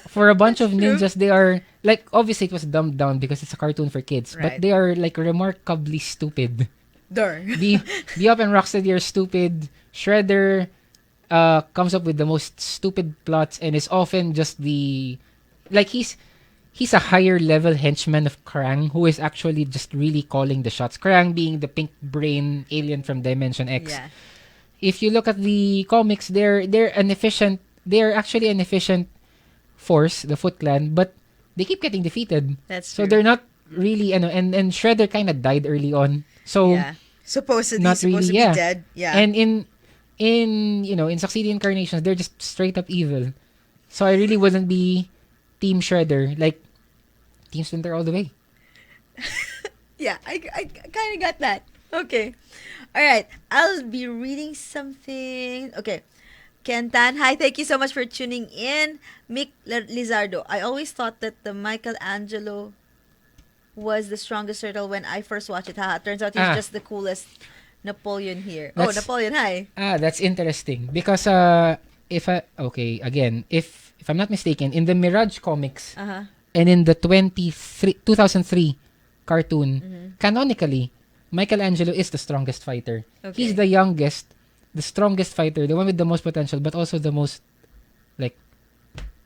[SPEAKER 4] For a bunch of ninjas, they are, like, obviously it was dumbed down because it's a cartoon for kids,
[SPEAKER 3] Right.
[SPEAKER 4] but they are, like, remarkably stupid.
[SPEAKER 3] Darn.
[SPEAKER 4] Bebop and Rocksteady are stupid. Shredder comes up with the most stupid plots and is often just like, he's a higher level henchman of Krang who is actually just really calling the shots. Krang being the pink brain alien from Dimension X.
[SPEAKER 3] Yeah.
[SPEAKER 4] If you look at the comics, they're actually an efficient force, the Foot Clan, but they keep getting defeated.
[SPEAKER 3] That's
[SPEAKER 4] So
[SPEAKER 3] true.
[SPEAKER 4] they're not really and Shredder kind of died early on. So
[SPEAKER 3] Yeah. Supposedly
[SPEAKER 4] not
[SPEAKER 3] supposed
[SPEAKER 4] really,
[SPEAKER 3] to be
[SPEAKER 4] yeah.
[SPEAKER 3] dead. Yeah.
[SPEAKER 4] and in succeeding incarnations, they're just straight up evil. So I really wouldn't be Team Shredder, like Team Splinter all the way.
[SPEAKER 3] Yeah, I kind of got that. Okay. All right. I'll be reading something. Okay. Kentan, hi. Thank you so much for tuning in. Mick Lizardo, I always thought that the Michelangelo was the strongest turtle when I first watched it. Haha. Turns out he's just the coolest Napoleon here.
[SPEAKER 4] That's-
[SPEAKER 3] Napoleon, hi.
[SPEAKER 4] That's interesting because if I'm not mistaken, in the Mirage comics
[SPEAKER 3] Uh-huh.
[SPEAKER 4] and in the 2003 cartoon, canonically, Michelangelo is the strongest fighter.
[SPEAKER 3] Okay.
[SPEAKER 4] He's the youngest, the strongest fighter, the one with the most potential, but also the most like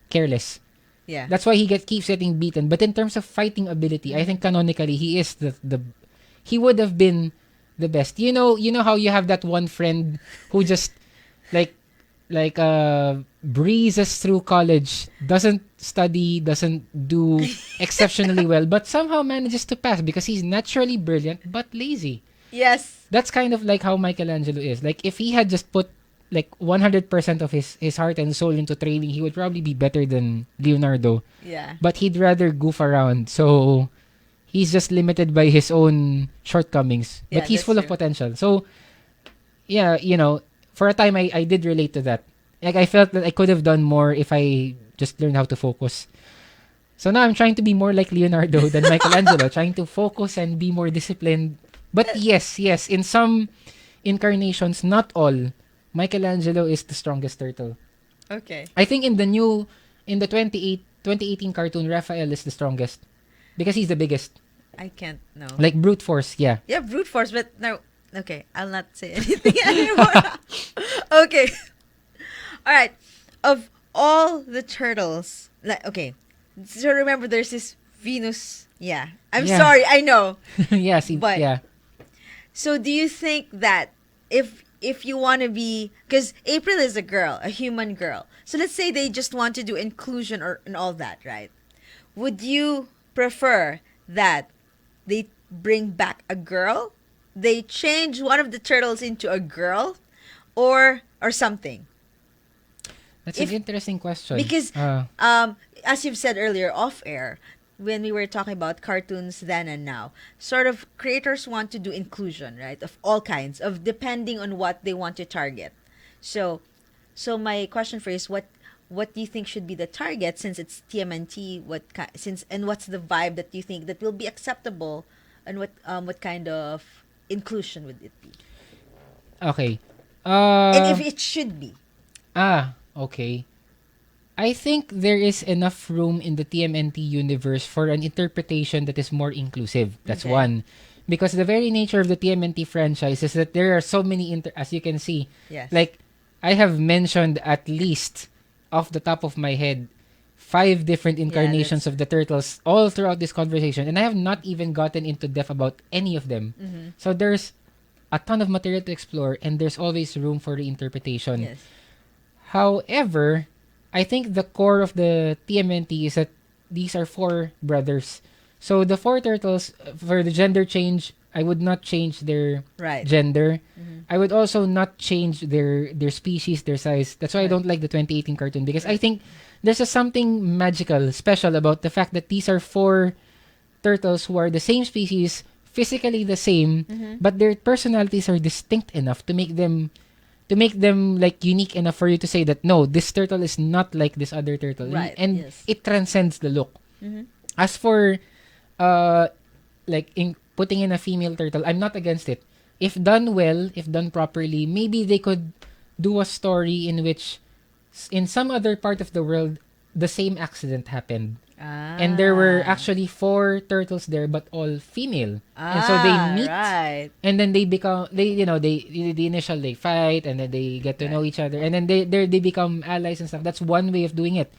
[SPEAKER 4] careless.
[SPEAKER 3] Yeah.
[SPEAKER 4] That's why he keeps getting beaten. But in terms of fighting ability, I think canonically he is he would have been the best. You know how you have that one friend who just like breezes through college, doesn't study, doesn't do exceptionally well, but somehow manages to pass because he's naturally brilliant but lazy.
[SPEAKER 3] Yes.
[SPEAKER 4] That's kind of like how Michelangelo is. Like if he had just put like 100% of his heart and soul into training, he would probably be better than Leonardo.
[SPEAKER 3] Yeah.
[SPEAKER 4] But he'd rather goof around. So he's just limited by his own shortcomings.
[SPEAKER 3] Yeah,
[SPEAKER 4] But he's
[SPEAKER 3] that's
[SPEAKER 4] full of
[SPEAKER 3] true.
[SPEAKER 4] potential. So yeah, for a time I did relate to that. Like I felt that I could have done more if I just learned how to focus. So now I'm trying to be more like Leonardo than Michelangelo, trying to focus and be more disciplined. But yes, in some incarnations, not all, Michelangelo is the strongest turtle.
[SPEAKER 3] Okay.
[SPEAKER 4] I think in the 2018 cartoon, Raphael is the strongest because he's the biggest.
[SPEAKER 3] I can't know.
[SPEAKER 4] Like brute force, yeah.
[SPEAKER 3] Yeah, brute force, but no. Okay, I'll not say anything anymore. Okay. All right. Of all the turtles, okay. So remember, there's this Venus. Yeah. I'm
[SPEAKER 4] Yeah.
[SPEAKER 3] sorry. I know.
[SPEAKER 4] Yeah, see,
[SPEAKER 3] But-
[SPEAKER 4] yeah.
[SPEAKER 3] So do you think that if you want to be, because April is a girl, a human girl. So let's say they just want to do inclusion and all that, right? Would you prefer that they bring back a girl, they change one of the turtles into a girl, or something?
[SPEAKER 4] That's
[SPEAKER 3] If-
[SPEAKER 4] an interesting question.
[SPEAKER 3] Because
[SPEAKER 4] Uh,
[SPEAKER 3] as you've said earlier off air, when we were talking about cartoons then and now, sort of creators want to do inclusion, right? Of all kinds, of depending on what they want to target. So my question for you is what do you think should be the target, since it's TMNT? And what's the vibe that you think that will be acceptable, and what kind of inclusion would it be?
[SPEAKER 4] okay.
[SPEAKER 3] And if it should be.
[SPEAKER 4] Okay. I think there is enough room in the TMNT universe for an interpretation that is more inclusive. That's
[SPEAKER 3] Okay.
[SPEAKER 4] one. Because the very nature of the TMNT franchise is that there are so many, as you can see,
[SPEAKER 3] Yes.
[SPEAKER 4] like, I have mentioned at least, off the top of my head, 5 different incarnations of the turtles all throughout this conversation, and I have not even gotten into depth about any of them. So there's a ton of material to explore, and there's always room for reinterpretation.
[SPEAKER 3] Yes.
[SPEAKER 4] However, I think the core of the TMNT is that these are 4 brothers. So the 4 turtles, for the gender change, I would not change their
[SPEAKER 3] Right.
[SPEAKER 4] gender. I would also not change their species, their size. That's why I don't like the 2018 cartoon, because I think there's something magical, special about the fact that these are 4 turtles who are the same species, physically the same, but their personalities are distinct enough to make them like unique enough for you to say that no, this turtle is not like this other turtle.
[SPEAKER 3] Right,
[SPEAKER 4] And
[SPEAKER 3] yes.
[SPEAKER 4] it transcends the look. As for like in putting in a female turtle, I'm not against it. If done well, if done properly, maybe they could do a story in which in some other part of the world the same accident happened. And there were actually 4 turtles there, but all female. And so they meet,
[SPEAKER 3] Right.
[SPEAKER 4] and then they become the initial they fight, and then they get to know each other, and then they become allies and stuff. That's one way of doing it.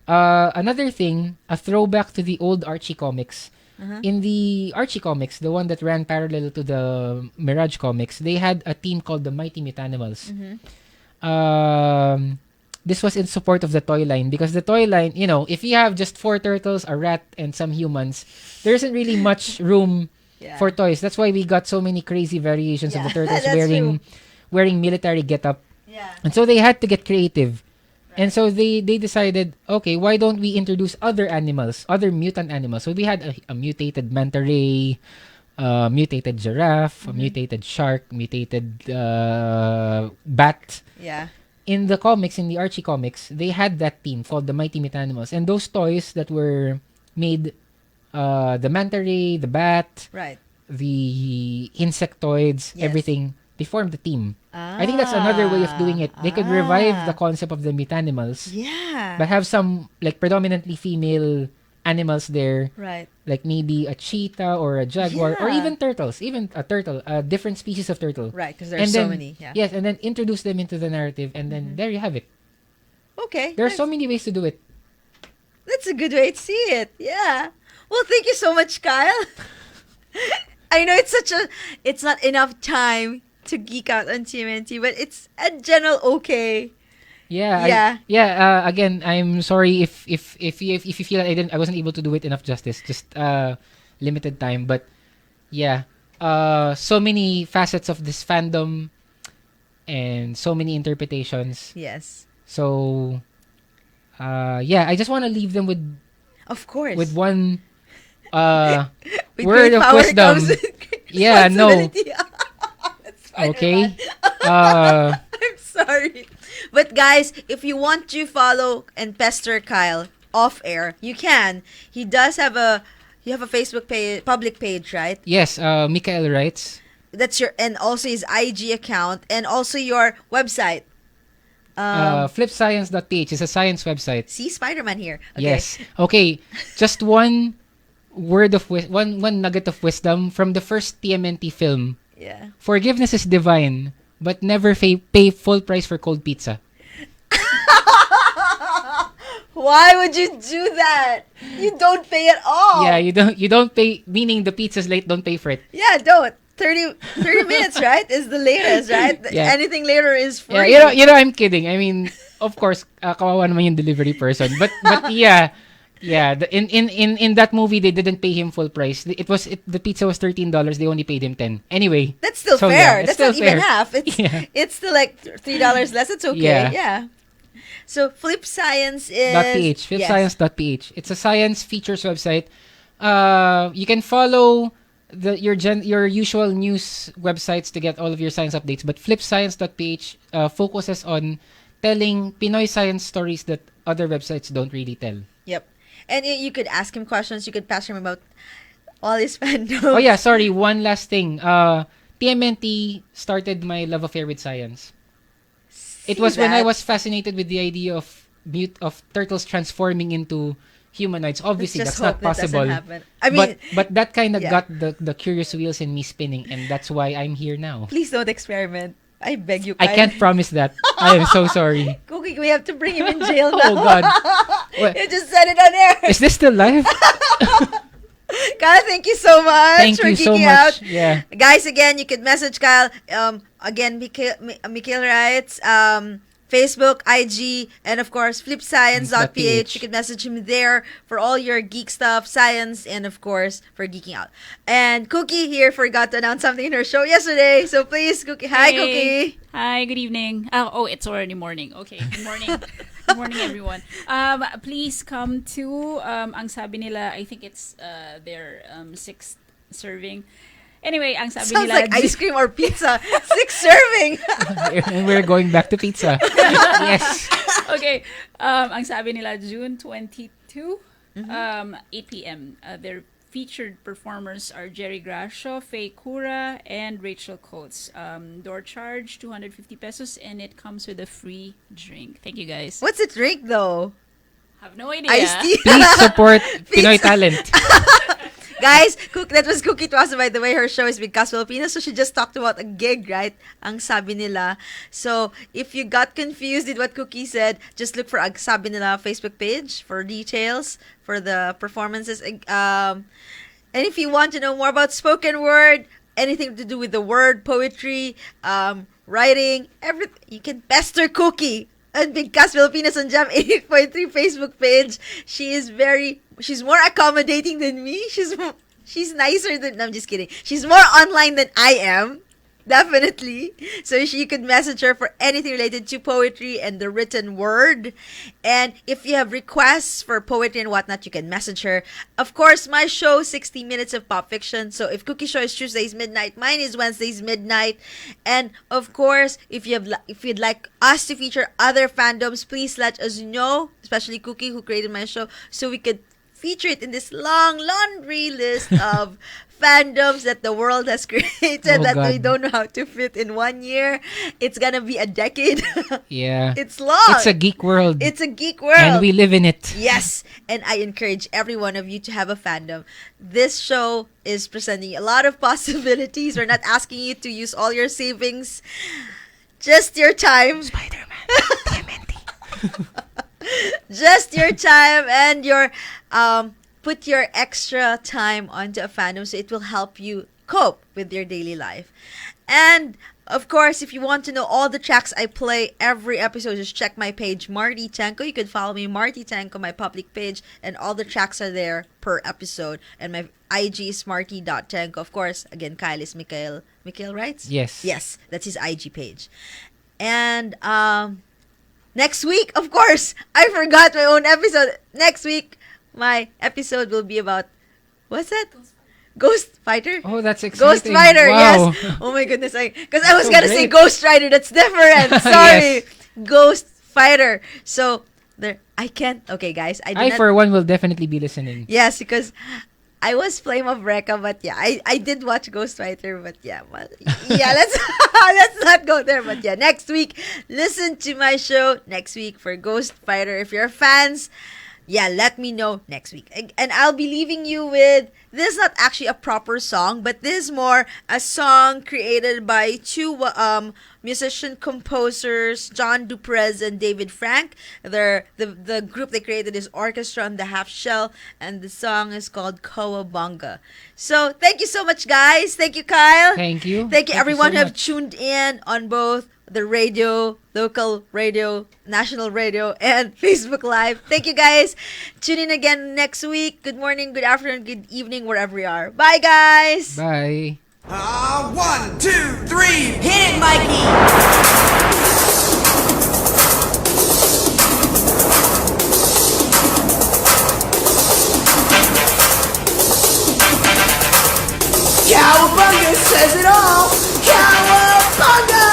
[SPEAKER 4] Another thing, a throwback to the old Archie comics. In the Archie comics, the one that ran parallel to the Mirage comics, they had a team called the Mighty Mutanimals. This was in support of the toy line, because the toy line, if you have just 4 turtles, a rat, and some humans, there isn't really much room for toys. That's why we got so many crazy variations of the turtles
[SPEAKER 3] That's
[SPEAKER 4] wearing military getup.
[SPEAKER 3] Yeah.
[SPEAKER 4] And so they had to get creative. And so they decided, okay, why don't we introduce other animals, other mutant animals? So we had a mutated manta ray, mutated giraffe, a mutated shark, mutated bat.
[SPEAKER 3] Yeah.
[SPEAKER 4] In the comics, in the Archie comics, they had that team called the Mighty Mutanimals. And those toys that were made, the manta ray, the bat,
[SPEAKER 3] Right.
[SPEAKER 4] the insectoids,
[SPEAKER 3] Yes.
[SPEAKER 4] everything, they formed the team. I think that's another way of doing it. They could revive the concept of the Mutanimals,
[SPEAKER 3] Yeah.
[SPEAKER 4] but have some like predominantly female animals there,
[SPEAKER 3] Right.
[SPEAKER 4] like maybe a cheetah or a jaguar, or
[SPEAKER 3] Yeah.
[SPEAKER 4] even turtles, even a turtle, a different species of turtle.
[SPEAKER 3] Right, because there's so many. Yeah.
[SPEAKER 4] Yes, and then introduce them into the narrative, and then there you have it.
[SPEAKER 3] Okay.
[SPEAKER 4] There are so many ways to do it.
[SPEAKER 3] That's a good way to see it. Yeah. Well, thank you so much, Kyle. I know it's not enough time to geek out on TMNT, but it's a general okay.
[SPEAKER 4] Yeah.
[SPEAKER 3] Yeah.
[SPEAKER 4] Again, I'm sorry if you feel that I wasn't able to do it enough justice. Just limited time, but yeah. So many facets of this fandom, and so many interpretations.
[SPEAKER 3] Yes.
[SPEAKER 4] So, yeah, I just want to leave them with
[SPEAKER 3] Of course.
[SPEAKER 4] one
[SPEAKER 3] With
[SPEAKER 4] word
[SPEAKER 3] great
[SPEAKER 4] of
[SPEAKER 3] power
[SPEAKER 4] wisdom.
[SPEAKER 3] comes great
[SPEAKER 4] Yeah, no.
[SPEAKER 3] responsibility.
[SPEAKER 4] Okay.
[SPEAKER 3] I'm sorry. But guys, if you want to follow and pester Kyle off air, you can. He does have you have a Facebook page, public page, right?
[SPEAKER 4] Yes. Mikael writes.
[SPEAKER 3] That's and also his IG account, and also your website.
[SPEAKER 4] Flipscience.ph is a science website.
[SPEAKER 3] See Spider-Man here. Okay.
[SPEAKER 4] Yes. Okay. Just one word of one nugget of wisdom from the first TMNT film.
[SPEAKER 3] Yeah.
[SPEAKER 4] Forgiveness is divine, but never pay full price for cold pizza.
[SPEAKER 3] Why would you do that? You don't pay at all.
[SPEAKER 4] Yeah, you don't pay, meaning the pizza's late, don't pay for it.
[SPEAKER 3] Yeah, don't. 30 minutes, right? Is the latest, right?
[SPEAKER 4] Yeah.
[SPEAKER 3] Anything later is free.
[SPEAKER 4] Yeah, I'm kidding. I mean, of course, kawawa naman yung delivery person. But yeah. Yeah, in that movie they didn't pay him full price. The pizza was $13. They only paid him 10. Anyway,
[SPEAKER 3] That's still
[SPEAKER 4] so,
[SPEAKER 3] fair.
[SPEAKER 4] yeah,
[SPEAKER 3] That's
[SPEAKER 4] still
[SPEAKER 3] not even
[SPEAKER 4] fair.
[SPEAKER 3] half. It's still like $3 less. It's okay. Yeah. So Flip Science is
[SPEAKER 4] .ph, flipscience.ph. It's a science features website. You can follow your usual news websites to get all of your science updates, but flipscience.ph focuses on telling Pinoy science stories that other websites don't really tell.
[SPEAKER 3] Yep. And you could ask him questions. You could pass him about all his fandom.
[SPEAKER 4] Oh yeah, sorry. One last thing. TMNT started my love affair with science. It was when I was fascinated with the idea of turtles transforming into humanoids. Obviously,
[SPEAKER 3] Let's
[SPEAKER 4] that's
[SPEAKER 3] just
[SPEAKER 4] not
[SPEAKER 3] hope that doesn't
[SPEAKER 4] possible.
[SPEAKER 3] happen. I mean,
[SPEAKER 4] but that kind of
[SPEAKER 3] yeah.
[SPEAKER 4] got the curious wheels in me spinning, and that's why I'm here now.
[SPEAKER 3] Please don't experiment. I beg you,
[SPEAKER 4] I
[SPEAKER 3] Kyle.
[SPEAKER 4] can't promise that. I am so sorry.
[SPEAKER 3] Cookie, we have to bring him in jail now.
[SPEAKER 4] Oh God. What?
[SPEAKER 3] You just said it on air.
[SPEAKER 4] Is this still live?
[SPEAKER 3] Kyle, thank you so much
[SPEAKER 4] Thank
[SPEAKER 3] for
[SPEAKER 4] you so
[SPEAKER 3] geeking
[SPEAKER 4] much.
[SPEAKER 3] out.
[SPEAKER 4] Yeah.
[SPEAKER 3] Guys, again, you can message Kyle. Again, Mikhail writes, Facebook, IG, and of course, flipscience.ph. You can message him there for all your geek stuff, science, and of course, for geeking out. And Kooky here forgot to announce something in her show yesterday. So please, Kooky. Hi,
[SPEAKER 6] Hey.
[SPEAKER 3] Kooky.
[SPEAKER 6] Hi, good evening. Oh, it's already morning. Okay, good morning. Good morning, everyone. Please come to ang sabi nila, I think it's their sixth serving. Anyway, ang sabi
[SPEAKER 3] Sounds
[SPEAKER 6] nila...
[SPEAKER 3] like ice cream or pizza. 6 serving.
[SPEAKER 4] And we're going back to pizza. Yes.
[SPEAKER 6] Okay, ang sabi nila, June 22, 8 p.m. Their featured performers are Jerry Gracio, Faye Cura, and Rachel Coates. Door charge, 250 pesos, and it comes with a free drink. Thank you, guys.
[SPEAKER 3] What's the drink, though?
[SPEAKER 6] Have no idea.
[SPEAKER 3] Iced tea.
[SPEAKER 4] Please support Pinoy talent.
[SPEAKER 3] Guys, that was Cookie Tuason, by the way. Her show is Big Cast Filipinas. So she just talked about a gig, right? Ang sabi nila. So if you got confused with what Cookie said, just look for Ang sabi nila Facebook page for details for the performances. And if you want to know more about spoken word, anything to do with the word, poetry, writing, everything, you can pester Cookie and Big Cast Filipinas on Jam 88.3 Facebook page. She's more accommodating than me. She's nicer than... No, I'm just kidding. She's more online than I am. Definitely. So you could message her for anything related to poetry and the written word. And if you have requests for poetry and whatnot, you can message her. Of course, my show, 60 Minutes of Pop Fiction. So if Cookie Show is Tuesdays midnight, mine is Wednesdays midnight. And of course, if you'd like us to feature other fandoms, please let us know, especially Cookie, who created my show, so we could feature it in this long laundry list of fandoms that the world has created that we don't know how to fit in 1 year. It's gonna be a decade.
[SPEAKER 4] Yeah.
[SPEAKER 3] It's long.
[SPEAKER 4] It's a geek world.
[SPEAKER 3] It's a geek world.
[SPEAKER 4] And we live in it.
[SPEAKER 3] Yes. And I encourage every one of you to have a fandom. This show is presenting a lot of possibilities. We're not asking you to use all your savings. Just your time.
[SPEAKER 4] Spider-Man. TMNT.
[SPEAKER 3] Just your time and your put your extra time onto a fandom so it will help you cope with your daily life. And of course, if you want to know all the tracks I play every episode, just check my page, Marty Tengco. You can follow me, Marty Tengco, my public page, and all the tracks are there per episode. And my IG is marty.tengco. Of course, again, Kyle is Mikhail. Mikhail writes?
[SPEAKER 4] Yes.
[SPEAKER 3] Yes, that's his IG page. And next week, of course, I forgot my own episode. Next week, my episode will be about, what's that? Ghost Fighter?
[SPEAKER 4] Oh, that's exciting.
[SPEAKER 3] Ghost Fighter,
[SPEAKER 4] wow.
[SPEAKER 3] yes. Oh my goodness. Because I was
[SPEAKER 4] So
[SPEAKER 3] going to say
[SPEAKER 4] great.
[SPEAKER 3] Ghost Rider. That's different. Sorry.
[SPEAKER 4] Yes.
[SPEAKER 3] Ghost Fighter. So, I can't. Okay, guys.
[SPEAKER 4] I, for one, will definitely be listening.
[SPEAKER 3] Yes, because I was Flame of Recca, but yeah, I did watch Ghost Fighter, but yeah, let's let's not go there. But yeah, next week, listen to my show next week for Ghost Fighter. If you're fans, yeah, let me know next week. And I'll be leaving you with, this is not actually a proper song, but this is more a song created by two musician composers, John Duprez and David Frank. The group they created is Orchestra and the Half Shell, and the song is called Cowabunga. So thank you so much, guys. Thank you, Kyle.
[SPEAKER 4] Thank you.
[SPEAKER 3] Thank you, everyone
[SPEAKER 4] so
[SPEAKER 3] who have
[SPEAKER 4] much.
[SPEAKER 3] tuned in on both the radio, local radio, national radio, and Facebook Live. Thank you, guys. Tune in again next week. Good morning, good afternoon, good evening, wherever you are. Bye, guys.
[SPEAKER 4] Bye.
[SPEAKER 2] 1, 2, 3.
[SPEAKER 7] Hit it, Mikey!
[SPEAKER 2] Cowabunga says it all. Cowabunga!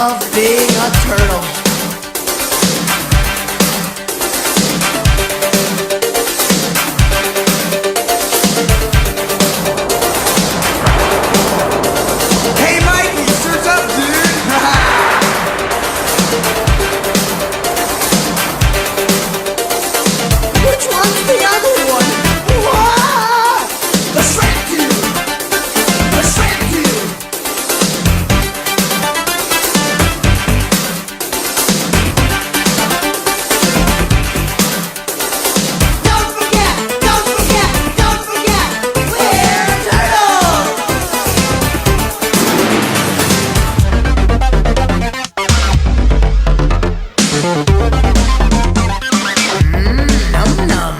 [SPEAKER 7] love being a turtle.
[SPEAKER 2] Hey Mikey, suits up, dude.
[SPEAKER 7] Which one's the other one? Wah!
[SPEAKER 2] The shrimp dude. The shrimp dude.
[SPEAKER 7] Don't forget, we're turtles! Num num.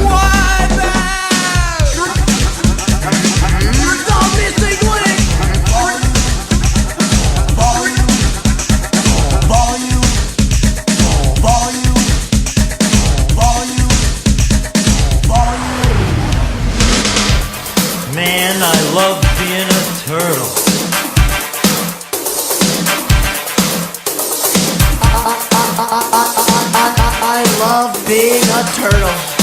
[SPEAKER 2] What the? The missing link.
[SPEAKER 8] Man, I love being a turtle.
[SPEAKER 7] I love being a turtle.